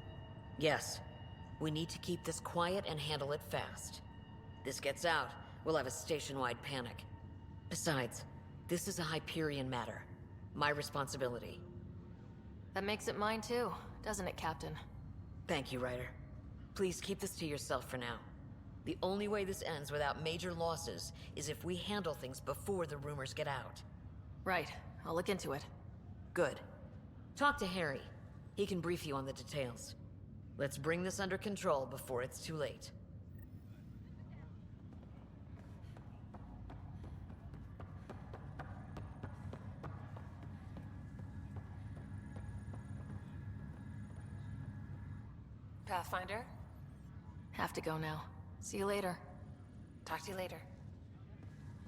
S19: Yes. We need to keep this quiet and handle it fast. This gets out, we'll have a station-wide panic. Besides, this is a Hyperion matter. My responsibility.
S6: That makes it mine too, doesn't it, Captain?
S19: Thank you, Ryder. Please keep this to yourself for now. The only way this ends without major losses is if we handle things before the rumors get out.
S6: Right. I'll look into it.
S19: Good. Talk to Harry. He can brief you on the details. Let's bring this under control before it's too late.
S6: Pathfinder? Have to go now. See you later.
S19: Talk to you later.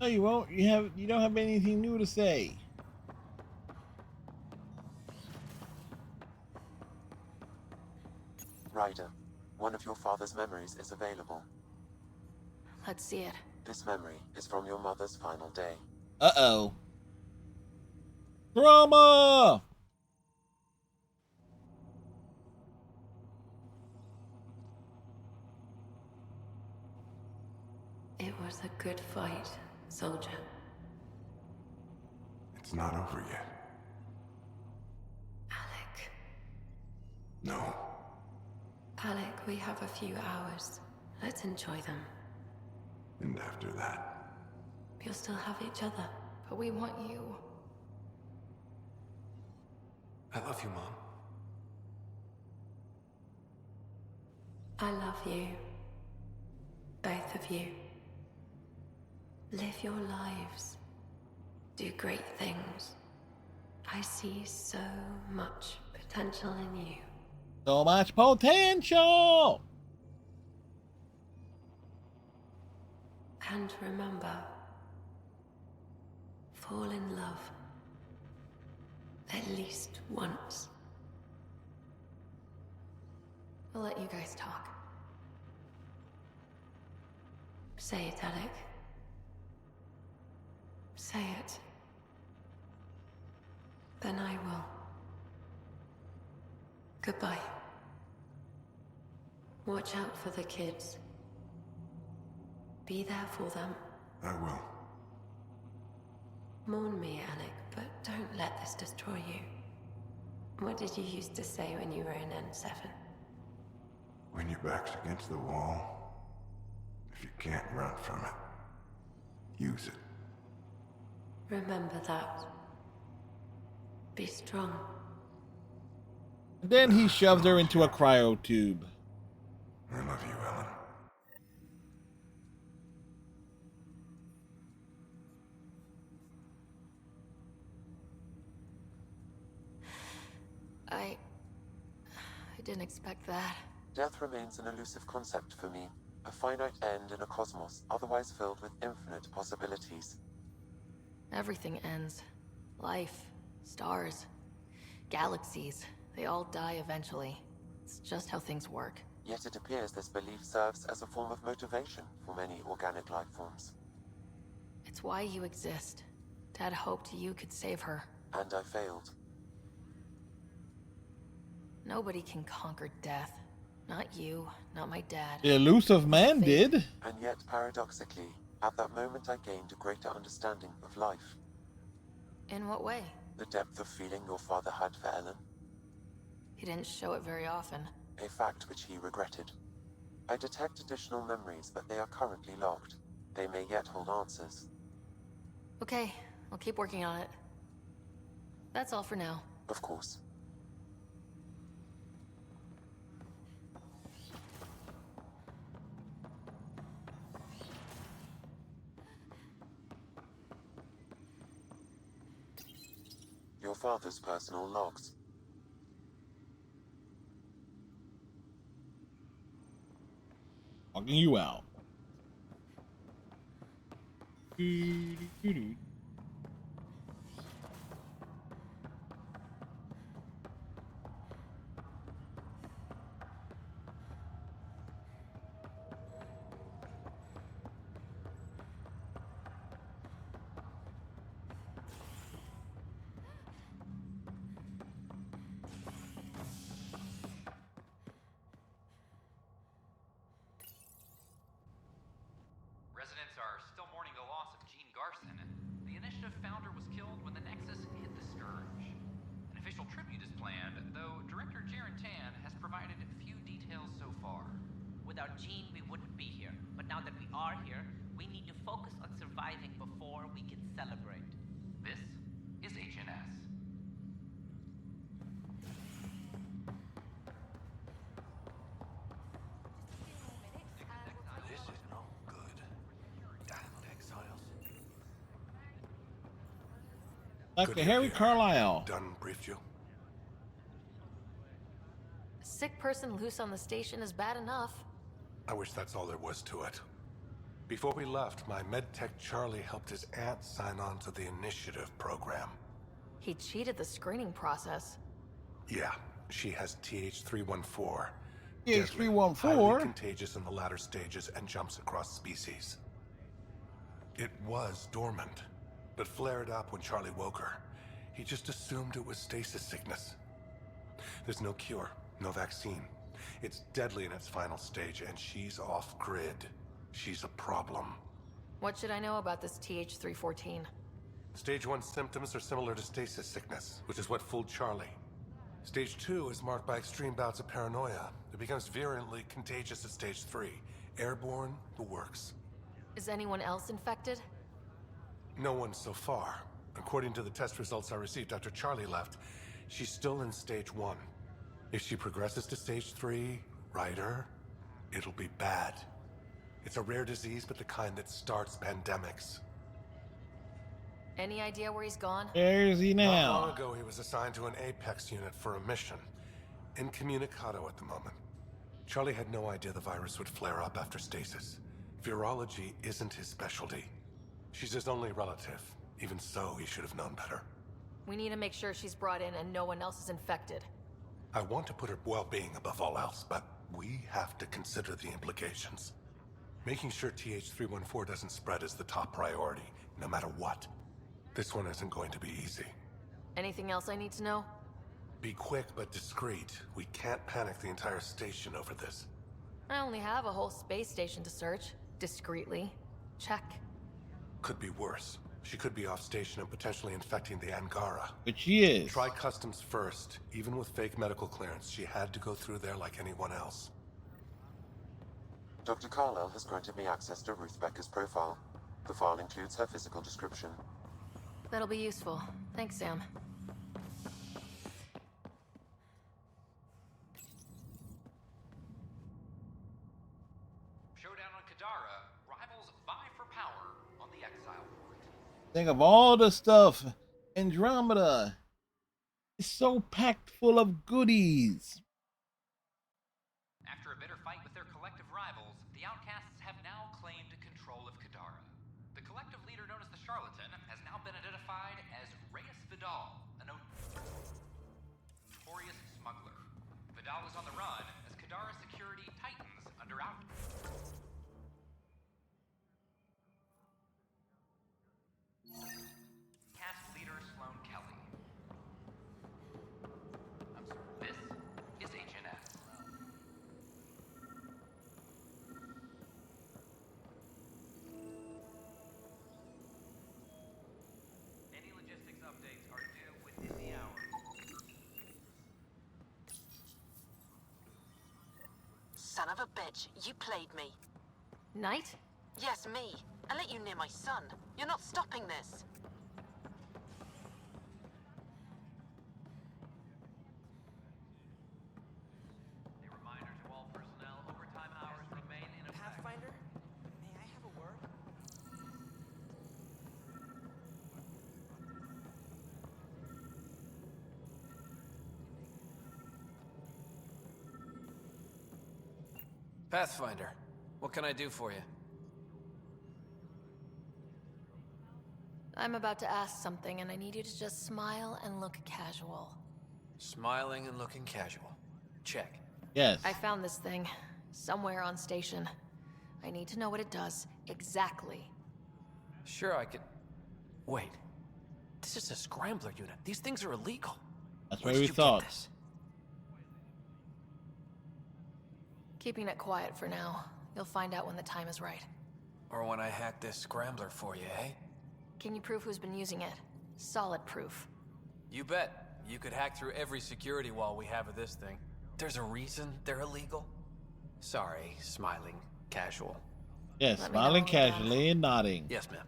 S2: No, you won't. You don't have anything new to say.
S5: Ryder, one of your father's memories is available.
S6: Let's see it.
S5: This memory is from your mother's final day.
S2: Uh-oh. Drama!
S20: It was a good fight, soldier.
S11: It's not over yet.
S20: Alec.
S11: No.
S20: Alec, we have a few hours. Let's enjoy them.
S11: And after that,
S20: You'll still have each other.
S6: But we want you.
S17: I love you, Mom.
S20: I love you. Both of you. Live your lives. Do great things. I see so much potential in you.
S2: So much potential!
S20: And remember, fall in love. At least once.
S6: We'll let you guys talk.
S20: Say it, Alec. Say it. Then I will. Goodbye. Watch out for the kids. Be there for them.
S11: I will.
S20: Mourn me, Alec, but don't let this destroy you. What did you used to say when you were in N7?
S11: back's against the wall, if you can't run from it, use it.
S20: Remember that. Be strong.
S2: Then he shoved her into a cryo tube.
S11: I love you, Ellen.
S6: I didn't expect that.
S5: Death remains an elusive concept for me, a finite end in a cosmos otherwise filled with infinite possibilities.
S6: Everything ends. Life, stars, galaxies, they all die eventually. It's just how things work.
S5: Yet it appears this belief serves as a form of motivation for many organic life forms.
S6: It's why you exist. Dad hoped you could save her.
S5: And I failed.
S6: Nobody can conquer death. Not you, not my dad.
S2: The elusive man did.
S5: And yet, paradoxically, at that moment I gained a greater understanding of life.
S6: In what way?
S5: The depth of feeling your father had for Ellen.
S6: He didn't show it very often.
S5: A fact which he regretted. I detect additional memories, but they are currently logged. They may yet hold answers.
S6: Okay, I'll keep working on it. That's all for now.
S5: Of course. Your father's personal logs.
S2: Logging you out.
S7: Residents are still mourning the loss of Gene Garson. The initiative founder was killed when the Nexus hit the Scourge. An official tribute is planned, though Director Jaren Tan has provided few details so far.
S8: Without Gene, we wouldn't be here. But now that we are here, we need to focus on surviving before we can celebrate.
S7: This is HNS.
S18: This is not good. Damn exiles.
S2: Dr. Harry Carlisle.
S11: Done briefed you?
S6: A sick person loose on the station is bad enough.
S11: I wish that's all there was to it. Before we left, my medtech Charlie helped his aunt sign on to the initiative program.
S6: He cheated the screening process.
S11: Yeah, she has TH314.
S2: TH314?
S11: Highly contagious in the latter stages and jumps across species. It was dormant, but flared up when Charlie woke her. He just assumed it was stasis sickness. There's no cure, no vaccine. It's deadly in its final stage, and she's off-grid. She's a problem.
S6: What should I know about this TH314?
S11: Stage 1 symptoms are similar to stasis sickness, which is what fooled Charlie. Stage 2 is marked by extreme bouts of paranoia. It becomes virulently contagious at Stage 3. Airborne, the works.
S6: Is anyone else infected?
S11: No one so far. According to the test results I received after Charlie left, she's still in Stage 1. If she progresses to Stage 3, Ryder, it'll be bad. It's a rare disease, but the kind that starts pandemics.
S6: Any idea where he's gone?
S2: Where is he
S11: Not
S2: now?
S11: long ago, he was assigned to an Apex unit for a mission. Incommunicado at the moment. Charlie had no idea the virus would flare up after stasis. Virology isn't his specialty. She's his only relative. Even so, he should have known better.
S6: We need to make sure she's brought in and no one else is infected.
S11: I want to put her well-being above all else, but we have to consider the implications. Making sure TH314 doesn't spread is the top priority, no matter what. This one isn't going to be easy.
S6: Anything else I need to know?
S11: Be quick but discreet. We can't panic the entire station over this.
S6: I only have a whole space station to search. Discreetly. Check.
S11: Could be worse. She could be off station and potentially infecting the Angara.
S2: But she is.
S11: Try customs first. Even with fake medical clearance, she had to go through there like anyone else.
S5: Dr. Carlyle has granted me access to Ruth Becker's profile. The file includes her physical description.
S6: That'll be useful. Thanks, Sam.
S7: Showdown on Kadara. Rivals vie for power on the Exile Port.
S2: Think of all the stuff. Andromeda is so packed full of goodies.
S7: After a bitter fight with their collective rivals, the Outcasts have now claimed control of Kadara. The collective leader known as the Charlatan has now been identified as Reyes Vidal, a notorious smuggler. Vidal is on the run as Kadara security tightens under out. Cast leader Sloan Kelly. This is HNS. Any logistics updates are due within the hour.
S3: Son of a bitch, you played me.
S6: Knight?
S3: Yes, me. I let you near my son. You're not stopping this.
S7: A reminder to all personnel, overtime hours remain in effect.
S4: Pathfinder, may I have a word? Pathfinder, what can I do for you?
S6: I'm about to ask something, and I need you to just smile and look casual.
S4: Smiling and looking casual. Check.
S2: Yes.
S6: I found this thing somewhere on station. I need to know what it does exactly.
S4: Sure, I could... Wait. This is a scrambler unit. These things are illegal.
S2: That's
S4: Where
S2: what
S4: did
S2: we
S4: you
S2: thought.
S4: get this?
S6: Keeping it quiet for now. You'll find out when the time is right.
S4: Or when I hack this scrambler for you, eh?
S6: Can you prove who's been using it? Solid proof.
S4: You bet. You could hack through every security wall we have of this thing. There's a reason they're illegal? Sorry, smiling, casual.
S2: Yes,
S6: Let me know
S2: smiling
S6: when we're done.
S2: casually and nodding.
S4: Yes, ma'am.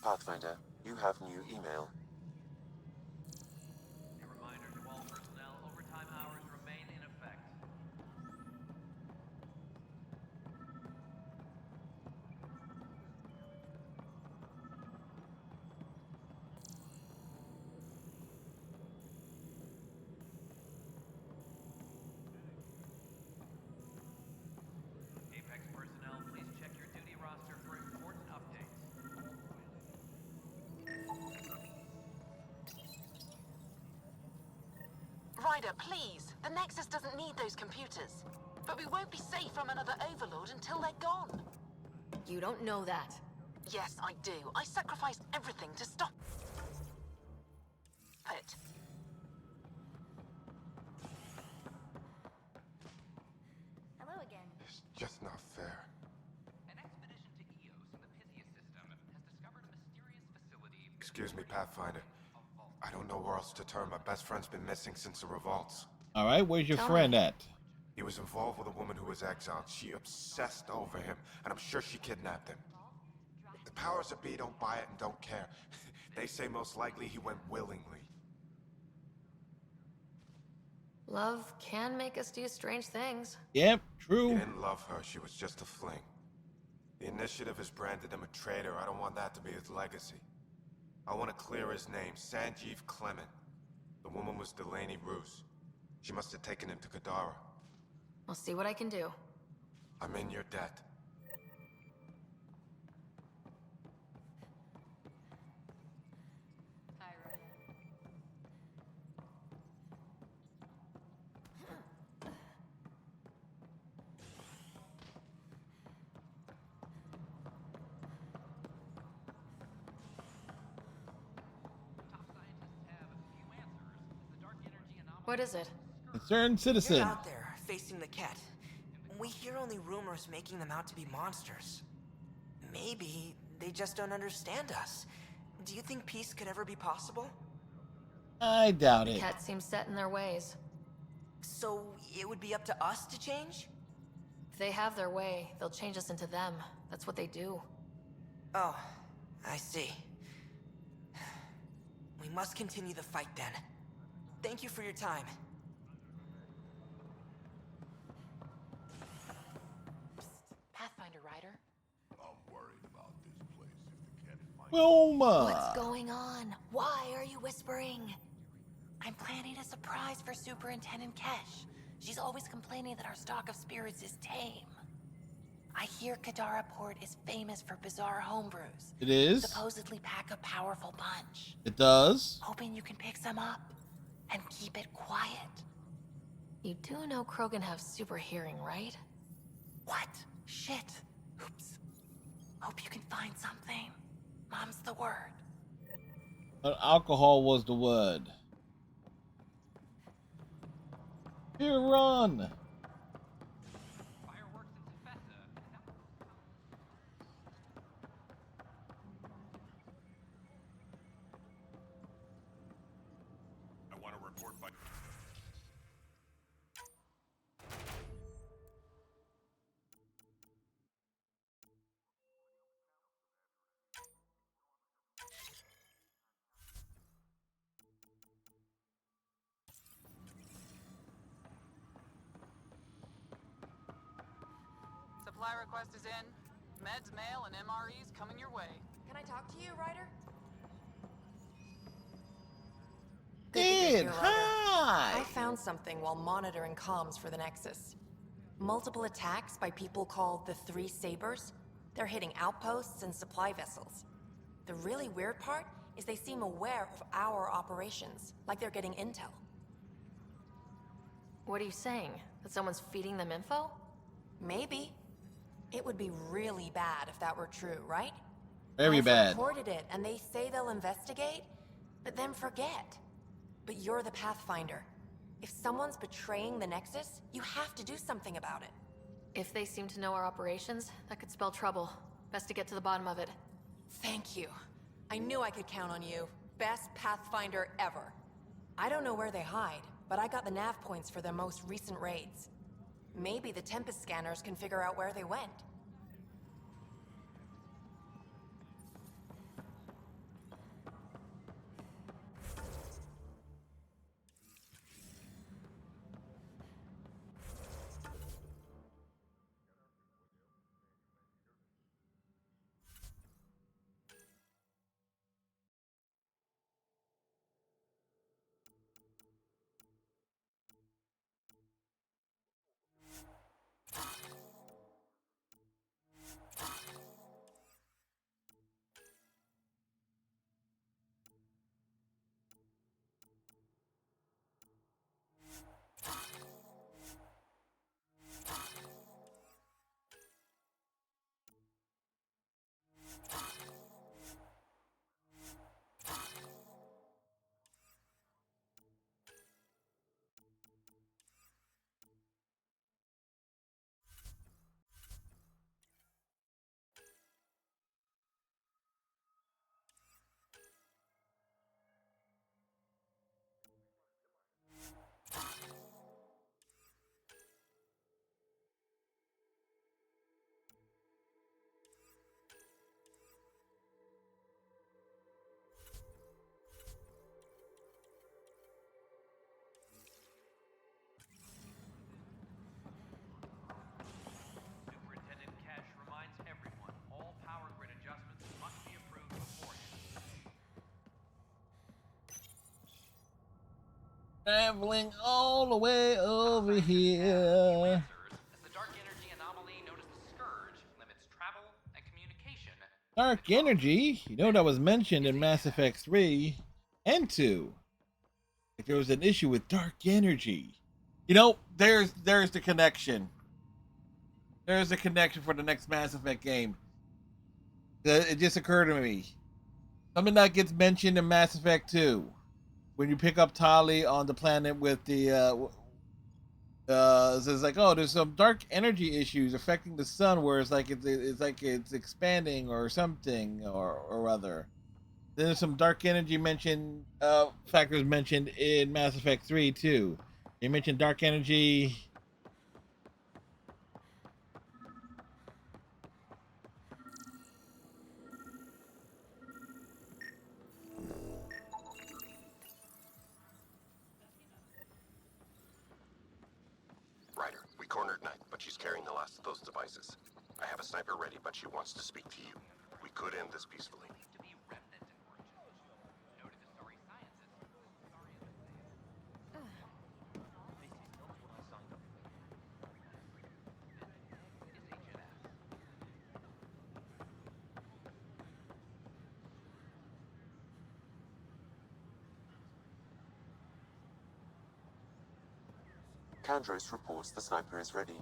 S5: Pathfinder, you have new email.
S7: A reminder to all personnel, overtime hours remain in effect. Apex personnel, please check your duty roster for important updates.
S3: Ryder, please. The Nexus doesn't need those computers. But we won't be safe from another Overlord until they're gone.
S6: You don't know that.
S3: Yes, I do. I sacrificed everything to stop it.
S10: Hello again.
S14: It's just not fair.
S7: An expedition to Eos in the Pythia system has discovered a mysterious facility.
S14: Excuse me, Pathfinder. I don't know where else to turn. My best friend's been missing since the revolts.
S2: All right, where's your friend at?
S14: He was involved with a woman who was exiled. She obsessed over him, and I'm sure she kidnapped him. The powers that be don't buy it and don't care. They say most likely he went willingly.
S6: Love can make us do strange things.
S2: Yep,
S14: He
S2: true.
S14: didn't love her. She was just a fling. The Initiative has branded him a traitor. I don't want that to be his legacy. I want to clear his name, Sanjeev Clement. The woman was Delaney Roos. She must have taken him to Kadara.
S6: I'll see what I can do.
S14: I'm in your debt.
S6: What is it?
S2: Concerned citizen.
S1: You're out there, facing the cat. We hear only rumors making them out to be monsters. Maybe they just don't understand us. Do you think peace could ever be possible?
S2: I doubt
S6: The
S2: it.
S6: cat seems set in their ways.
S1: So it would be up to us to change?
S6: If they have their way, they'll change us into them. That's what they do.
S1: Oh, I see. We must continue the fight then. Thank you for your time.
S3: Pathfinder Rider.
S11: I'm worried about this place if the cat finds
S2: Wilma!
S3: What's going on? Why are you whispering? I'm planning a surprise for Superintendent Kesh. She's always complaining that our stock of spirits is tame. I hear Kadara Port is famous for bizarre homebrews.
S2: It is?
S3: Supposedly pack a powerful punch.
S2: It does?
S3: Hoping you can pick some up and keep it quiet.
S6: You do know Krogan have super hearing, right?
S3: What? Shit. Oops. Hope you can find something. Mom's the word.
S2: Alcohol was the word. Here, run!
S11: I want to report back.
S13: Supply request is in. Meds, mail, and MREs coming your way.
S3: Can I talk to you, Ryder?
S2: Did, hi!
S3: I found something while monitoring comms for the Nexus. Multiple attacks by people called the Three Sabers. They're hitting outposts and supply vessels. The really weird part is they seem aware of our operations, like they're getting intel.
S6: What are you saying? That someone's feeding them info?
S3: Maybe. It would be really bad if that were true, right?
S2: Very
S3: I've
S2: bad.
S3: reported it, and they say they'll investigate, but then forget. But you're the Pathfinder. If someone's betraying the Nexus, you have to do something about it.
S6: If they seem to know our operations, that could spell trouble. Best to get to the bottom of it.
S3: Thank you. I knew I could count on you. Best Pathfinder ever. I don't know where they hide, but I got the nav points for their most recent raids. Maybe the Tempest scanners can figure out where they went.
S2: Traveling all the way over here.
S7: As the dark energy anomaly known as the Scourge limits travel and communication.
S2: Dark energy? You know that was mentioned in Mass Effect 3 and 2. Like there was an issue with dark energy. You know, there's the connection. There's the connection for the next Mass Effect game. It just occurred to me. Something that gets mentioned in Mass Effect 2. When you pick up Tali on the planet with the so it's like, oh, there's some dark energy issues affecting the sun, where it's like it's expanding or something or other. Then there's some dark energy factors mentioned in Mass Effect 3 too. They mentioned dark energy.
S15: Ryder, we cornered Knight, but she's carrying the last of those devices. I have a sniper ready, but she wants to speak to you. We could end this peacefully.
S5: Kandros reports the sniper is ready.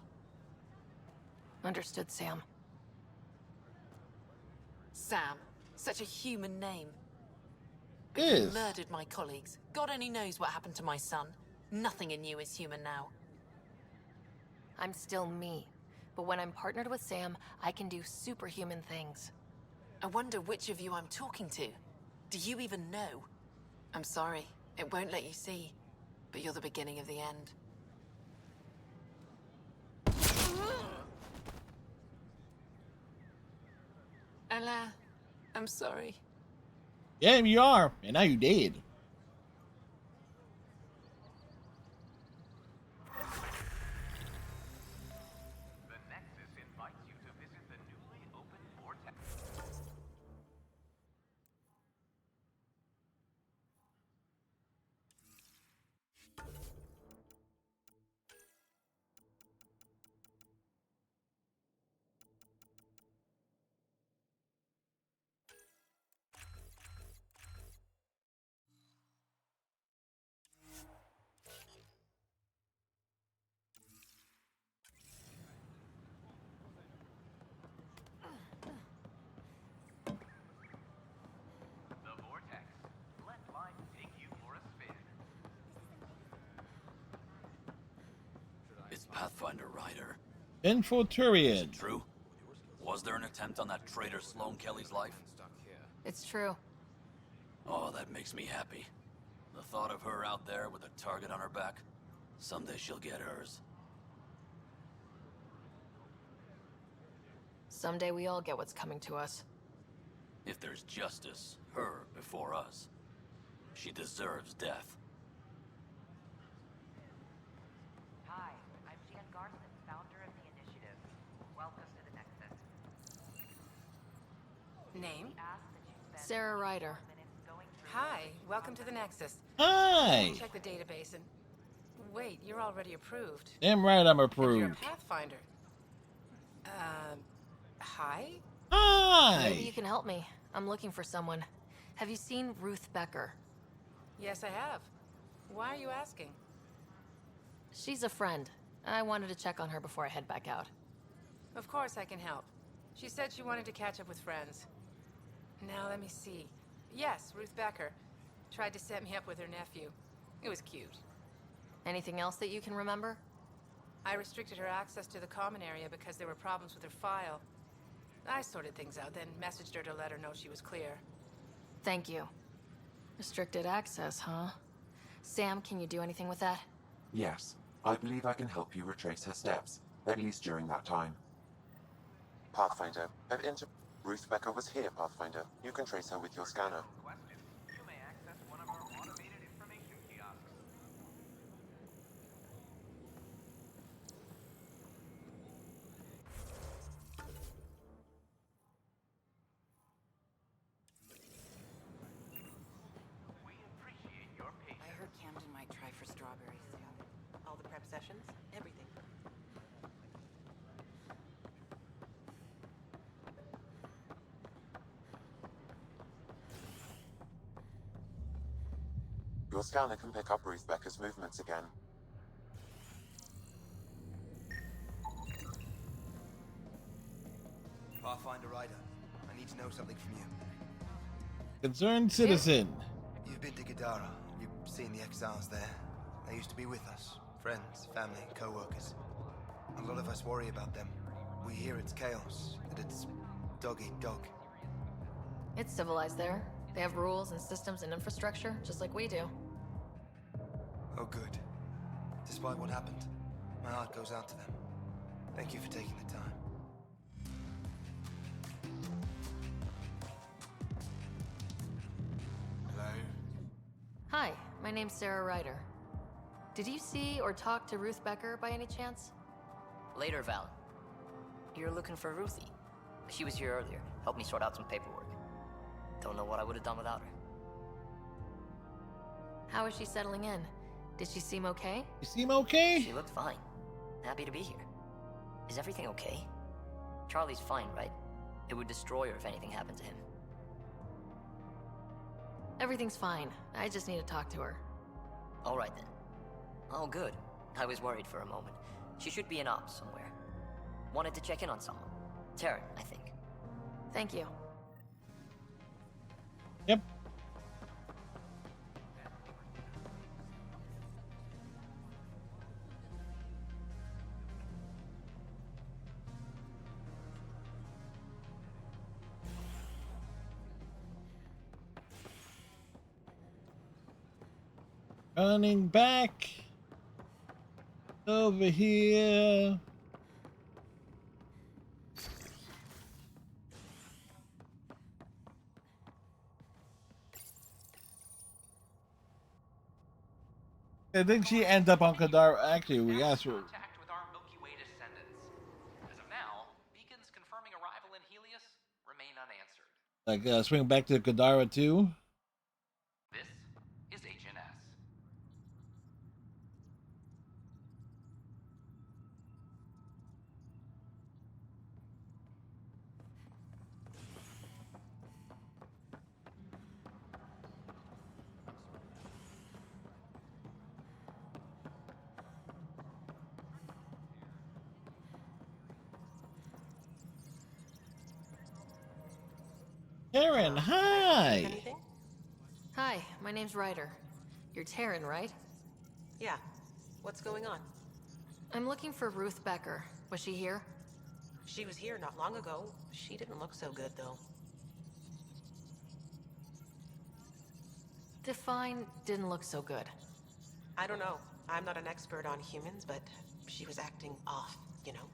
S6: Understood, Sam.
S16: Sam. Such a human name.
S2: Yes.
S16: You murdered my colleagues. God only knows what happened to my son. Nothing in you is human now.
S6: I'm still me. But when I'm partnered with Sam, I can do superhuman things.
S16: I wonder which of you I'm talking to. Do you even know? I'm sorry. It won't let you see. But you're the beginning of the end. Allah, I'm sorry.
S2: Yeah, you are, and now you dead.
S7: The Nexus invites you to visit the newly opened vortex. The vortex. Let life take you for a spin.
S9: It's Pathfinder Ryder.
S2: Infilturian.
S9: True? Was there an attempt on that traitor Sloane Kelly's life?
S6: It's true.
S9: Oh, that makes me happy. The thought of her out there with a target on her back. Someday she'll get hers.
S6: Someday we all get what's coming to us.
S9: If there's justice, her before us. She deserves death.
S24: Hi, I'm Jan Garson, founder of the initiative. Welcome to the Nexus.
S16: Name?
S6: Sarah Ryder.
S16: Hi, welcome to the Nexus.
S2: Hi.
S16: Check the database and... Wait, you're already approved.
S2: Damn right I'm
S16: And you're a
S2: approved.
S16: Pathfinder. Hi?
S2: Hi.
S6: Maybe you can help me. I'm looking for someone. Have you seen Ruth Becker?
S16: Yes, I have. Why are you asking?
S6: She's a friend. I wanted to check on her before I head back out.
S16: Of course I can help. She said she wanted to catch up with friends. Now let me see. Yes, Ruth Becker. Tried to set me up with her nephew. It was cute.
S6: Anything else that you can remember?
S16: I restricted her access to the common area because there were problems with her file. I sorted things out, then messaged her to let her know she was clear.
S6: Thank you. Restricted access, huh? Sam, can you do anything with that?
S5: Yes, I believe I can help you retrace her steps, at least during that time. Pathfinder, Ruth Becker was here, Pathfinder. You can trace her with your scanner.
S7: You may access one of our automated information kiosks. We appreciate your patience.
S24: I heard Camden might try for Stromberg.
S12: possessions, everything.
S5: Your scanner can pick up Ruth Becker's movements again.
S17: Pathfinder Ryder, I need to know something from you.
S2: Concerned citizen.
S17: You've been to Gadara. You've seen the exiles there. They used to be with us. Friends, family, co-workers. A lot of us worry about them. We hear it's chaos, that it's dog-eat-dog.
S6: It's civilized there. They have rules and systems and infrastructure, just like we do.
S17: Oh, good. Despite what happened, my heart goes out to them. Thank you for taking the time.
S18: Hello?
S6: Hi, my name's Sarah Ryder. Did you see or talk to Ruth Becker by any chance?
S21: Later, Val. You're looking for Ruthie. She was here earlier, helped me sort out some paperwork. Don't know what I would have done without her.
S6: How is she settling in? Did she seem okay?
S2: You seem okay?
S21: She looked fine. Happy to be here. Is everything okay? Charlie's fine, right? It would destroy her if anything happened to him.
S6: Everything's fine. I just need to talk to her.
S21: All right then. Oh, good. I was worried for a moment. She should be in ops somewhere. Wanted to check in on someone. Taryn, I think.
S6: Thank you.
S2: Yep. Running back over here. I think she ends up on Kadar. Actually, we asked her.
S7: Contact with our Milky Way descendants. As of now, beacons confirming arrival in Helios remain unanswered.
S2: Like, swing back to Kadara too.
S7: This is HNS.
S2: Taryn, hi.
S12: Anything?
S6: Hi, my name's Ryder. You're Taryn, right?
S12: Yeah. What's going on?
S6: I'm looking for Ruth Becker. Was she here?
S12: She was here not long ago. She didn't look so good, though.
S6: Define didn't look so good.
S12: I don't know. I'm not an expert on humans, but she was acting off, you know?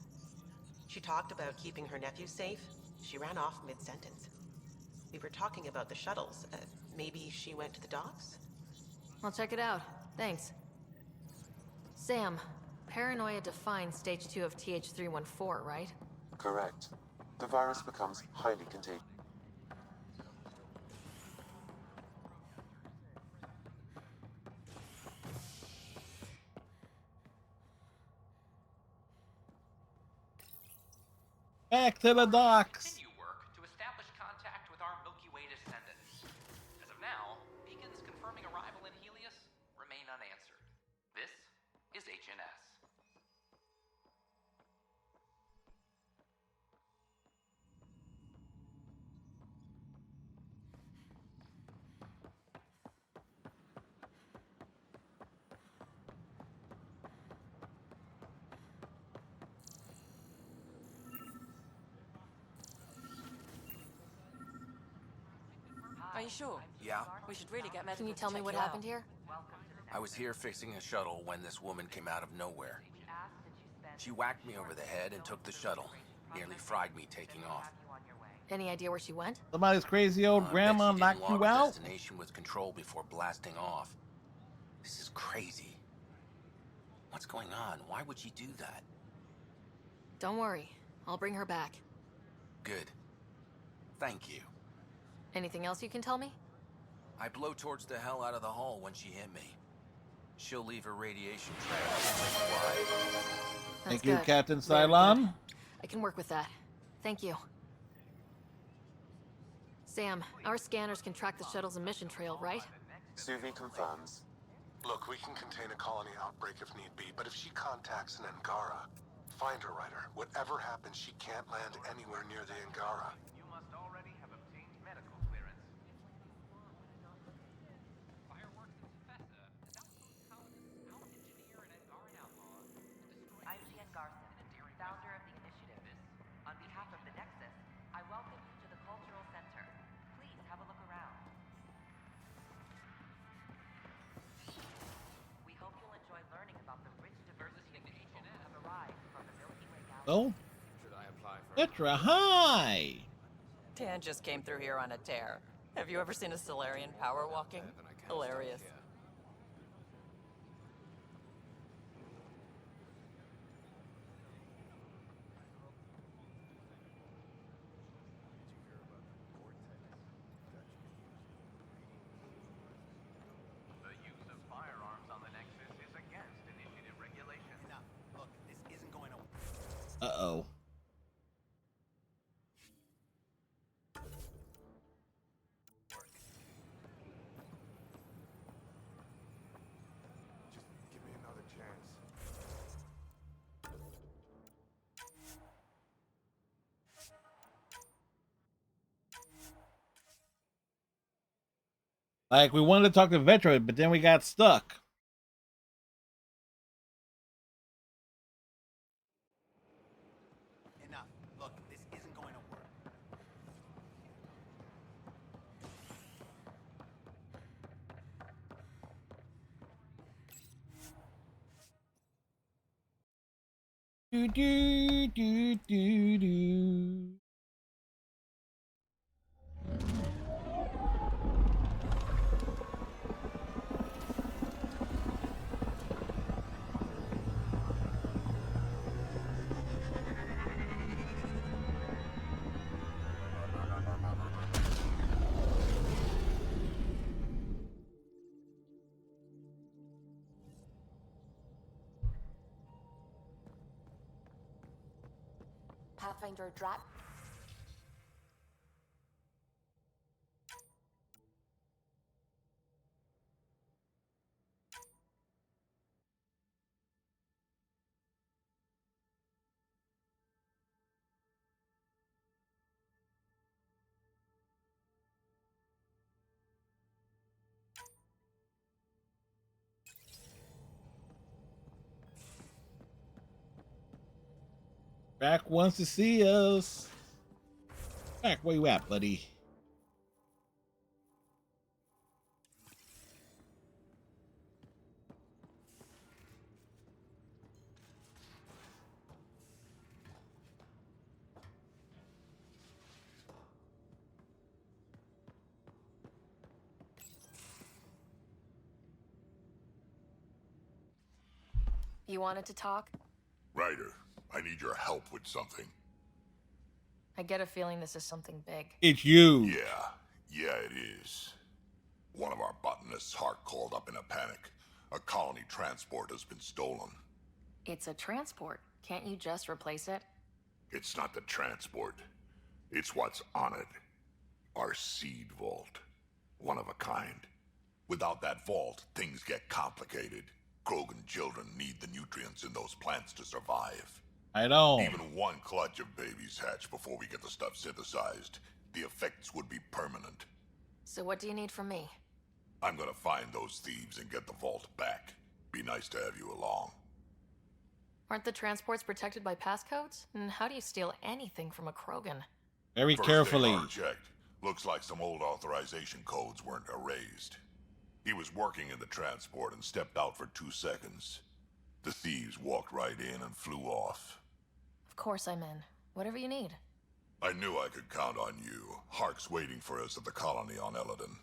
S12: She talked about keeping her nephew safe. She ran off mid-sentence. We were talking about the shuttles. Maybe she went to the docks?
S6: I'll check it out. Thanks. Sam, paranoia defines stage 2 of TH314, right?
S5: Correct. The virus becomes highly contagious.
S2: Back to the docks.
S7: Continue work to establish contact with our Milky Way descendants. As of now, beacons confirming arrival in Helios remain unanswered. This is HNS.
S22: Are you sure?
S18: Yeah.
S22: We should really get medical.
S6: Can you tell
S22: to
S6: me
S22: check
S6: what
S22: you
S6: happened
S22: out.
S6: here?
S18: I was here fixing a shuttle when this woman came out of nowhere. She whacked me over the head and took the shuttle. Nearly fried me taking off.
S6: Any idea where she went?
S2: Somebody's crazy old grandma
S18: I bet she
S2: knocked
S18: didn't
S2: you
S18: log a
S2: out.
S18: destination with control before blasting off. This is crazy. What's going on? Why would she do that?
S6: Don't worry. I'll bring her back.
S18: Good. Thank you.
S6: Anything else you can tell me?
S18: I blow towards the hell out of the hull when she hit me.
S4: She'll leave her radiation trail wide.
S2: Thank you,
S6: good.
S2: Captain
S6: Very
S2: Cylon.
S6: good. I can work with that. Thank you. Sam, our scanners can track the shuttle's emission trail, right?
S15: Suvi confirms.
S8: Look, we can contain a colony outbreak if need be, but if she contacts an Angara, find her, Ryder. Whatever happens, she can't land anywhere near the Angara.
S7: You must already have obtained medical clearance. Fireworks in Tefessa is outpost colonists out-engineer an Angaran outlaw and destroy...
S24: I'm Tian Garson, founder of the initiative. On behalf of the Nexus, I welcome you to the Cultural Center. Please have a look around. We hope you'll enjoy learning about the rich diversity of people who have arrived from the Milky Way galaxy.
S2: Oh,
S4: Should I apply for
S2: Petra, hi!
S22: Dan just came through here on a tear. Have you ever seen a Solarian power walking? Hilarious.
S7: The use of firearms on the Nexus is against initiative regulations.
S19: Enough. Look, this isn't going to...
S2: Uh-oh.
S14: Just give me another chance.
S2: Like, we wanted to talk to Vetra, but then we got stuck.
S19: Enough. Look, this isn't going to work.
S2: Do, do, do, do, do.
S3: Pathfinder Drat.
S2: Back wants to see us. Back, where you at, buddy?
S6: You wanted to talk?
S11: Ryder, I need your help with something.
S6: I get a feeling this is something big.
S2: It's you.
S11: Yeah, it is. One of our botanists' heart called up in a panic. A colony transport has been stolen.
S6: It's a transport. Can't you just replace it?
S11: It's not the transport. It's what's on it. Our seed vault. One of a kind. Without that vault, things get complicated. Krogan children need the nutrients in those plants to survive.
S2: I know.
S11: Even one clutch of babies hatch before we get the stuff synthesized. The effects would be permanent.
S6: So what do you need from me?
S11: I'm gonna find those thieves and get the vault back. Be nice to have you along.
S6: Aren't the transports protected by passcodes? And how do you steal anything from a Krogan?
S2: Very
S11: First
S2: carefully.
S11: thing Art checked. Looks like some old authorization codes weren't erased. He was working in the transport and stepped out for 2 seconds. The thieves walked right in and flew off.
S6: Of course I'm in. Whatever you need.
S11: I knew I could count on you. Hark's waiting for us at the colony on Eladon.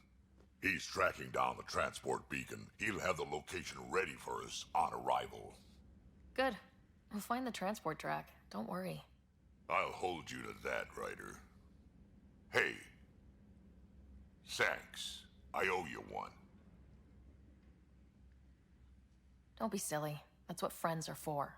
S11: He's tracking down the transport beacon. He'll have the location ready for us on arrival.
S6: Good. We'll find the transport track. Don't worry.
S11: I'll hold you to that, Ryder. Hey. Thanks. I owe you one.
S6: Don't be silly. That's what friends are for.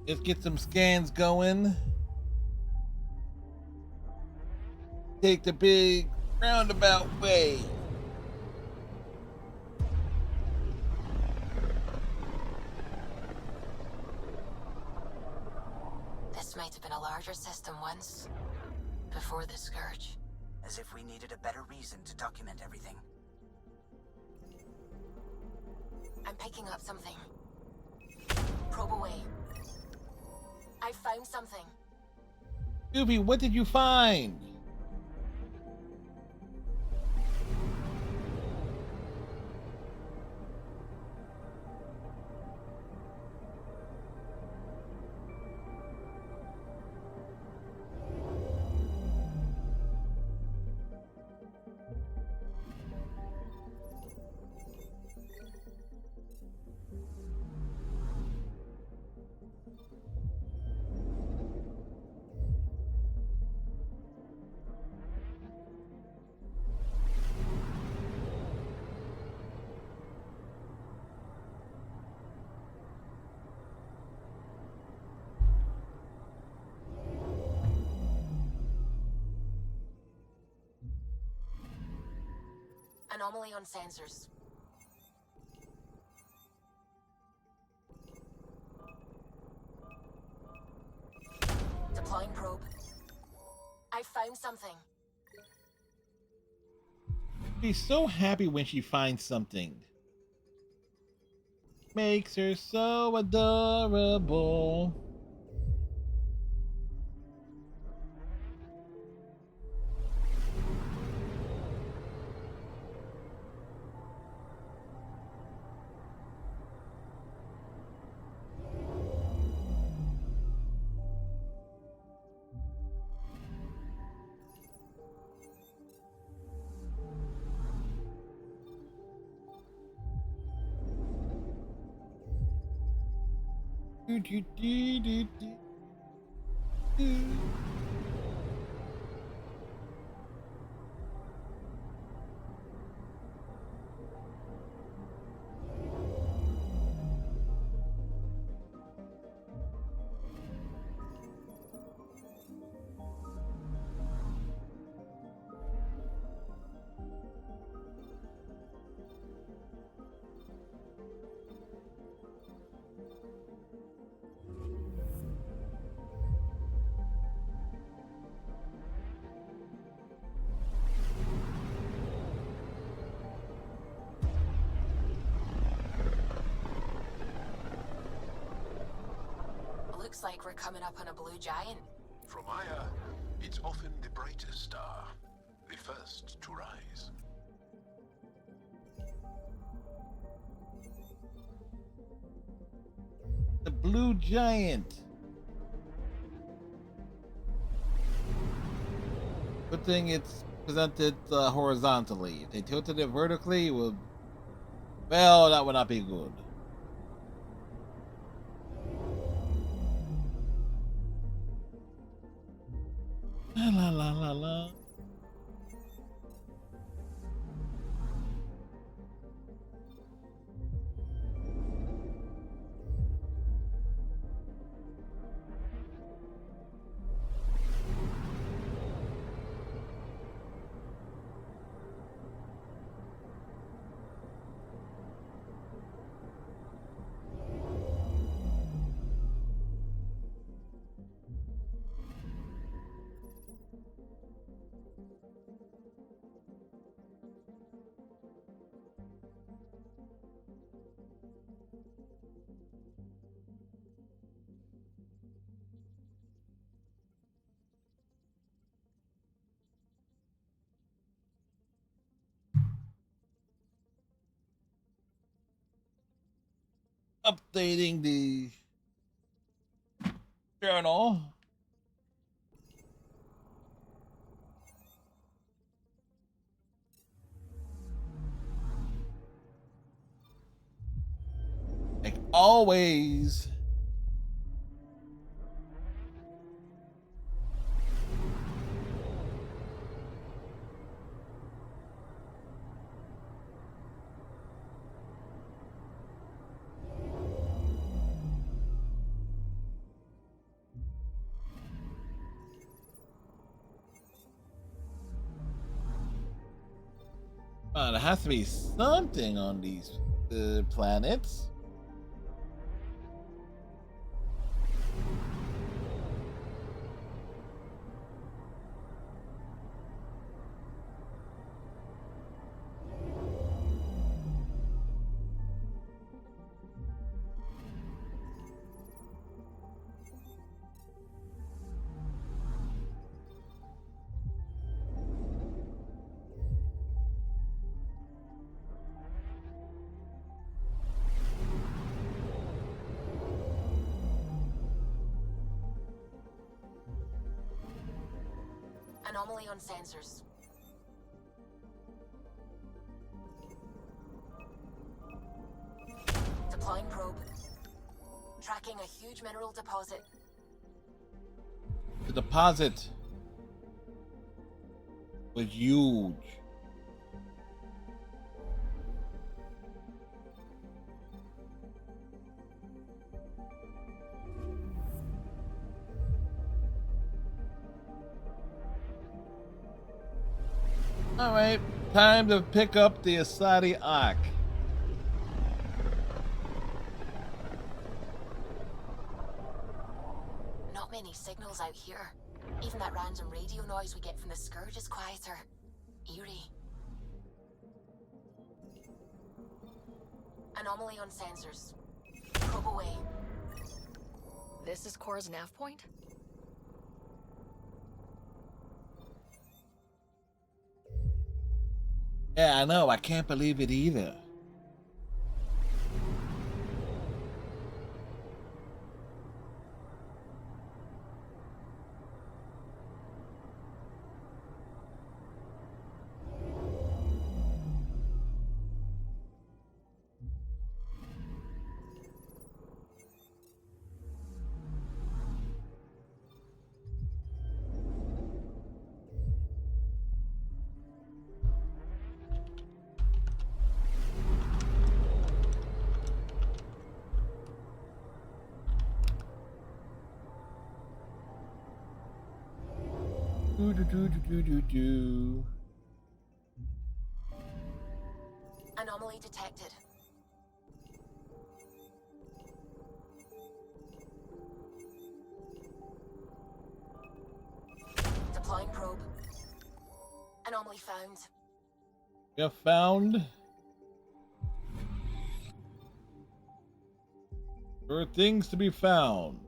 S2: Let's get some scans going. Take the big roundabout way.
S3: This might have been a larger system once, before the Scourge.
S1: As if we needed a better reason to document everything.
S3: I'm picking up something. Probe away. I found something.
S2: Scooby, what did you find?
S3: Anomaly on sensors. Deploying probe. I found something.
S2: She's so happy when she finds something. Makes her so adorable.
S3: Looks like we're coming up on a blue giant.
S8: From Aya, it's often the brightest star, the first to rise.
S2: The blue giant. Good thing it's presented horizontally. If they tilted it vertically, it would. Well, that would not be good. La la la la. updating the journal. Like always. There has to be something on these planets.
S3: Anomaly on sensors. Deploying probe. Tracking a huge mineral deposit.
S2: The deposit was huge. All right, time to pick up the Asadi Ark.
S3: Not many signals out here. Even that random radio noise we get from the Scourge is quieter. Eerie. Anomaly on sensors. Probe away.
S6: This is Cora's nav point?
S2: Yeah, I know. I can't believe it either. Do.
S3: Anomaly detected. Deploying probe. Anomaly found.
S2: You found. There are things to be found.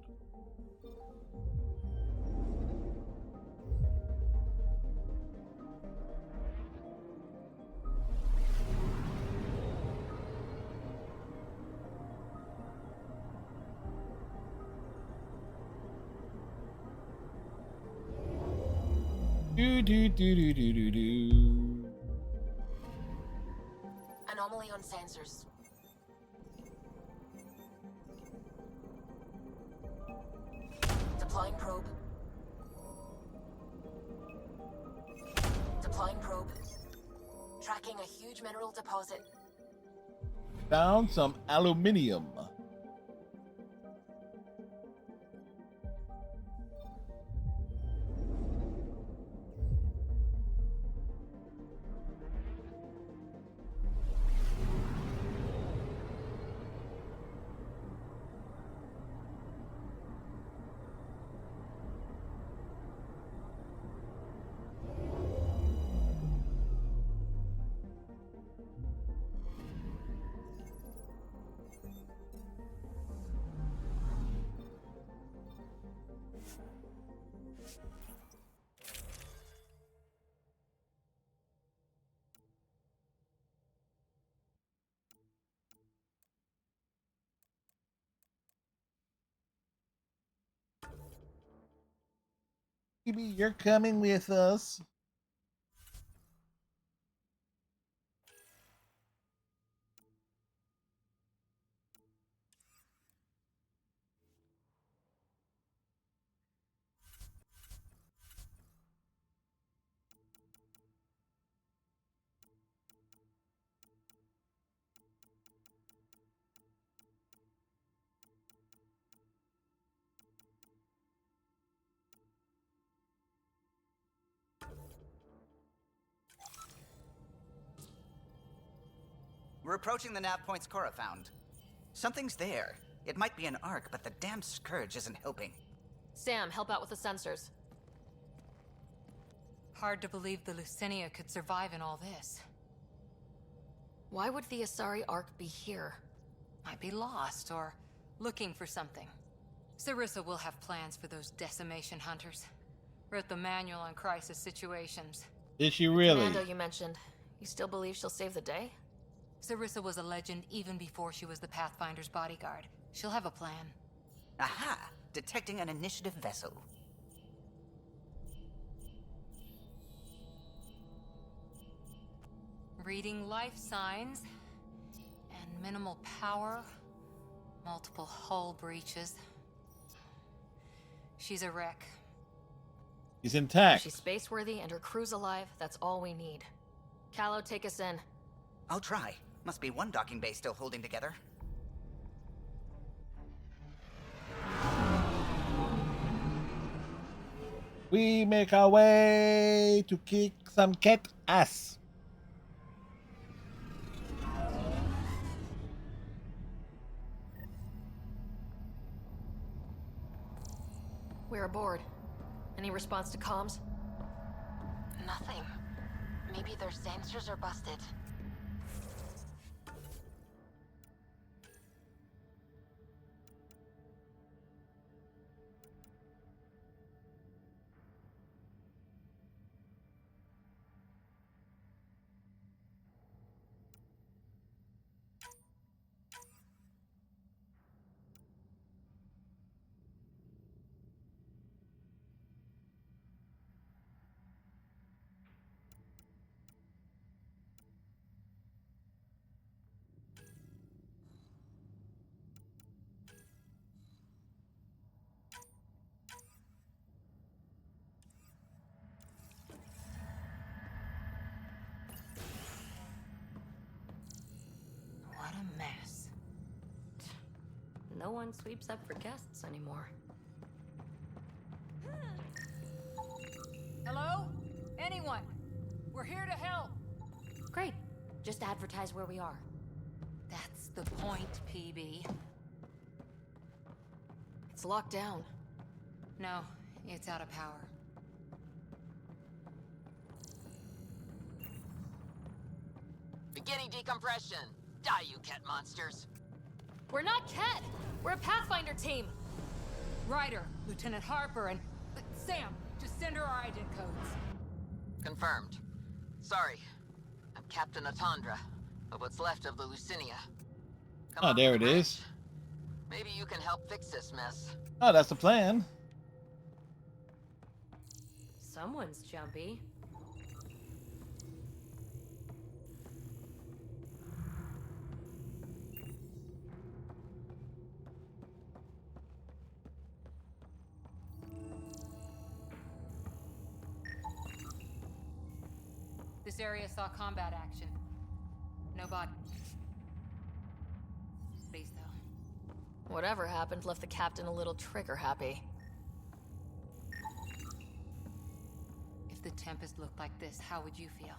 S2: Do.
S3: Anomaly on sensors. Deploying probe. Deploying probe. Tracking a huge mineral deposit.
S2: Found some aluminium. Maybe you're coming with us.
S1: We're approaching the nav points Cora found. Something's there. It might be an arc, but the damn scourge isn't helping.
S6: Sam, help out with the sensors.
S16: Hard to believe the Lucinia could survive in all this.
S6: Why would the Asari Ark be here?
S16: Might be lost or looking for something. Sarissa will have plans for those decimation hunters. Wrote the manual on crisis situations.
S2: Is she really?
S6: Commando you mentioned. You still believe she'll save the day?
S16: Sarissa was a legend even before she was the Pathfinder's bodyguard. She'll have a plan.
S1: Aha! Detecting an initiative vessel.
S16: Reading life signs. And minimal power. Multiple hull breaches. She's a wreck.
S2: She's intact.
S6: If she's space-worthy and her crew's alive, that's all we need. Callow, take us in.
S1: I'll try. Must be one docking bay still holding together.
S2: We make our way to kick some cat ass.
S6: We're aboard. Any response to comms?
S3: Nothing. Maybe their sensors are busted.
S6: What a mess. No one sweeps up for guests anymore.
S16: Hello? Anyone? We're here to help.
S6: Great. Just advertise where we are.
S16: That's the point, PB.
S6: It's locked down.
S16: No, it's out of power.
S22: Beginning decompression. Die, you cat monsters.
S6: We're not Ket! We're a Pathfinder team!
S16: Ryder, Lieutenant Harper, and... Sam, just send her our ident codes.
S22: Confirmed. Sorry. I'm Captain Atandra, of what's left of the Lucinia.
S2: Oh, there it is.
S22: Maybe you can help fix this mess.
S2: Oh, that's the plan.
S6: Someone's jumpy.
S16: This area saw combat action. No bodies, though.
S6: Whatever happened left the captain a little trigger happy.
S16: If the Tempest looked like this, how would you feel?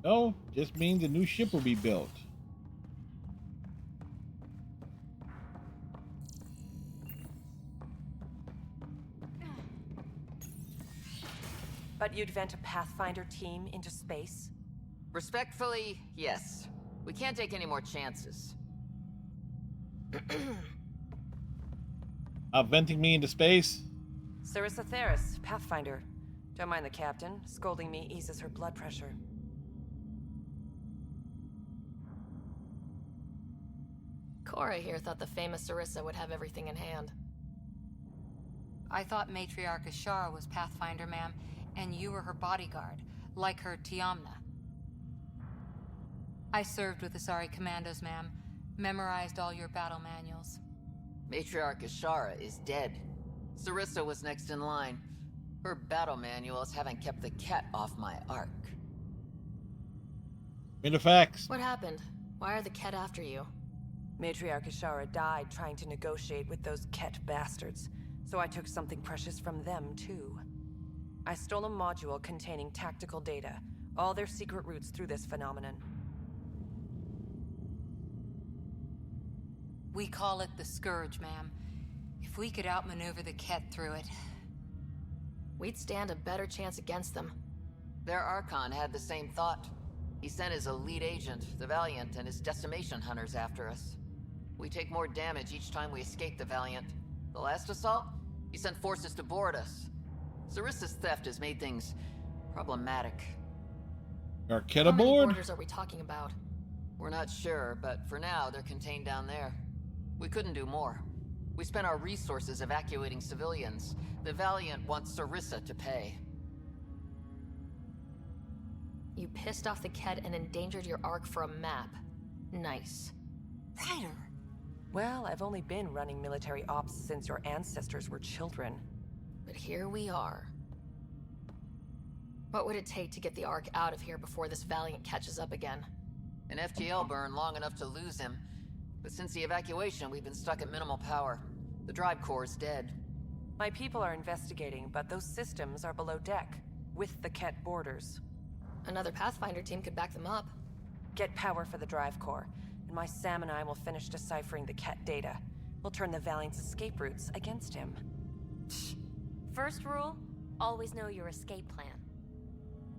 S2: No, just means a new ship will be built.
S12: But you'd vent a Pathfinder team into space?
S22: Respectfully, yes. We can't take any more chances.
S2: Venting me into space?
S12: Sarissa Theris, Pathfinder. Don't mind the captain. Scolding me eases her blood pressure.
S6: Cora here thought the famous Sarissa would have everything in hand.
S16: I thought Matriarch Ashara was Pathfinder, ma'am, and you were her bodyguard, like her Tiamna. I served with the Asari Commandos, ma'am. Memorized all your battle manuals.
S22: Matriarch Ashara is dead. Sarissa was next in line. Her battle manuals haven't kept the cat off my ark.
S2: Me the facts.
S6: What happened? Why are the Ket after you?
S10: Matriarch Ashara died trying to negotiate with those Ket bastards, so I took something precious from them, too. I stole a module containing tactical data, all their secret routes through this phenomenon.
S16: We call it the Scourge, ma'am. If we could outmaneuver the Ket through it...
S6: we'd stand a better chance against them.
S22: Their Archon had the same thought. He sent his elite agent, the Valiant, and his decimation hunters after us. We take more damage each time we escape the Valiant. The last assault, he sent forces to board us. Sarissa's theft has made things problematic.
S2: Are Ket
S6: How many
S2: aboard?
S6: borders are we talking about?
S22: We're not sure, but for now, they're contained down there. We couldn't do more. We spent our resources evacuating civilians. The Valiant wants Sarissa to pay.
S6: You pissed off the Ket and endangered your Ark for a map. Nice.
S10: Ryder! Well, I've only been running military ops since your ancestors were children.
S6: But here we are. What would it take to get the Ark out of here before this Valiant catches up again?
S22: An FTL burn long enough to lose him. But since the evacuation, we've been stuck at minimal power. The drive core is dead.
S10: My people are investigating, but those systems are below deck, with the Ket borders.
S6: Another Pathfinder team could back them up.
S10: Get power for the drive core, and my Sam and I will finish deciphering the Ket data. We'll turn the Valiant's escape routes against him.
S13: First rule, always know your escape plan.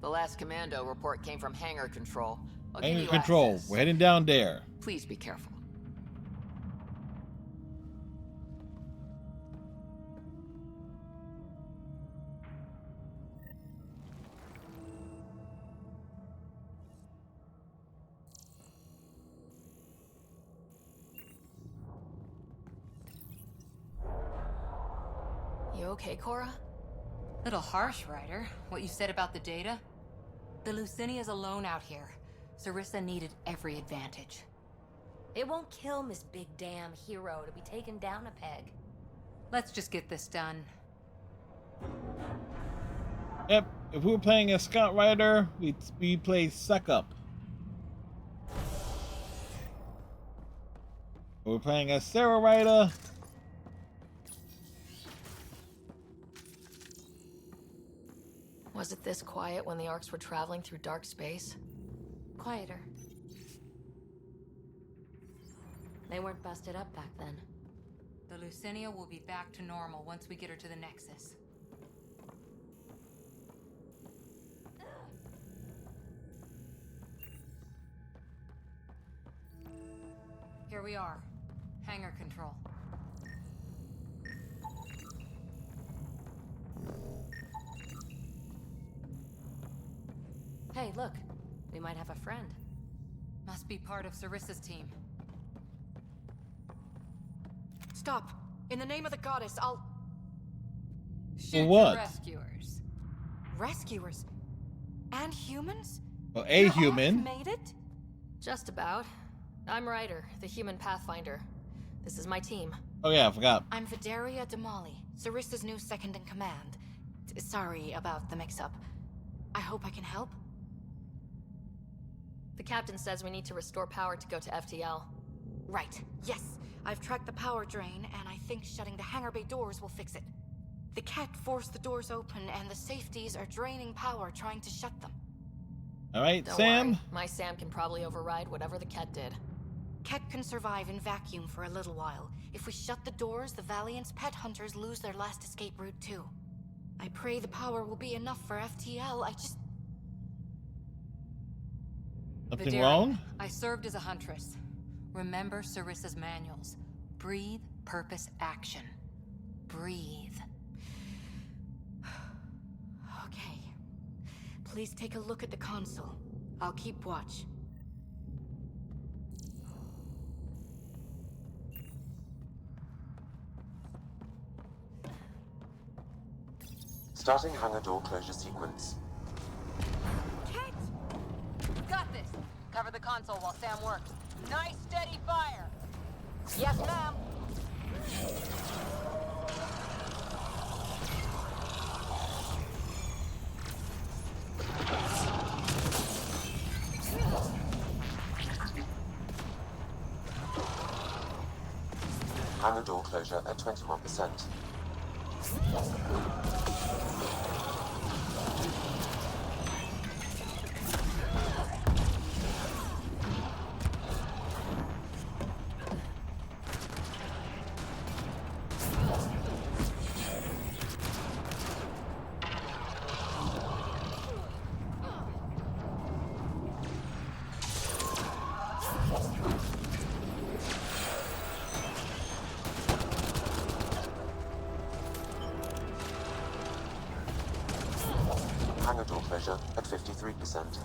S22: The last commando report came from hangar control. I'll give
S2: Hangar
S22: you
S2: control.
S22: access.
S2: We're heading down there.
S22: Please be careful.
S6: You okay, Cora?
S16: Little harsh, Ryder, what you said about the data. The Lucinia's alone out here. Sarissa needed every advantage.
S13: It won't kill Miss Big Damn Hero to be taken down a peg.
S16: Let's just get this done.
S2: Yep. If we were playing a Scout Rider, we play Suck Up. If we're playing a Sarah Rider.
S6: Was it this quiet when the Arks were traveling through dark space?
S13: Quieter. They weren't busted up back then.
S16: The Lucinia will be back to normal once we get her to the Nexus. Here we are. Hangar control.
S13: Hey, look. We might have a friend.
S16: Must be part of Sarissa's team.
S12: Stop! In the name of the goddess, I'll...
S16: Shoot
S2: what?
S16: the rescuers.
S12: Rescuers? And humans?
S2: Well, a
S12: Your
S2: human.
S12: Ark made it?
S6: Just about. I'm Ryder, the human Pathfinder. This is my team.
S2: Oh yeah, I forgot.
S12: I'm Vidaria Damali, Sarissa's new second-in-command. Sorry about the mix-up. I hope I can help?
S6: The captain says we need to restore power to go to FTL.
S12: Right. Yes. I've tracked the power drain, and I think shutting the hangar bay doors will fix it. The Ket forced the doors open, and the safeties are draining power trying to shut them.
S2: All right,
S6: Don't
S2: Sam.
S6: worry. My Sam can probably override whatever the Ket did.
S12: Ket can survive in vacuum for a little while. If we shut the doors, the Valiant's pet hunters lose their last escape route too. I pray the power will be enough for FTL. I just...
S2: Something
S16: Vidaria,
S2: wrong?
S16: I served as a huntress. Remember Sarissa's manuals. Breathe, purpose, action. Breathe.
S12: Okay. Please take a look at the console. I'll keep watch.
S5: Starting hangar door closure sequence.
S3: Got this. Cover the console while Sam works. Nice steady fire. Yes, ma'am.
S5: Hangar door closure at 21%. Hangar door closure at 53%.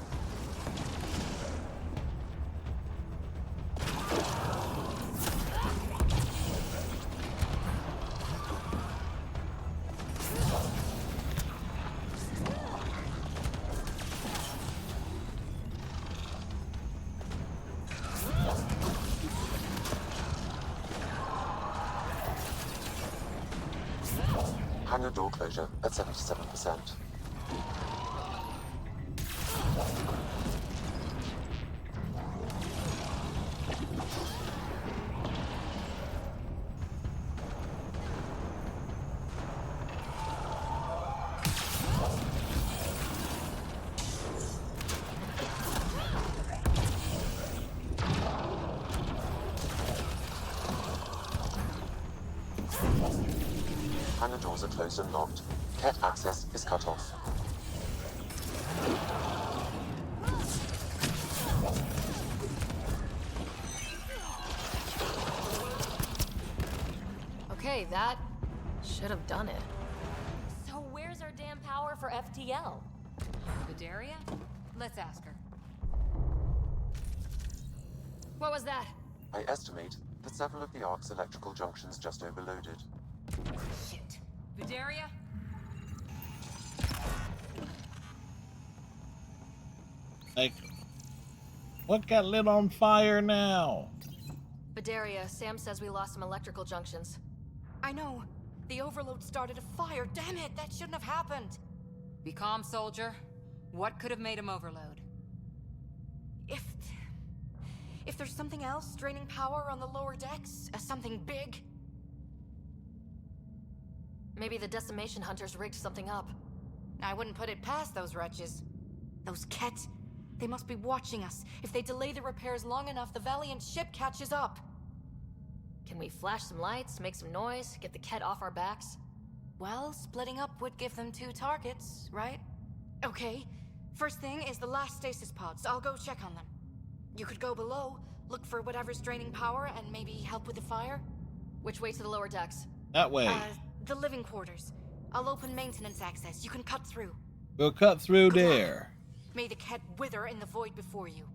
S5: Hangar door closure at 77%. Hangar doors are closed and locked. Cat access is cut off.
S6: Okay, that should have done it.
S13: So where's our damn power for FTL?
S9: Vidaria? Let's ask her.
S6: What was that?
S5: I estimate that several of the Ark's electrical junctions just overloaded.
S9: Shit. Vidaria?
S2: Like, what got lit on fire now?
S6: Vidaria, Sam says we lost some electrical junctions.
S9: I know. The overload started a fire. Damn it, that shouldn't have happened. Be calm, soldier. What could have made him overload?
S10: If there's something else draining power on the lower decks, something big.
S6: Maybe the decimation hunters rigged something up.
S10: I wouldn't put it past those wretches. Those Ket, they must be watching us. If they delay the repairs long enough, the Valiant ship catches up.
S6: Can we flash some lights, make some noise, get the Ket off our backs?
S10: Well, splitting up would give them 2 targets, right? Okay. First thing is the last stasis pods. I'll go check on them. You could go below, look for whatever's draining power, and maybe help with the fire.
S6: Which way to the lower decks?
S2: That way.
S10: The living quarters. I'll open maintenance access. You can cut through.
S2: We'll cut through
S10: Good luck.
S2: there.
S10: May the Ket wither in the void before you.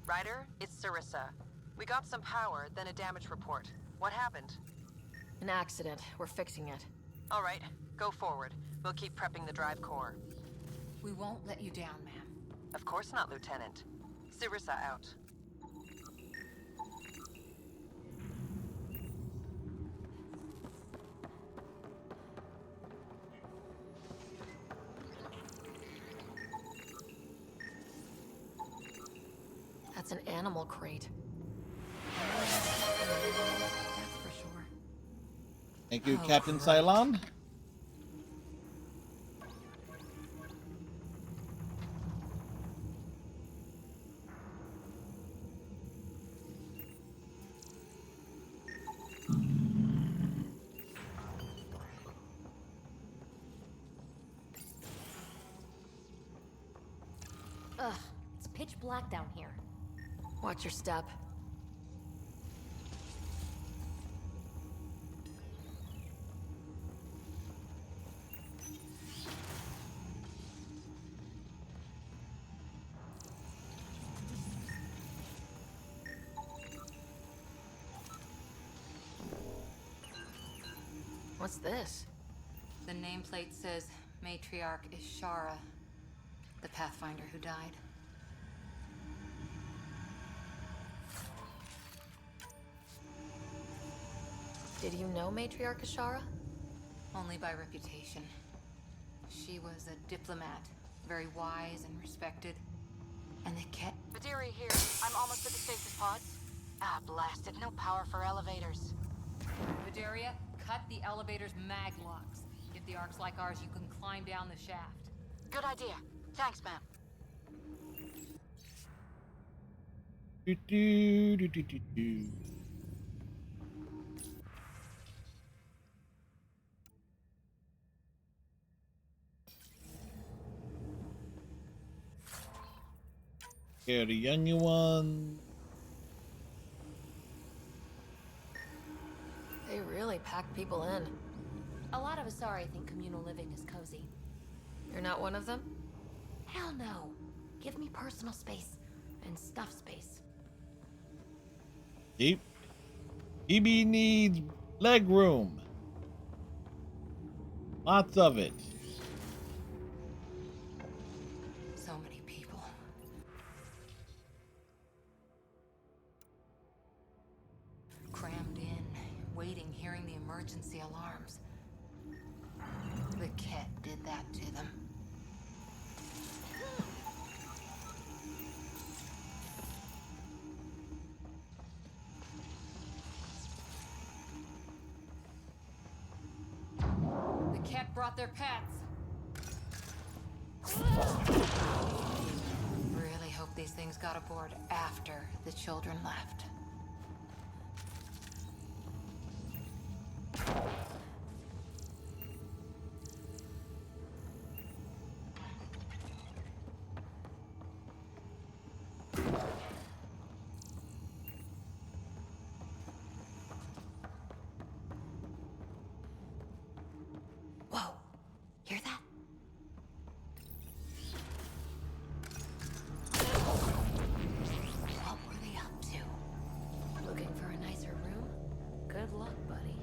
S3: Ryder, it's Sarissa. We got some power, then a damage report. What happened?
S6: An accident. We're fixing it.
S3: All right, go forward. We'll keep prepping the drive core.
S9: We won't let you down, ma'am.
S3: Of course not, Lieutenant. Sarissa out.
S6: That's an animal crate. That's for sure.
S2: Thank you, Captain Cylon.
S13: Ugh, it's pitch black down here.
S6: Watch your step. What's this?
S9: The nameplate says Matriarch Ishara, the Pathfinder who died.
S6: Did you know Matriarch Ishara?
S9: Only by reputation. She was a diplomat, very wise and respected. And the cat...
S3: Vidiri here. I'm almost at the stasis pods. Ah, blast it. No power for elevators.
S9: Vidaria, cut the elevator's mag locks. If the ark's like ours, you can climb down the shaft.
S3: Good idea. Thanks, ma'am.
S2: Do, do, do, do, do, do. Here, the younger one.
S6: They really pack people in.
S13: A lot of Asari think communal living is cozy.
S6: You're not one of them?
S13: Hell no. Give me personal space and stuff space.
S2: EB needs leg room. Lots of it.
S9: So many people. Crammed in, waiting, hearing the emergency alarms. The Ket did that to them. The Ket brought their pets. Really hope these things got aboard after the children left.
S13: Whoa. Hear that? What were they up to? Looking for a nicer room? Good luck, buddy.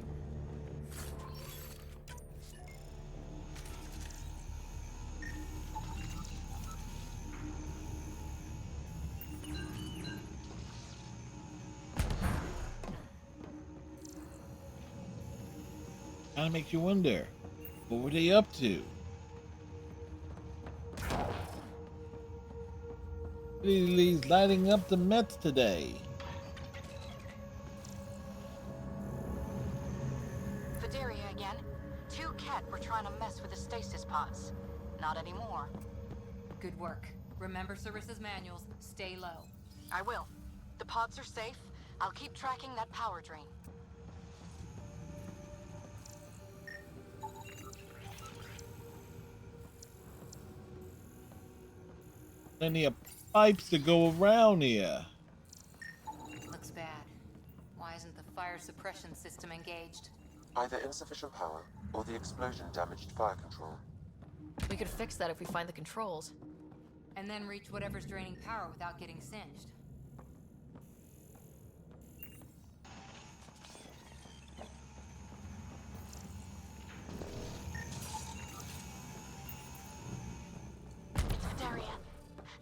S2: Kind of makes you wonder, what were they up to? He's lighting up the Mets today.
S3: Vidaria again. Two Ket were trying to mess with the stasis pods. Not anymore.
S9: Good work. Remember Sarissa's manuals. Stay low.
S3: I will. The pods are safe. I'll keep tracking that power drain.
S2: Plenty of pipes to go around here.
S9: Looks bad. Why isn't the fire suppression system engaged?
S5: Either insufficient power or the explosion damaged fire control.
S6: We could fix that if we find the controls.
S9: And then reach whatever's draining power without getting singed.
S3: Vidaria,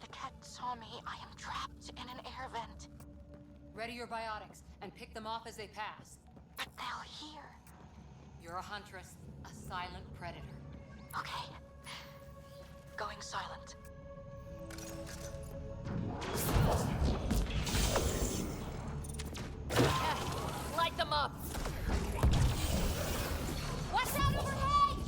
S3: the Ket saw me. I am trapped in an air vent.
S9: Ready your biotics and pick them off as they pass.
S3: But they'll hear.
S9: You're a huntress, a silent predator.
S3: Okay. Going silent.
S6: Light them up!
S13: Watch out overhead!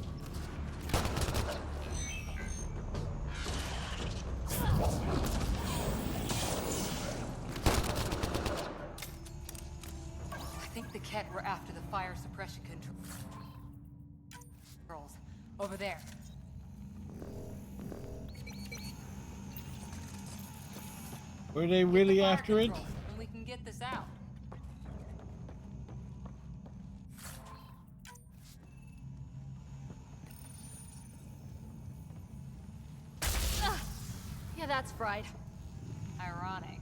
S9: I think the Ket were after the fire suppression controls. Over there.
S2: Were they really
S9: Fire
S2: after it?
S9: controls, and we can get this out.
S6: Yeah, that's fried.
S9: Ironic.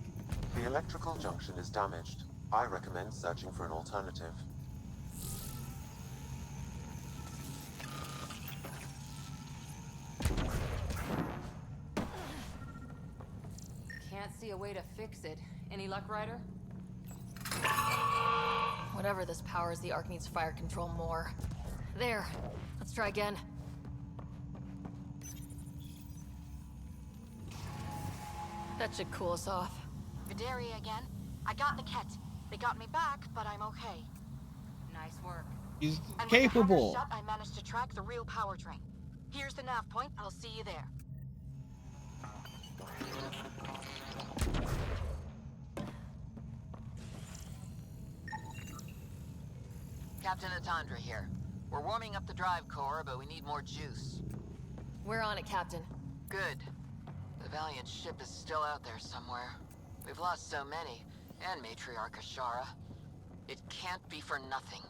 S5: The electrical junction is damaged. I recommend searching for an alternative.
S9: a way to fix it. Any luck, Ryder?
S6: Whatever this powers, the Ark needs fire control more. There. Let's try again. That should cool us off.
S3: Vidaria again. I got the Ket. They got me back, but I'm okay.
S9: Nice work.
S2: He's
S3: And
S2: capable.
S3: With the hangar shut, I managed to track the real power train. Here's the nav point. I'll see you there.
S22: Captain Atandra here. We're warming up the drive core, but we need more juice.
S6: We're on it, Captain.
S22: Good. The Valiant ship is still out there somewhere. We've lost so many, and Matriarch Ashara. It can't be for nothing.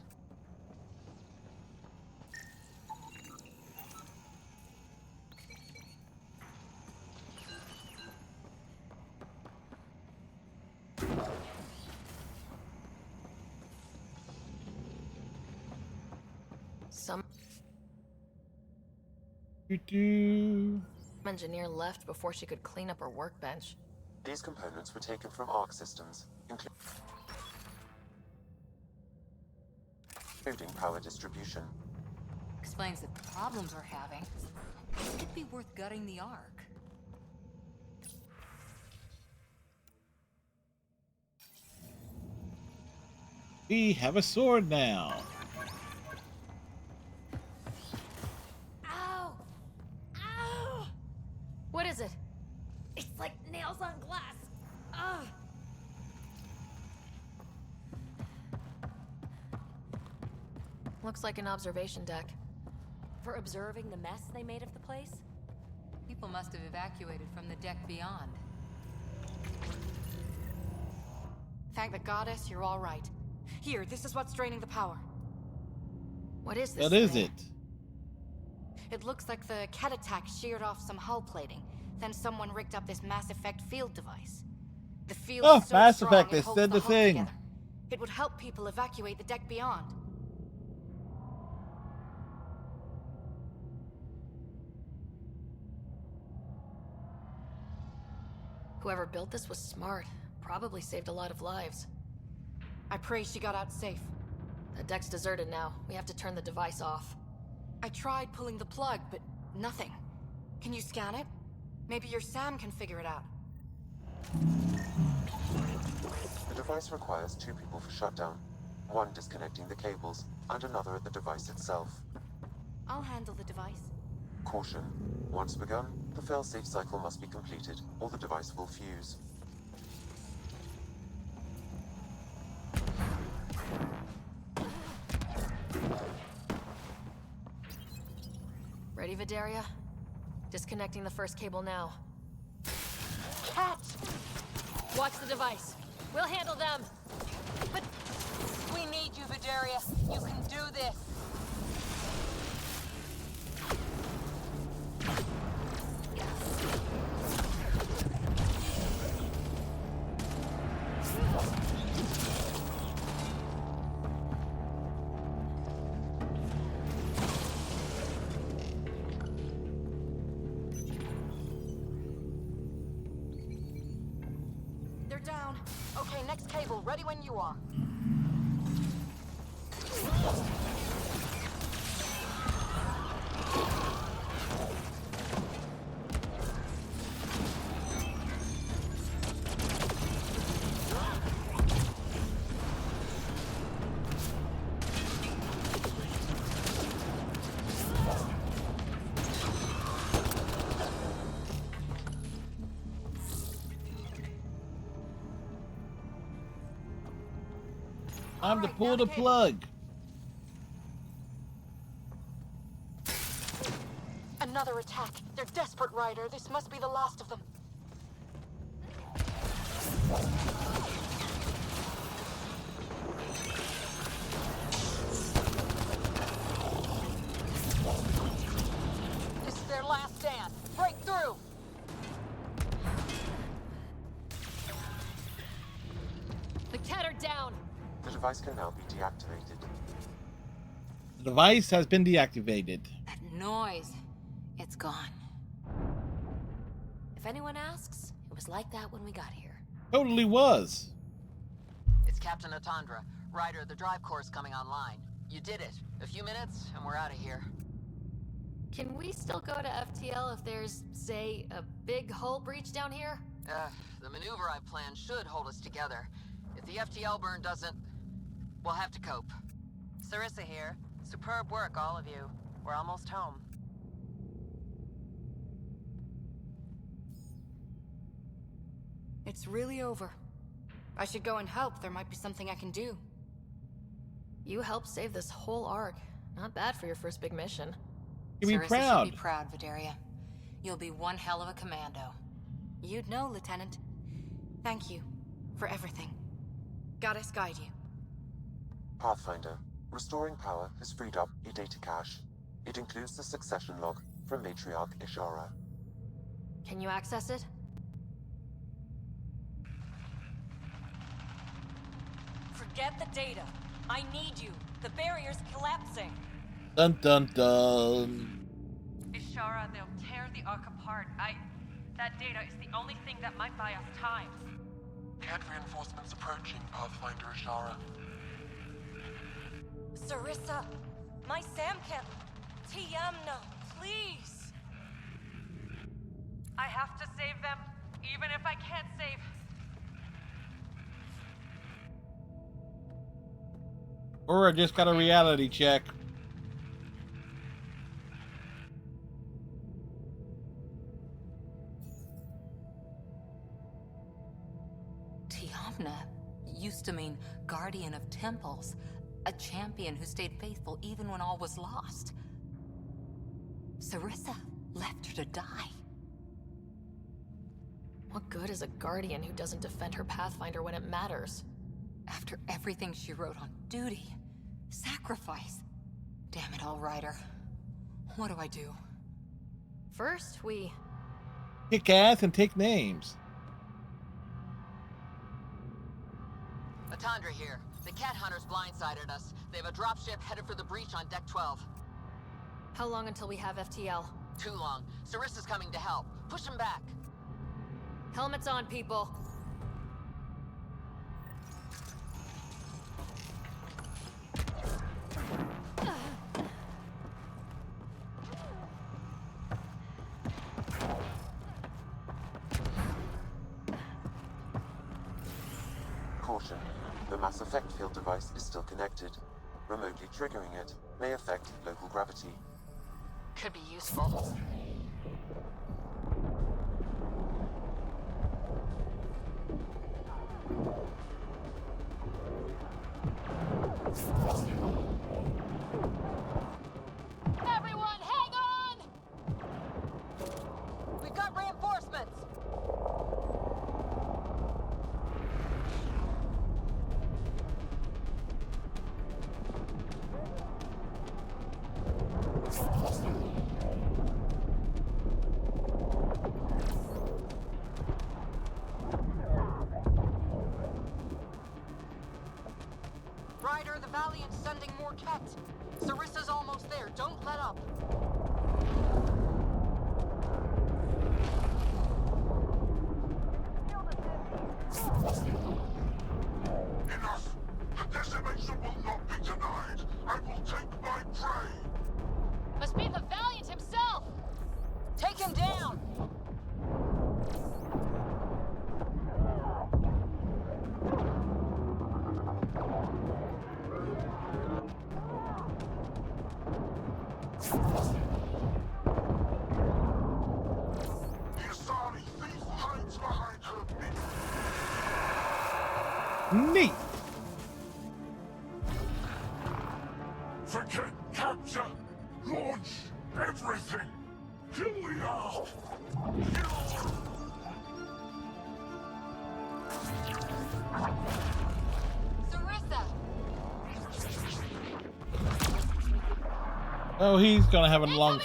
S6: Some
S2: Doo-doo.
S6: engineer left before she could clean up her workbench.
S5: These components were taken from Arc systems, including power distribution.
S9: Explains the problems we're having. It could be worth gutting the Ark.
S2: We have a sword now.
S13: Ow! Ow!
S6: What is it?
S13: It's like nails on glass. Ugh!
S6: Looks like an observation deck.
S13: For observing the mess they made of the place?
S9: People must have evacuated from the deck beyond.
S3: Thank the goddess, you're all right. Here, this is what's draining the power.
S6: What is this?
S2: What is
S6: thing?
S2: it?
S3: It looks like the Ket attack sheared off some hull plating. Then someone rigged up this Mass Effect field device. The field
S2: Oh,
S3: is so
S2: Mass
S3: strong
S2: Effect,
S3: it
S2: they
S3: holds
S2: said the
S3: hull
S2: thing.
S3: together. It would help people evacuate the deck beyond.
S6: Whoever built this was smart. Probably saved a lot of lives.
S3: I pray she got out safe.
S6: The deck's deserted now. We have to turn the device off.
S3: I tried pulling the plug, but nothing. Can you scan it? Maybe your Sam can figure it out.
S5: The device requires 2 people for shutdown, one disconnecting the cables, and another at the device itself.
S3: I'll handle the device.
S5: Caution. Once begun, the failsafe cycle must be completed, or the device will fuse.
S6: Ready, Vidaria? Disconnecting the first cable now.
S3: Cat!
S6: Watch the device. We'll handle them.
S3: But we need you, Vidaria. You can do this. They're down. Okay, next cable, ready when you are.
S2: Time to pull the plug.
S3: Another attack. They're desperate, Ryder. This must be the last of them. This is their last stand. Break through!
S6: The Ket are down.
S5: The device can now be deactivated.
S2: The device has been deactivated.
S9: That noise. It's gone.
S13: If anyone asks, it was like that when we got here.
S2: Totally was.
S22: It's Captain Atandra. Ryder, the drive core is coming online. You did it. A few minutes, and we're out of here.
S6: Can we still go to FTL if there's, say, a big hull breach down here?
S22: The maneuver I've planned should hold us together. If the FTL burn doesn't, we'll have to cope.
S10: Sarissa here. Superb work, all of you. We're almost home.
S17: It's really over. I should go and help. There might be something I can do.
S6: You helped save this whole arc. Not bad for your first big mission.
S2: You'd be
S9: Sarissa
S2: proud.
S9: should be proud, Vidaria. You'll be one hell of a commando.
S17: You'd know, Lieutenant. Thank you for everything. Goddess guide you.
S5: Pathfinder, restoring power has freed up a data cache. It includes the succession log from Matriarch Ishara.
S6: Can you access it?
S20: Forget the data. I need you. The barrier's collapsing.
S2: Dun dun dun.
S20: Ishara, they'll tear the Ark apart. That data is the only thing that might buy us time.
S8: Cat reinforcements approaching, Pathfinder Ishara.
S20: Sarissa, my Sam can't. Tiamna, please. I have to save them, even if I can't save.
S2: Or I just got a reality check.
S9: Tiamna used to mean guardian of temples, a champion who stayed faithful even when all was lost. Sarissa left her to die.
S6: What good is a guardian who doesn't defend her Pathfinder when it matters?
S9: After everything she wrote on duty, sacrifice. Damn it all, Ryder. What do I do?
S6: First, we
S2: Kick ass and take names.
S22: Atandra here. The cat hunters blindsided us. They have a dropship headed for the breach on Deck 12.
S6: How long until we have FTL?
S22: Too long. Sarissa's coming to help. Push them back.
S6: Helmets on, people.
S5: Caution. The mass effect field device is still connected. Remotely triggering it may affect local gravity.
S6: Could be useful.
S22: Everyone, hang on! We've got reinforcements! Ryder, the Valiant's sending more Ket. Sarissa's almost there. Don't let up.
S11: Enough! The decimation will not be denied! I will take my prey!
S6: Must be the Valiant himself!
S22: Take him down!
S11: The Asari thief hides behind her
S2: Neat.
S11: Forget capture! Launch everything! Kill the Ark!
S20: Sarissa!
S2: Oh, he's gonna have a long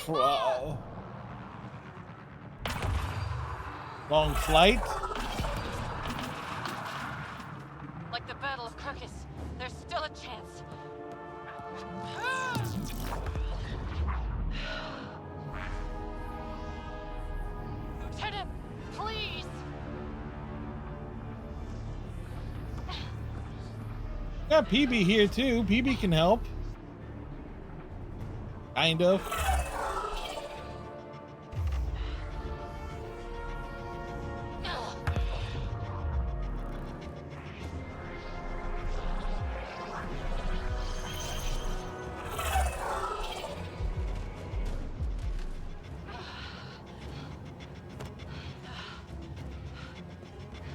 S2: long flight.
S20: Like the Battle of Kirkus, there's still a chance. Lieutenant, please!
S2: Got PB here too. PB can help. Kind of.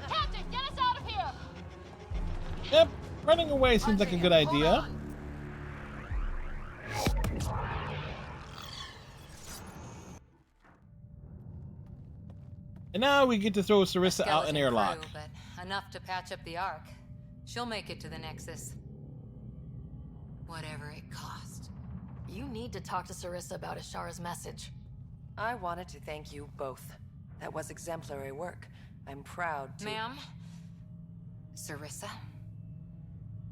S6: Captain, get us out of here!
S2: Yep, running away seems like a good idea. And now we get to throw Sarissa out an
S9: Skeleton
S2: airlock.
S9: crew, but enough to patch up the Ark. She'll make it to the Nexus. Whatever it cost.
S6: You need to talk to Sarissa about Ashara's message.
S10: I wanted to thank you both. That was exemplary work. I'm proud to...
S9: Ma'am? Sarissa?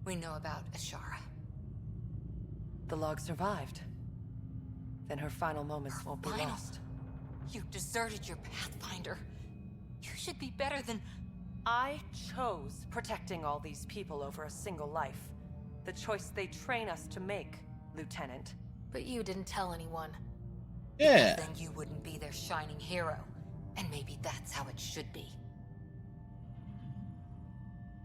S9: We know about Ashara.
S10: The log survived. Then her final moments won't be lost.
S9: You deserted your Pathfinder. You should be better than...
S10: I chose protecting all these people over a single life. The choice they train us to make, Lieutenant.
S6: But you didn't tell anyone.
S2: Yeah.
S9: Then you wouldn't be their shining hero. And maybe that's how it should be.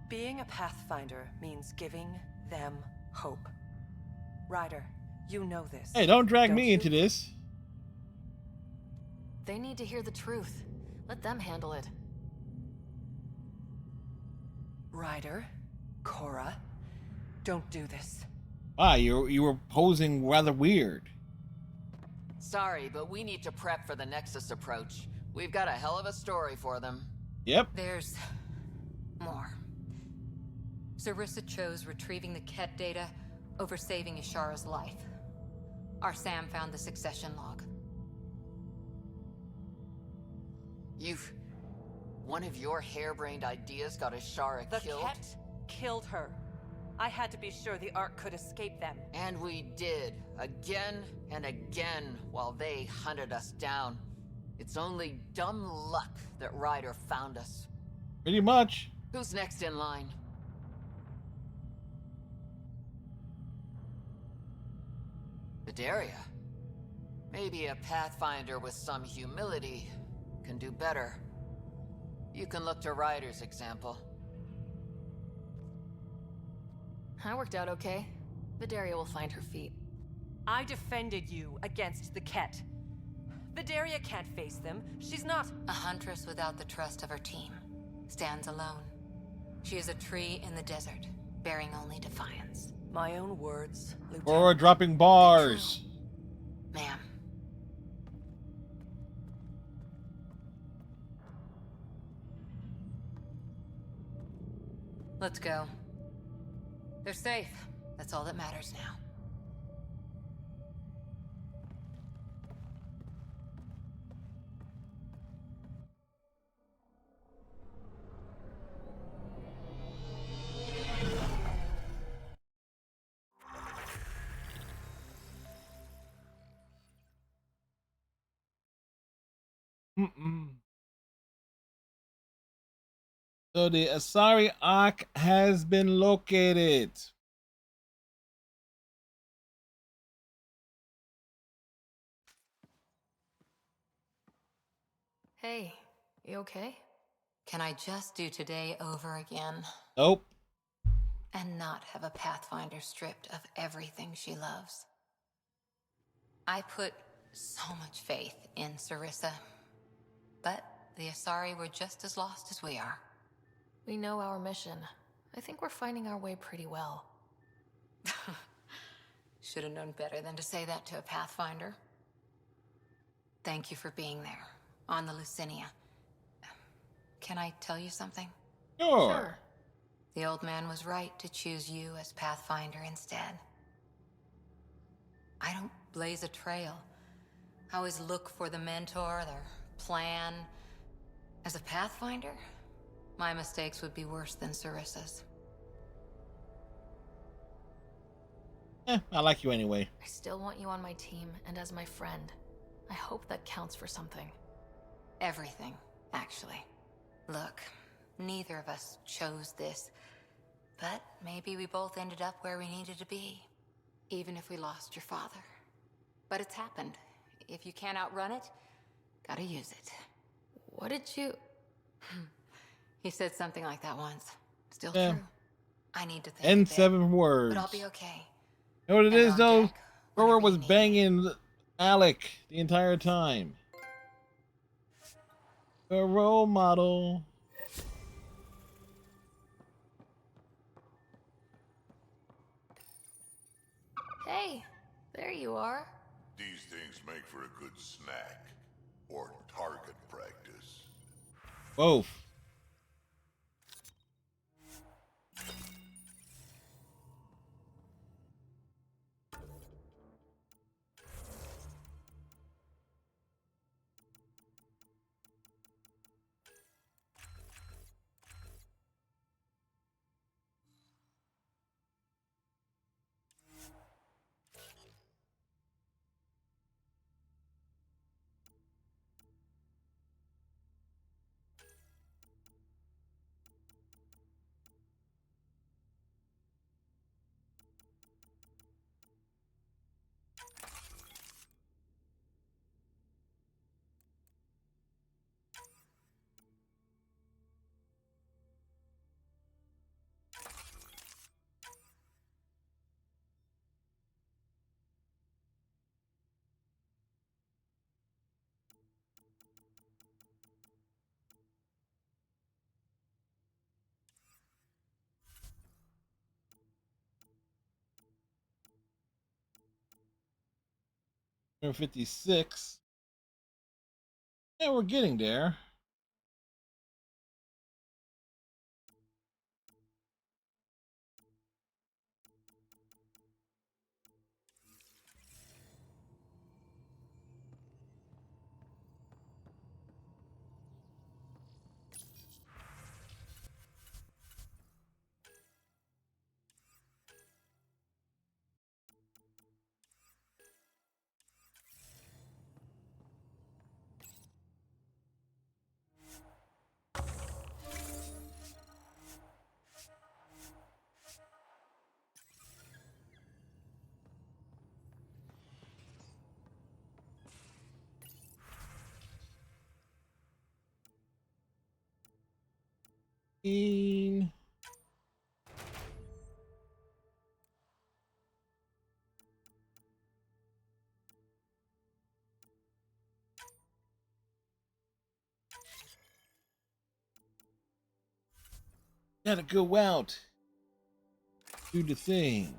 S10: Being a Pathfinder means giving them hope. Ryder, you know this.
S2: Hey, don't drag me into this.
S6: They need to hear the truth. Let them handle it.
S10: Ryder, Cora, don't do this.
S2: Ah, you were posing rather weird.
S22: Sorry, but we need to prep for the Nexus approach. We've got a hell of a story for them.
S2: Yep.
S9: There's more. Sarissa chose retrieving the Ket data over saving Ashara's life. Our Sam found the succession log.
S22: One of your harebrained ideas got Ashara killed?
S10: The Ket killed her. I had to be sure the Ark could escape them.
S22: And we did, again and again, while they hunted us down. It's only dumb luck that Ryder found us.
S2: Pretty much.
S22: Who's next in line? Vidaria. Maybe a Pathfinder with some humility can do better. You can look to Ryder's example.
S6: I worked out okay. Vidaria will find her feet.
S10: I defended you against the Ket. Vidaria can't face them. She's not...
S9: A huntress without the trust of her team. Stands alone. She is a tree in the desert, bearing only defiance.
S10: My own words, Lieutenant.
S2: Or dropping bars.
S9: Ma'am. Let's go. They're safe. That's all that matters now.
S2: So the Asari Ark has been located.
S6: Hey, you okay?
S9: Can I just do today over again?
S2: Nope.
S9: And not have a Pathfinder stripped of everything she loves? I put so much faith in Sarissa, but the Asari were just as lost as we are.
S6: We know our mission. I think we're finding our way pretty well.
S9: Should have known better than to say that to a Pathfinder. Thank you for being there, on the Lucinia. Can I tell you something?
S2: Sure.
S9: The old man was right to choose you as Pathfinder instead. I don't blaze a trail. I always look for the mentor, their plan. As a Pathfinder, my mistakes would be worse than Sarissa's.
S2: I like you anyway.
S6: I still want you on my team and as my friend. I hope that counts for something.
S9: Everything, actually. Look, neither of us chose this. But maybe we both ended up where we needed to be, even if we lost your father. But it's happened. If you can't outrun it, gotta use it.
S6: What did you...
S9: He said something like that once. Still
S2: Yeah.
S9: true. I need to think
S2: And
S9: a bit,
S2: 7 words.
S9: but I'll be okay.
S2: You know what it
S9: And
S2: is,
S9: on
S2: though?
S9: deck,
S2: Cora was banging Alec the entire time. A role model.
S6: Hey, there you are.
S11: These things make for a good snack. Or target practice.
S2: Both. Number 56. Yeah, we're getting there. Gotta go out. Do the thing.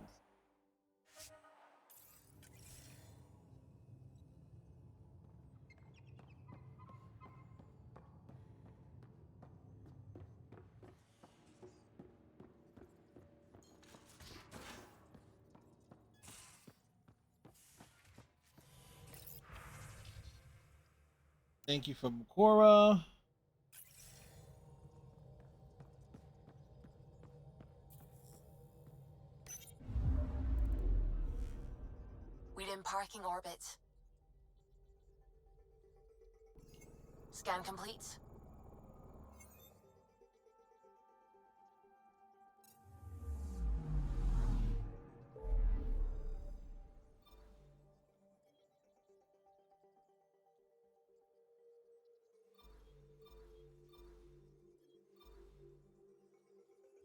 S2: Thank you from Cora.
S3: We're in parking orbit. Scan complete.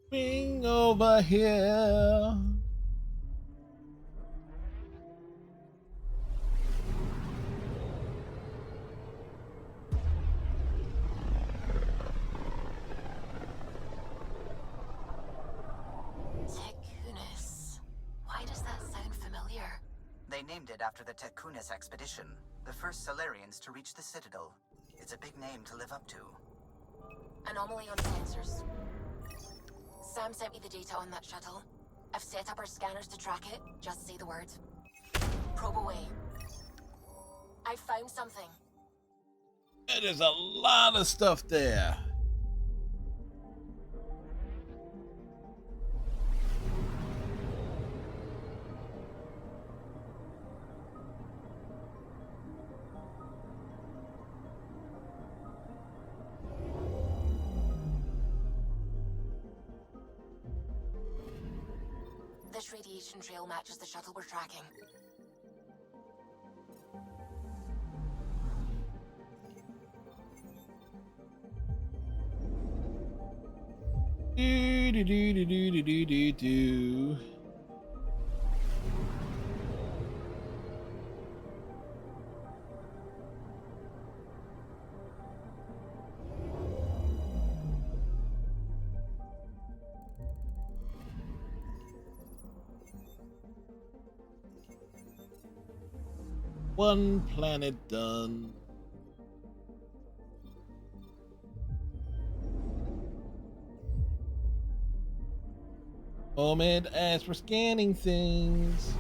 S2: Bring over here.
S3: Tekunis. Why does that sound familiar?
S1: They named it after the Tekunis expedition, the first Solarians to reach the Citadel. It's a big name to live up to.
S3: Anomaly on sensors. Sam sent me the data on that shuttle. I've set up our scanners to track it. Just say the word. Probe away. I found something.
S2: There's a lot of stuff there.
S3: radiation trail matches the shuttle we're tracking.
S2: Do, do, do, do, do, do, do, do. One planet done. Moment as for scanning things.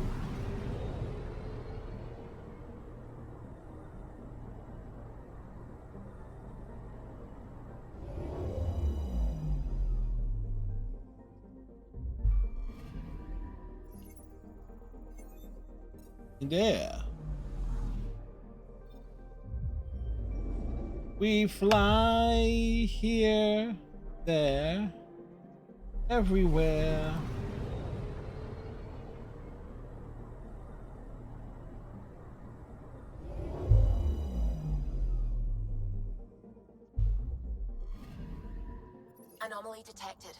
S2: There. We fly here, there, everywhere.
S3: Anomaly detected.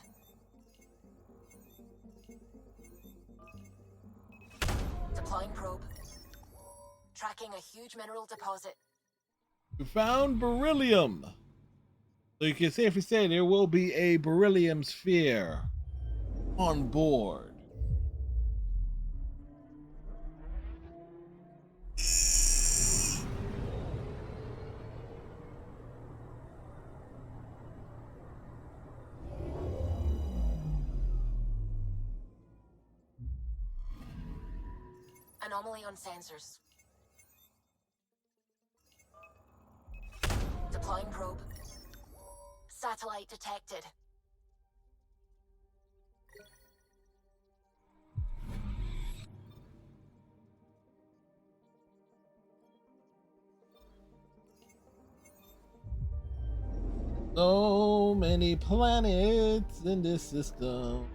S3: Deploying probe. Tracking a huge mineral deposit.
S2: We found beryllium. So you can safely say there will be a beryllium sphere on board.
S3: Anomaly on sensors. Deploying probe. Satellite detected.
S2: So many planets in this system.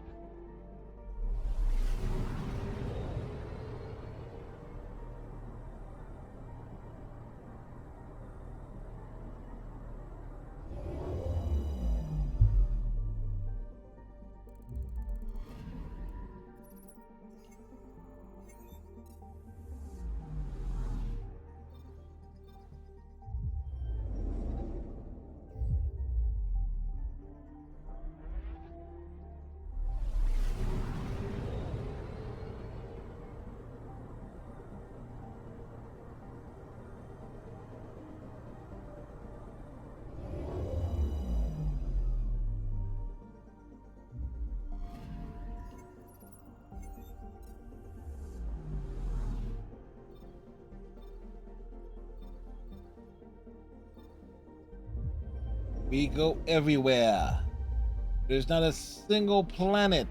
S2: We go everywhere. There's not a single planet.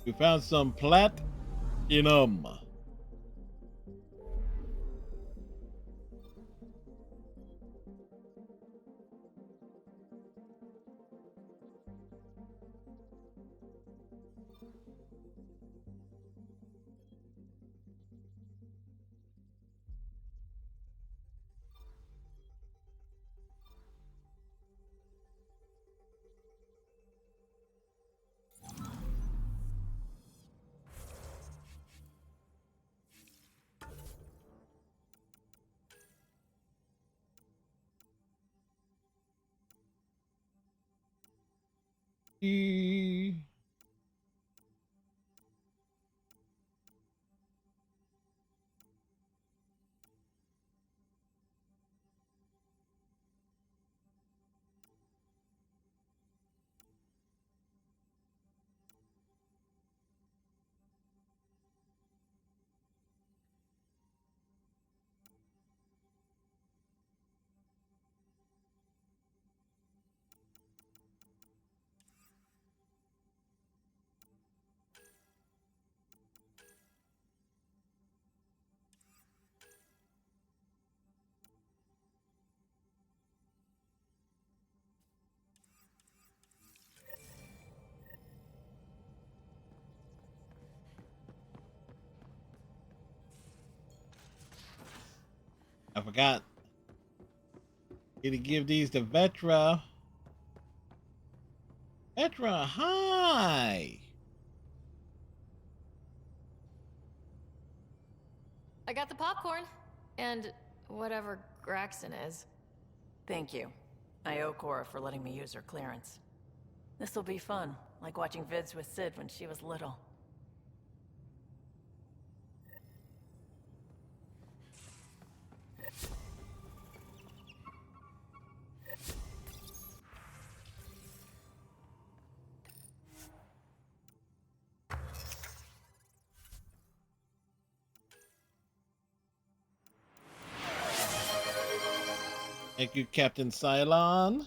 S2: We found some platinum. E I forgot. Need to give these to Vetra. Vetra, hi.
S6: I got the popcorn. And whatever Graxon is.
S10: Thank you. I owe Cora for letting me use her clearance. This'll be fun, like watching vids with Sid when she was little.
S2: Thank you, Captain Cylon.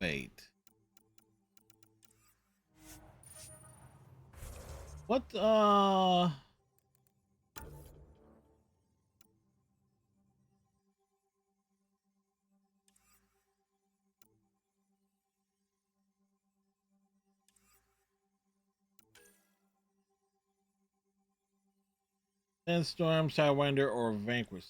S2: Wait. What, Sandstorm, Sidewinder, or Vanquish?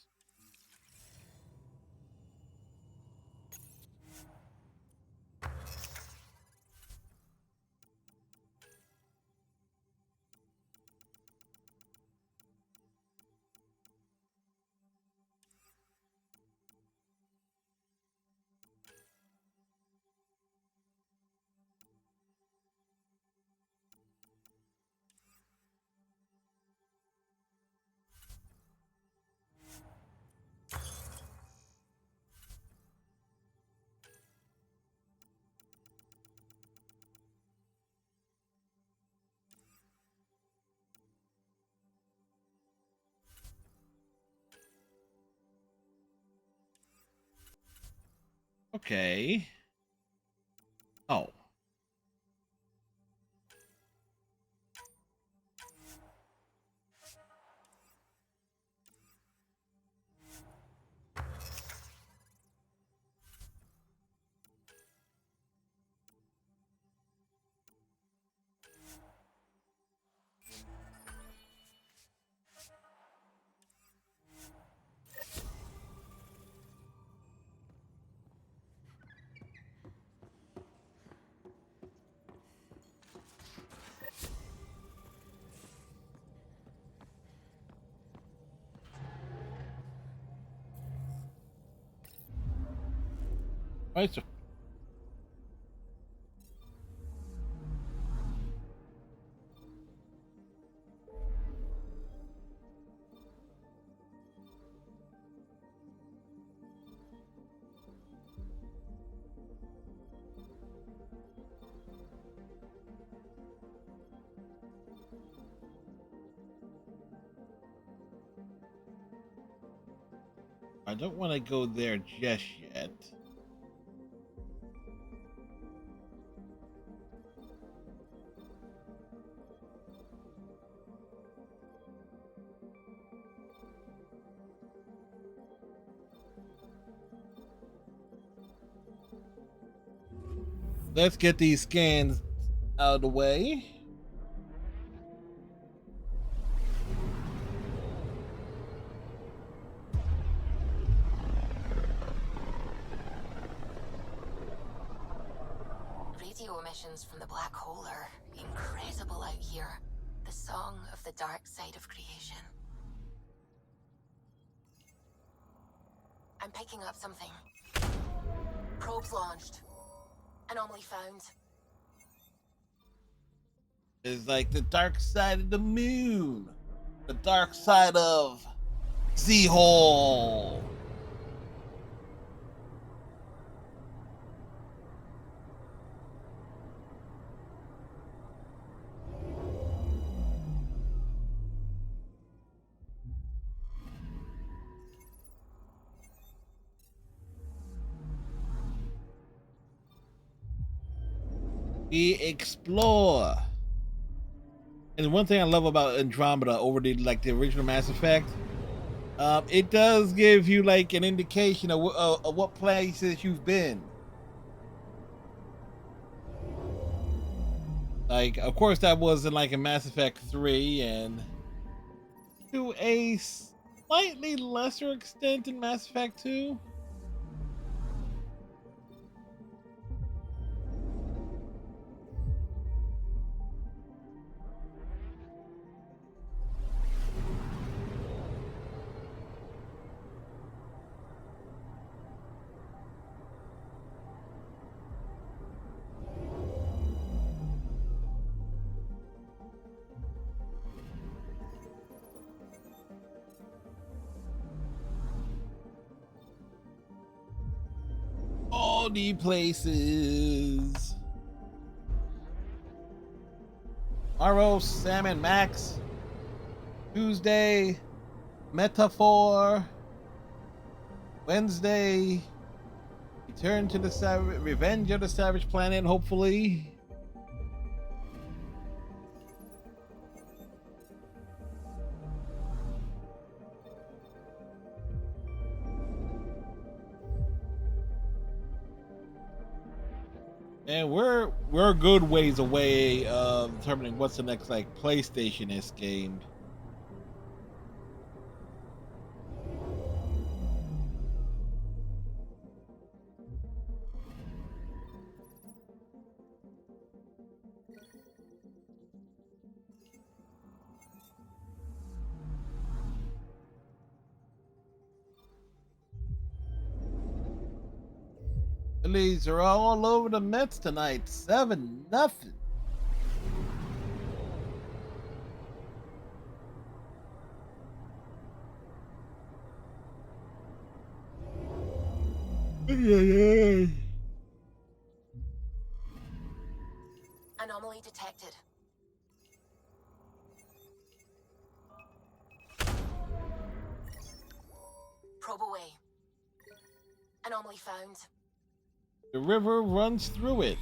S2: Okay. Oh. Right, so I don't want to go there just yet. Let's get these scans out of the way.
S9: Radio emissions from the black hole are incredible out here. The song of the dark side of creation. I'm picking up something. Probes launched. Anomaly found.
S2: It's like the dark side of the moon. The dark side of Z-Hole. We explore. And one thing I love about Andromeda over the original Mass Effect, it does give you like an indication of what places you've been. Like, of course, that was in like in Mass Effect 3, and to a slightly lesser extent in Mass Effect 2. All the places. Tomorrow, Sam and Max. Tuesday, Metaphor. Wednesday, Return to the Savage, Revenge of the Savage Planet, hopefully. And we're a good ways away of determining what's the next like PlayStation-ish game. Phillies are all over the Mets tonight, 7-0.
S3: Anomaly detected. Probe away. Anomaly found.
S2: The river runs through it.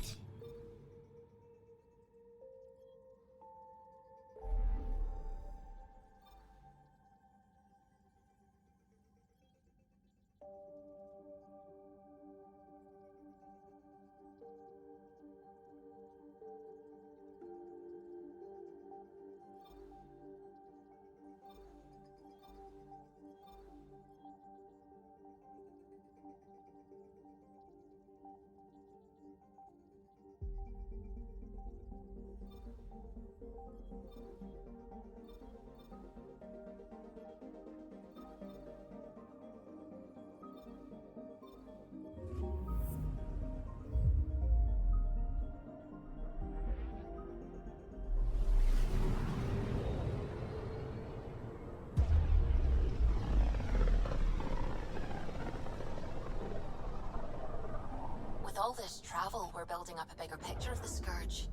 S3: With all this travel, we're building up a bigger picture of the Scourge.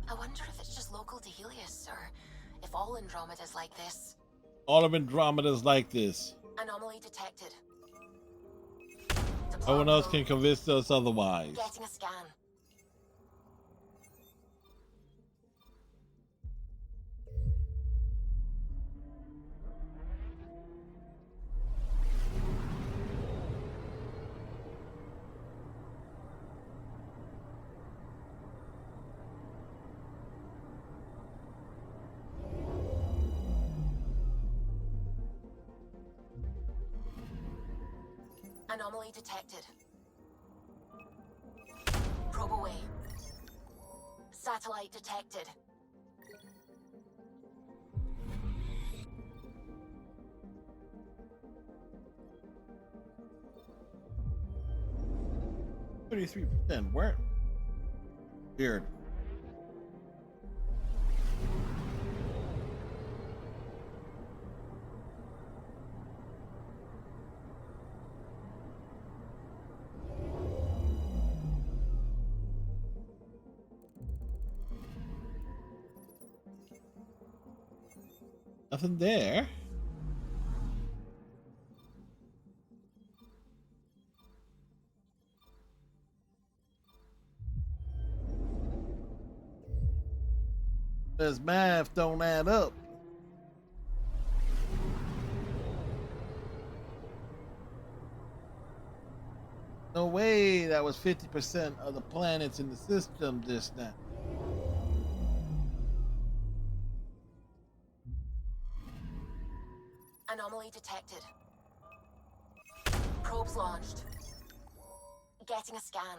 S3: I wonder if it's just local to Helios, or if all Andromeda's like this.
S2: All of Andromeda's like this.
S3: Anomaly detected.
S2: No one else can convince us otherwise.
S3: Getting a scan. Anomaly detected. Probe away. Satellite detected.
S2: %. Where? Weird. Nothing there. This math don't add up. No way that was 50% of the planets in the system just now.
S3: Anomaly detected. Probes launched. Getting a scan.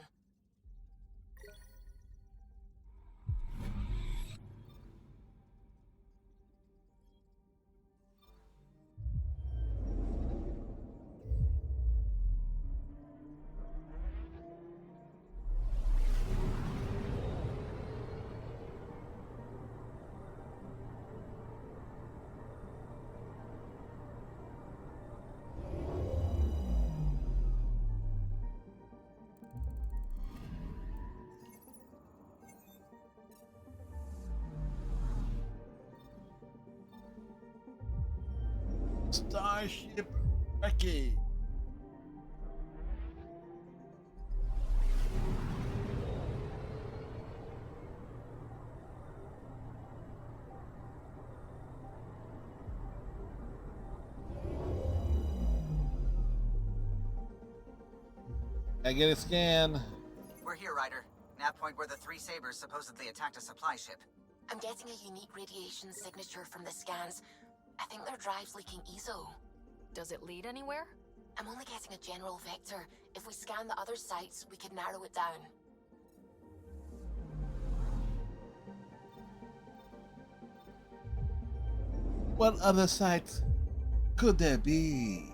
S2: Starship Wreckage. I get a scan.
S1: We're here, Ryder. Nav point where the three Sabers supposedly attacked a supply ship.
S3: I'm getting a unique radiation signature from the scans. I think their drive's leaking ESO.
S6: Does it lead anywhere?
S3: I'm only getting a general vector. If we scan the other sites, we could narrow it down.
S2: What other sites could there be?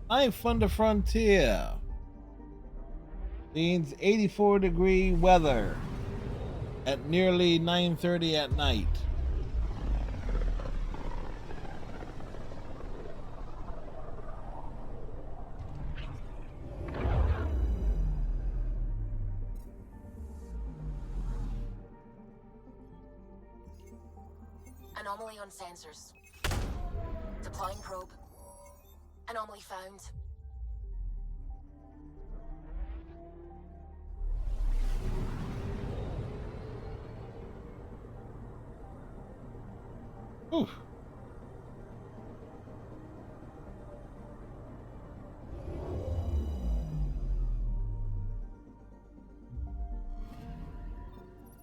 S2: Life on the frontier means 84-degree weather at nearly 9:30 at night.
S3: Anomaly on sensors. Deploying probe. Anomaly found.
S2: Oof.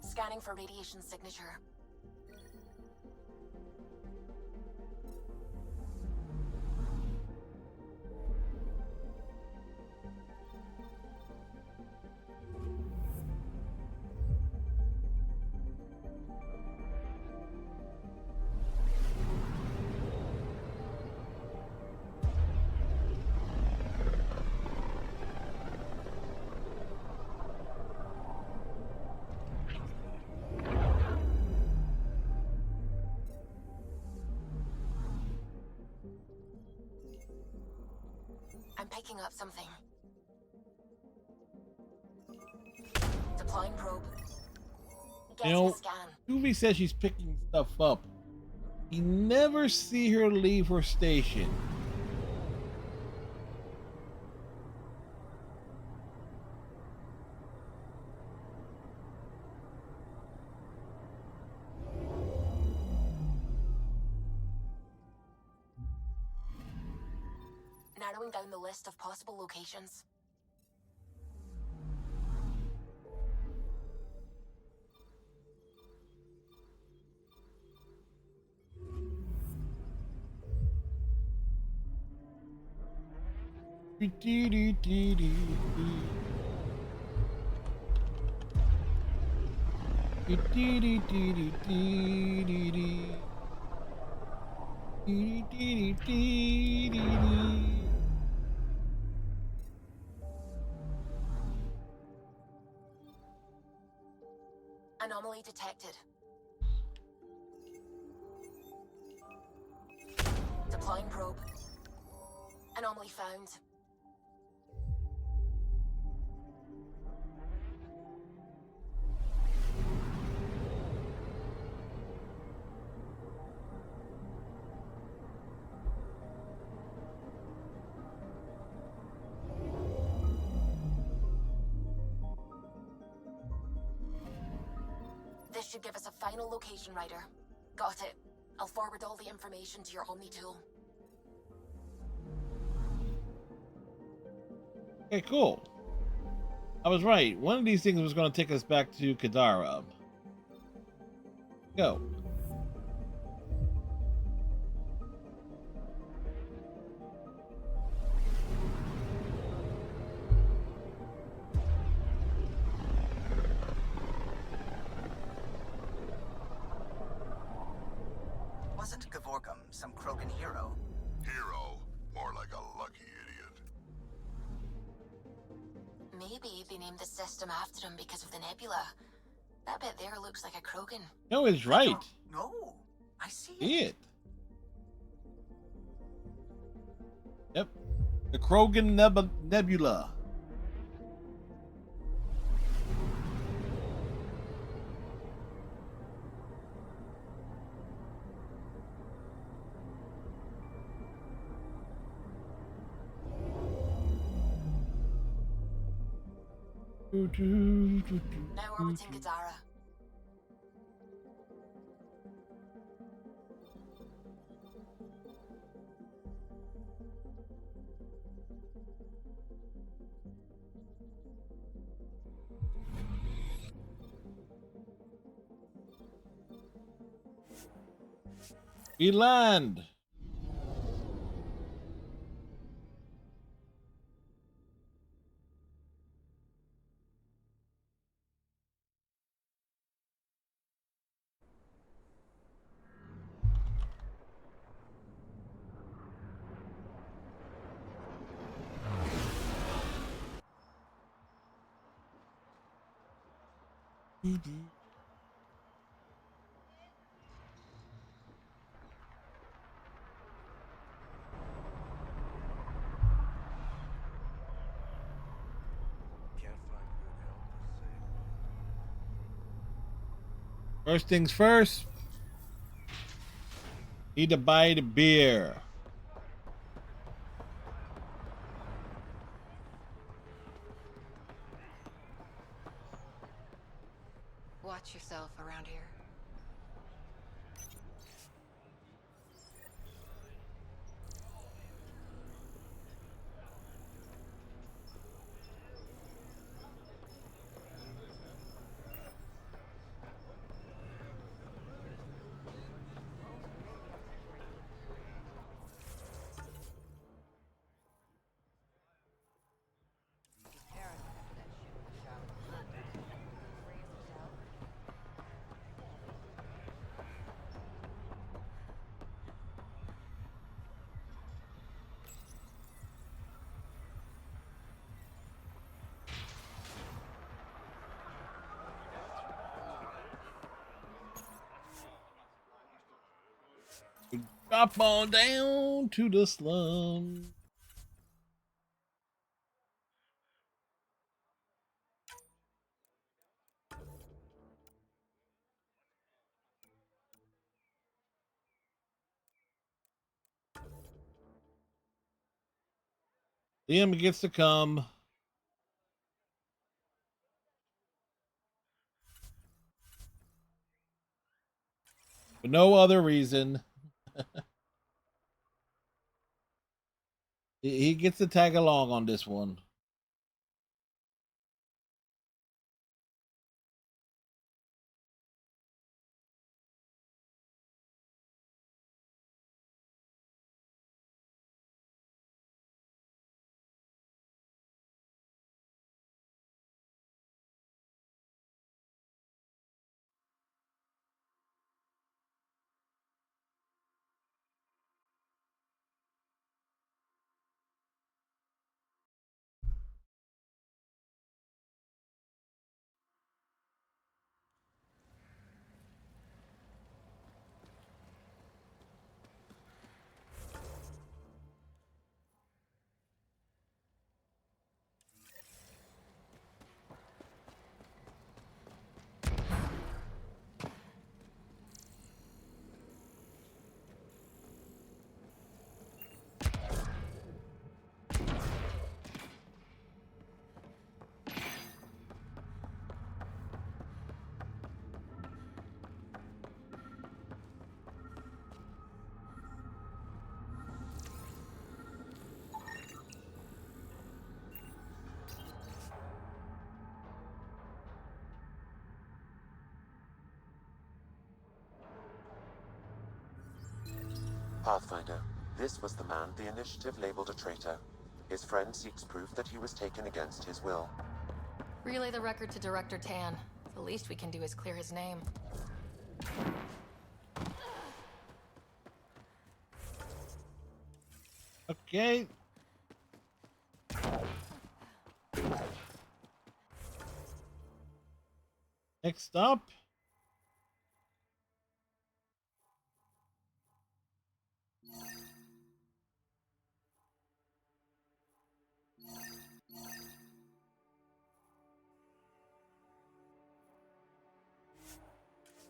S3: Scanning for radiation signature. I'm picking up something. Deploying probe.
S2: You
S3: Getting
S2: know,
S3: a scan.
S2: Tuvi says she's picking stuff up. You never see her leave her station.
S6: narrowing down the list of possible locations. Anomaly detected. Deploying probe. Anomaly found. This should give us a final location, Ryder. Got it. I'll forward all the information to your Omni tool.
S2: Okay, cool. I was right. One of these things was going to take us back to Kadara. Go.
S1: Wasn't Gavorgum some Krogan hero?
S11: Hero? More like a lucky idiot.
S6: Maybe they named the system after him because of the nebula. That bit there looks like a Krogan.
S2: No, it's right.
S1: No, I see
S2: it. Yep. The Krogan Nebula.
S6: Now orbiting Kadara.
S2: We land. First things first. Need to buy the beer.
S9: Watch yourself around here.
S2: Drop on down to the slum. Liam gets to come. For no other reason. He gets to tag along on this one.
S5: Pathfinder, this was the man the Initiative labeled a traitor. His friend seeks proof that he was taken against his will.
S6: Relay the record to Director Tan. The least we can do is clear his name.
S2: Okay. Next up.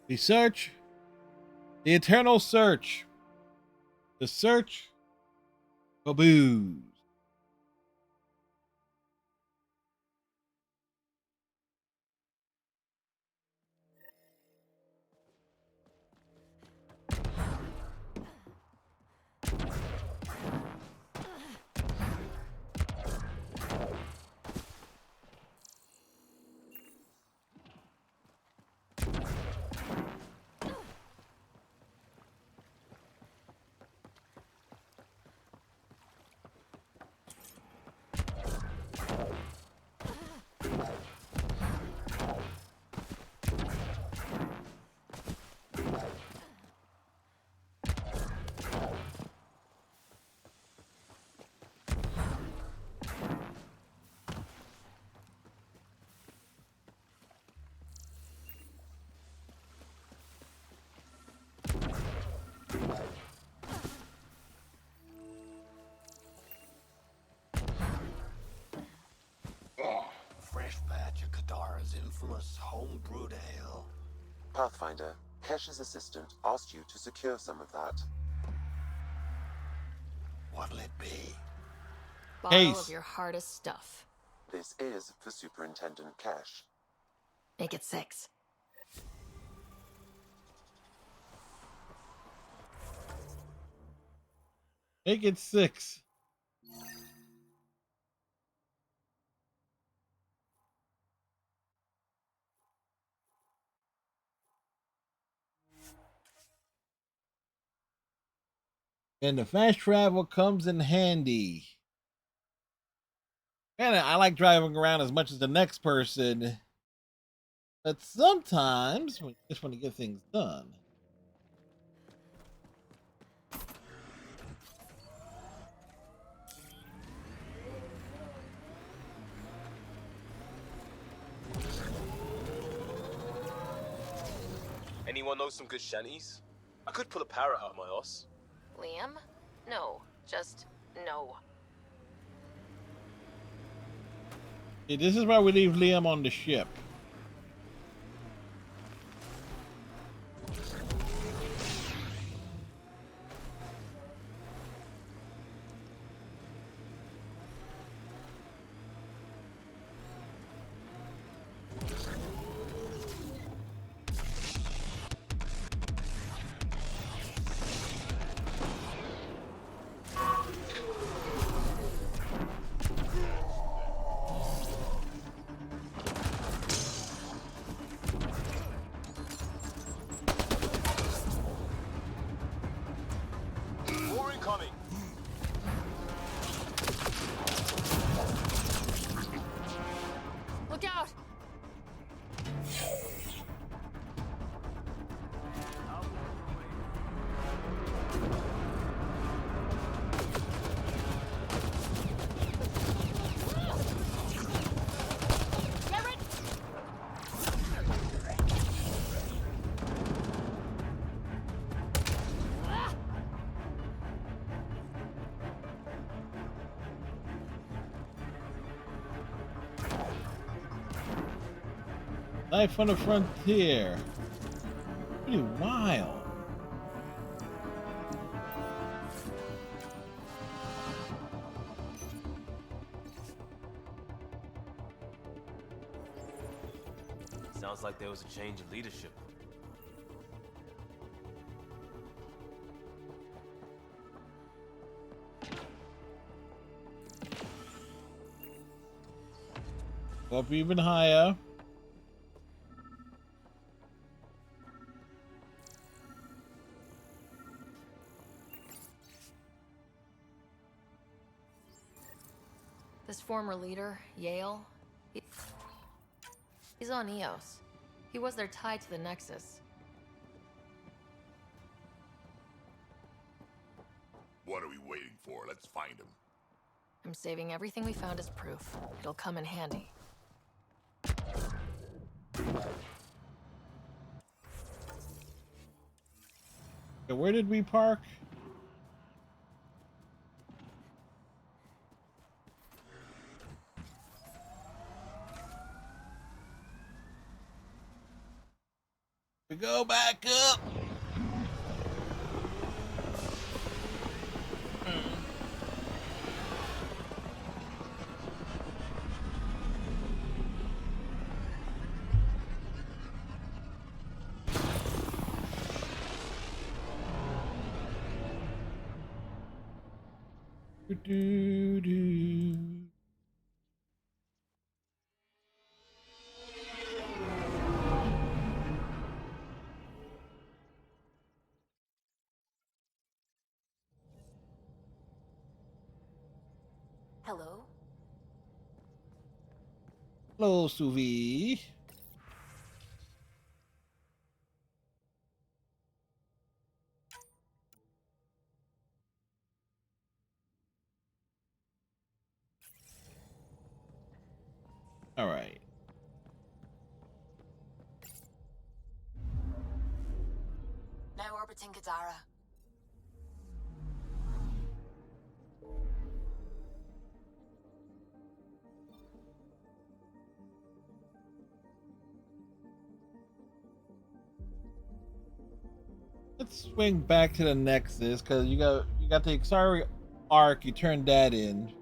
S2: The search. The eternal search. The search for booze.
S19: Fresh batch of Kadara's infamous home-brewed ale.
S5: Pathfinder, Kesh's assistant asked you to secure some of that.
S19: What'll it be?
S6: Bottle of your hardest stuff.
S5: This is for Superintendent Kesh.
S6: Make it 6.
S2: Make it 6. And the fast travel comes in handy. And I like driving around as much as the next person. But sometimes we just want to get things done.
S15: Anyone know some good shanties? I could pull a parrot out of my ass.
S6: Liam? No. Just no.
S2: Okay, this is where we leave Liam on the ship. Life on the frontier. Pretty wild.
S15: Sounds like there was a change in leadership.
S2: Up even higher.
S6: This former leader, Yale, he's on EOS. He was their tie to the Nexus.
S18: What are we waiting for? Let's find him.
S6: I'm saving everything we found as proof. It'll come in handy.
S2: Okay, where did we park? We go back up. Do, do.
S13: Hello?
S2: Hello, Suvi. All right.
S3: Now orbiting Gadara.
S2: Let's swing back to the Nexus because you got the Xari arc. You turned that in.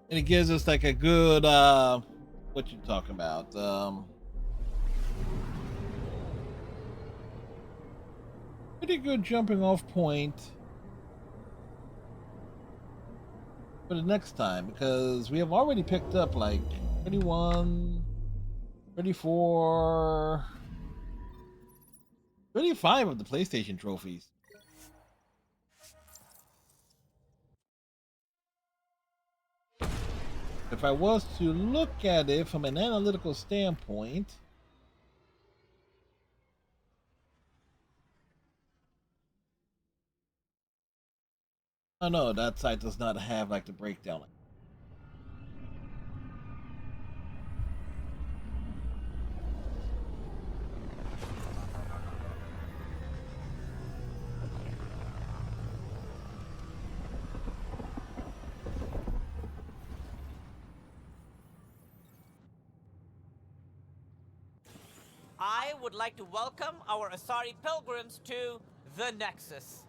S2: And it gives us like a good what you talking about? Pretty good jumping off point for the next time because we have already picked up like 31, 34, 35 of the PlayStation trophies. If I was to look at it from an analytical standpoint, oh no, that site does not have like the breakdown.
S21: I would like to welcome our Asari pilgrims to the Nexus.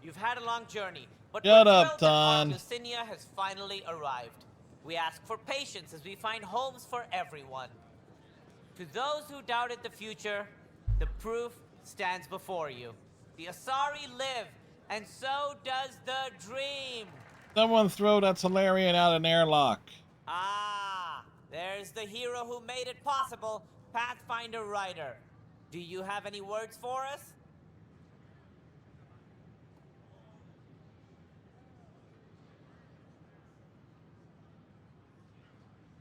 S21: You've had a long journey, but
S2: Shut
S21: we're
S2: up,
S21: thrilled that
S2: Ton.
S21: Lucinia has finally arrived. We ask for patience as we find homes for everyone. To those who doubted the future, the proof stands before you. The Asari live, and so does the dream.
S2: Someone throw that Solarian out an airlock.
S21: Ah, there's the hero who made it possible, Pathfinder Ryder. Do you have any words for us?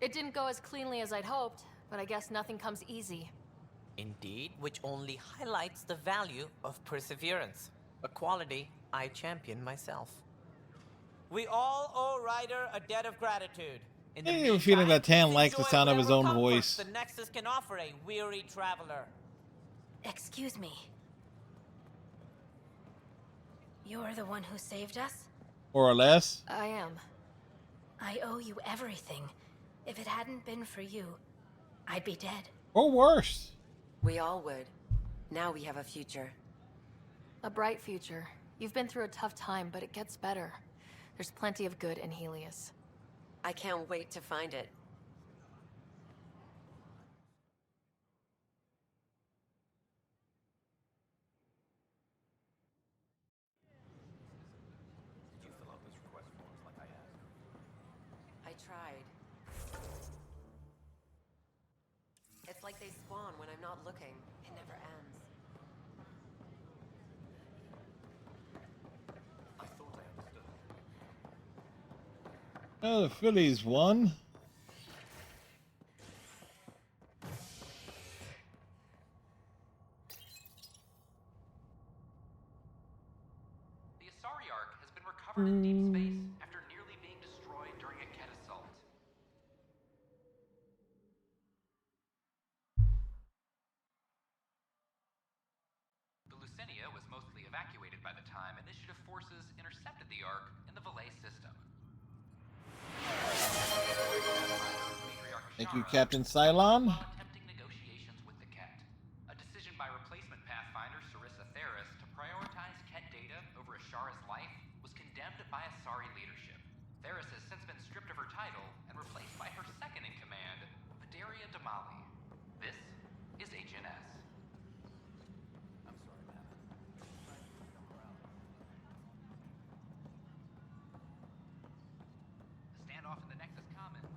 S6: It didn't go as cleanly as I'd hoped, but I guess nothing comes easy.
S21: Indeed, which only highlights the value of perseverance, a quality I champion myself. We all owe Ryder a debt of gratitude. In the
S2: I have a feeling that Tan
S21: please
S2: likes the
S21: enjoy
S2: sound of his
S21: whatever
S2: own
S21: comforts
S2: voice.
S21: the Nexus can offer a weary traveler.
S13: Excuse me. You're the one who saved us?
S2: More or less.
S6: I am.
S13: I owe you everything. If it hadn't been for you, I'd be dead.
S2: Or worse.
S10: We all would. Now we have a future.
S6: A bright future. You've been through a tough time, but it gets better. There's plenty of good in Helios.
S10: I can't wait to find it. I tried. It's like they spawn when I'm not looking. It never ends.
S2: Oh, the Phillies won.
S4: The Asari Ark has been recovered in deep space after nearly being destroyed during a Ket assault. The Lucinia was mostly evacuated by the time Initiative forces intercepted the Ark in the Valet system.
S2: Thank you, Captain Cylon.
S4: While attempting negotiations with the Ket, a decision by replacement Pathfinder Sarissa Theris to prioritize Ket data over Ashara's life was condemned by Asari leadership. Theris has since been stripped of her title and replaced by her second-in-command, Vidaria Damali. This is HNS. I'm sorry, man. The standoff in the Nexus Commons.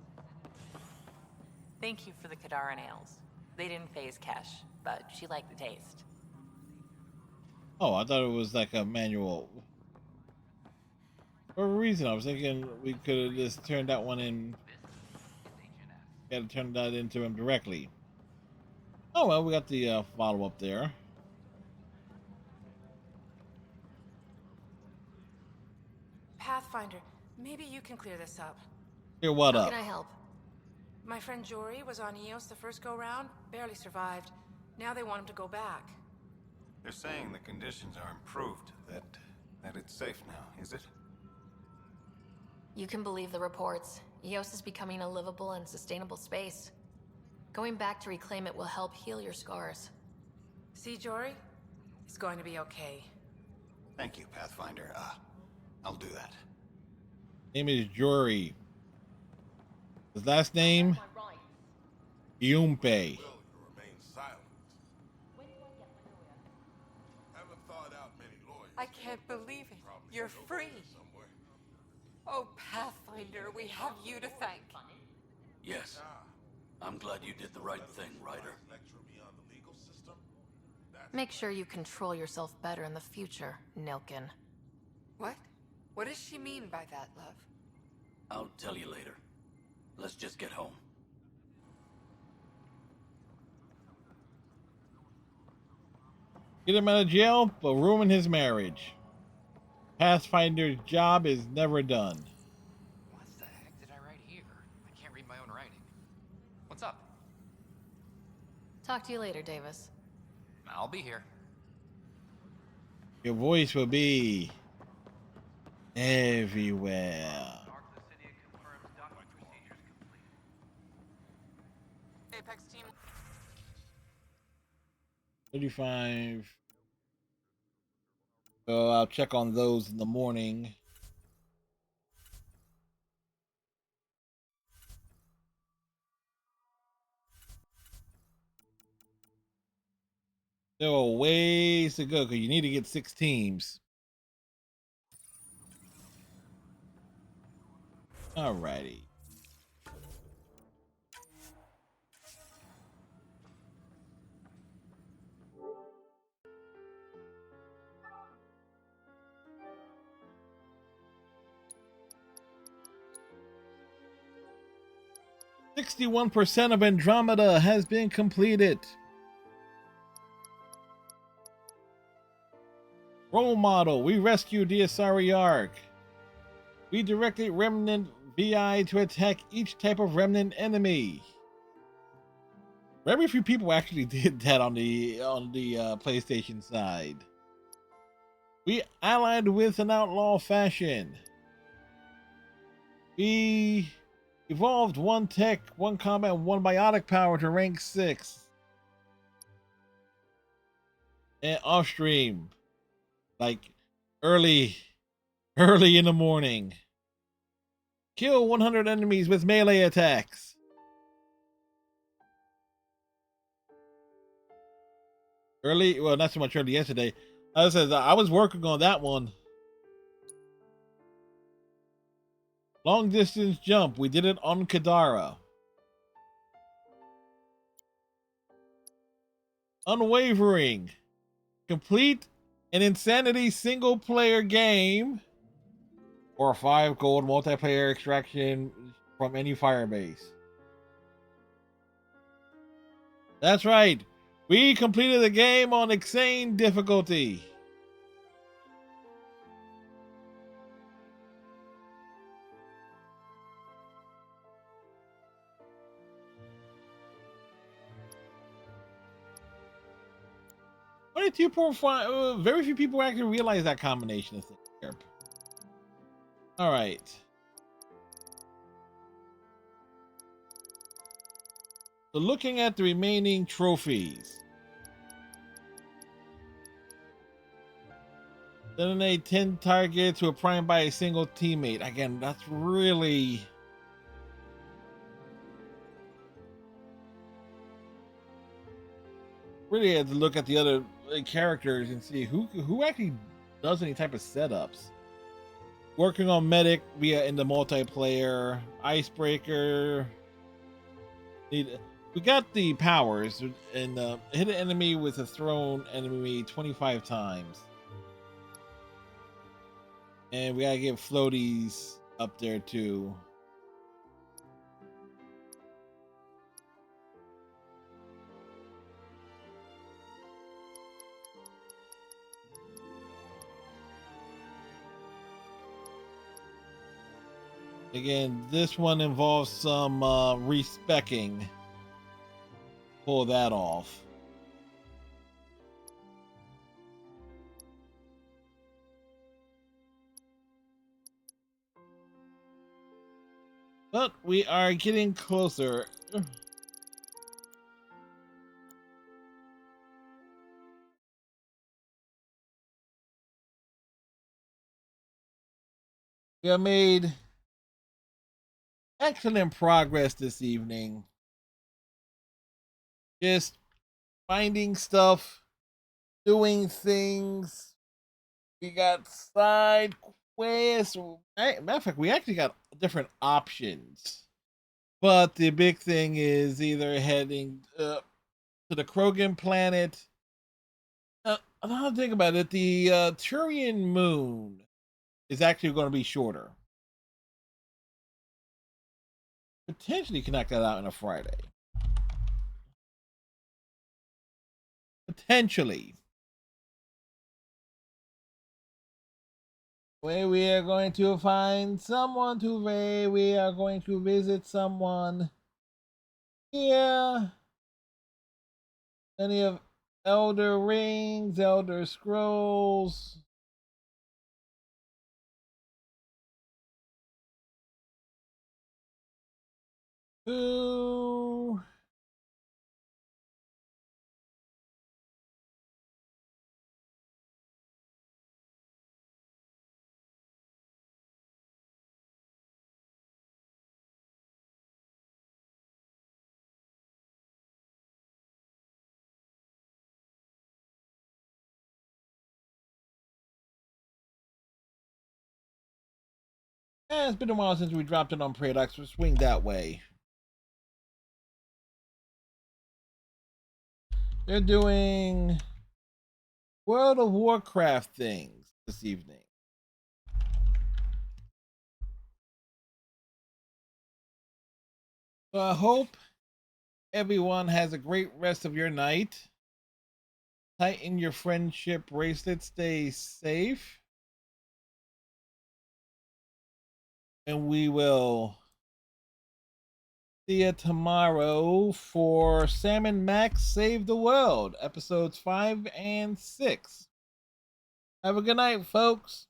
S7: Thank you for the Kadara nails. They didn't phase Kesh, but she liked the taste.
S2: Oh, I thought it was like a manual. For a reason, I was thinking we could have just turned that one in. Got to turn that into him directly. Oh well, we got the follow up there.
S16: Pathfinder, maybe you can clear this up.
S2: Here, what
S6: How
S2: up?
S6: can I help?
S16: My friend Jory was on Eos the first go-round, barely survived. Now they want him to go back.
S23: They're saying the conditions are improved, that it's safe now, is it?
S6: You can believe the reports. Eos is becoming a livable and sustainable space. Going back to reclaim it will help heal your scars.
S16: See, Jory? It's going to be okay.
S19: Thank you, Pathfinder. I'll do that.
S2: Name is Jory. His last name? Yumpe.
S18: Remain silent. Haven't thought out many lawyers.
S10: I can't believe it. You're free. Oh, Pathfinder, we have you to thank.
S19: Yes. I'm glad you did the right thing, Ryder.
S6: Make sure you control yourself better in the future, Nilkin.
S10: What? What does she mean by that, love?
S19: I'll tell you later. Let's just get home.
S2: Get him out of jail, but ruin his marriage. Pathfinder's job is never done.
S4: What the heck did I write here? I can't read my own writing. What's up?
S6: Talk to you later, Davis.
S4: I'll be here.
S2: Your voice will be everywhere.
S10: Apex team.
S2: 35. So I'll check on those in the morning. There are ways to go because you need to get 6 teams. Alrighty. %61% of Andromeda has been completed. Role model, we rescued the Asari Ark. We directed Remnant VI to attack each type of Remnant enemy. Very few people actually did that on the PlayStation side. We allied with an outlaw faction. We evolved one tech, one combat, one biotic power to rank 6. And off stream, like early in the morning. Kill 100 enemies with melee attacks. Early, well, not so much early yesterday. I was working on that one. Long distance jump. We did it on Kadara. Unwavering. Complete an Insanity single player game or 5 gold multiplayer extraction from any firebase. That's right. We completed the game on insane difficulty. Very few people actually realize that combination of things here. All right. So looking at the remaining trophies. Eliminate 10 targets who are primed by a single teammate. Again, that's really... Really had to look at the other characters and see who actually does any type of setups. Working on medic via in the multiplayer, icebreaker. We got the powers and hit an enemy with a thrown enemy 25 times. And we gotta get floaties up there too. Again, this one involves some respecking. Pull that off. But we are getting closer. We have made excellent progress this evening. Just finding stuff, doing things. We got side quests. Matter of fact, we actually got different options. But the big thing is either heading to the Krogan planet. Another thing about it, the Turian moon is actually going to be shorter. Potentially connect that out on a Friday. Potentially. Where we are going to find someone to raid. We are going to visit someone here. Any of Elder Rings, Elder Scrolls. Who? It's been a while since we dropped it on Paradox. We'll swing that way. They're doing World of Warcraft things this evening. So I hope everyone has a great rest of your night. Tighten your friendship bracelet. Stay safe. And we will see you tomorrow for Sam and Max Save the World, episodes 5 and 6. Have a good night, folks.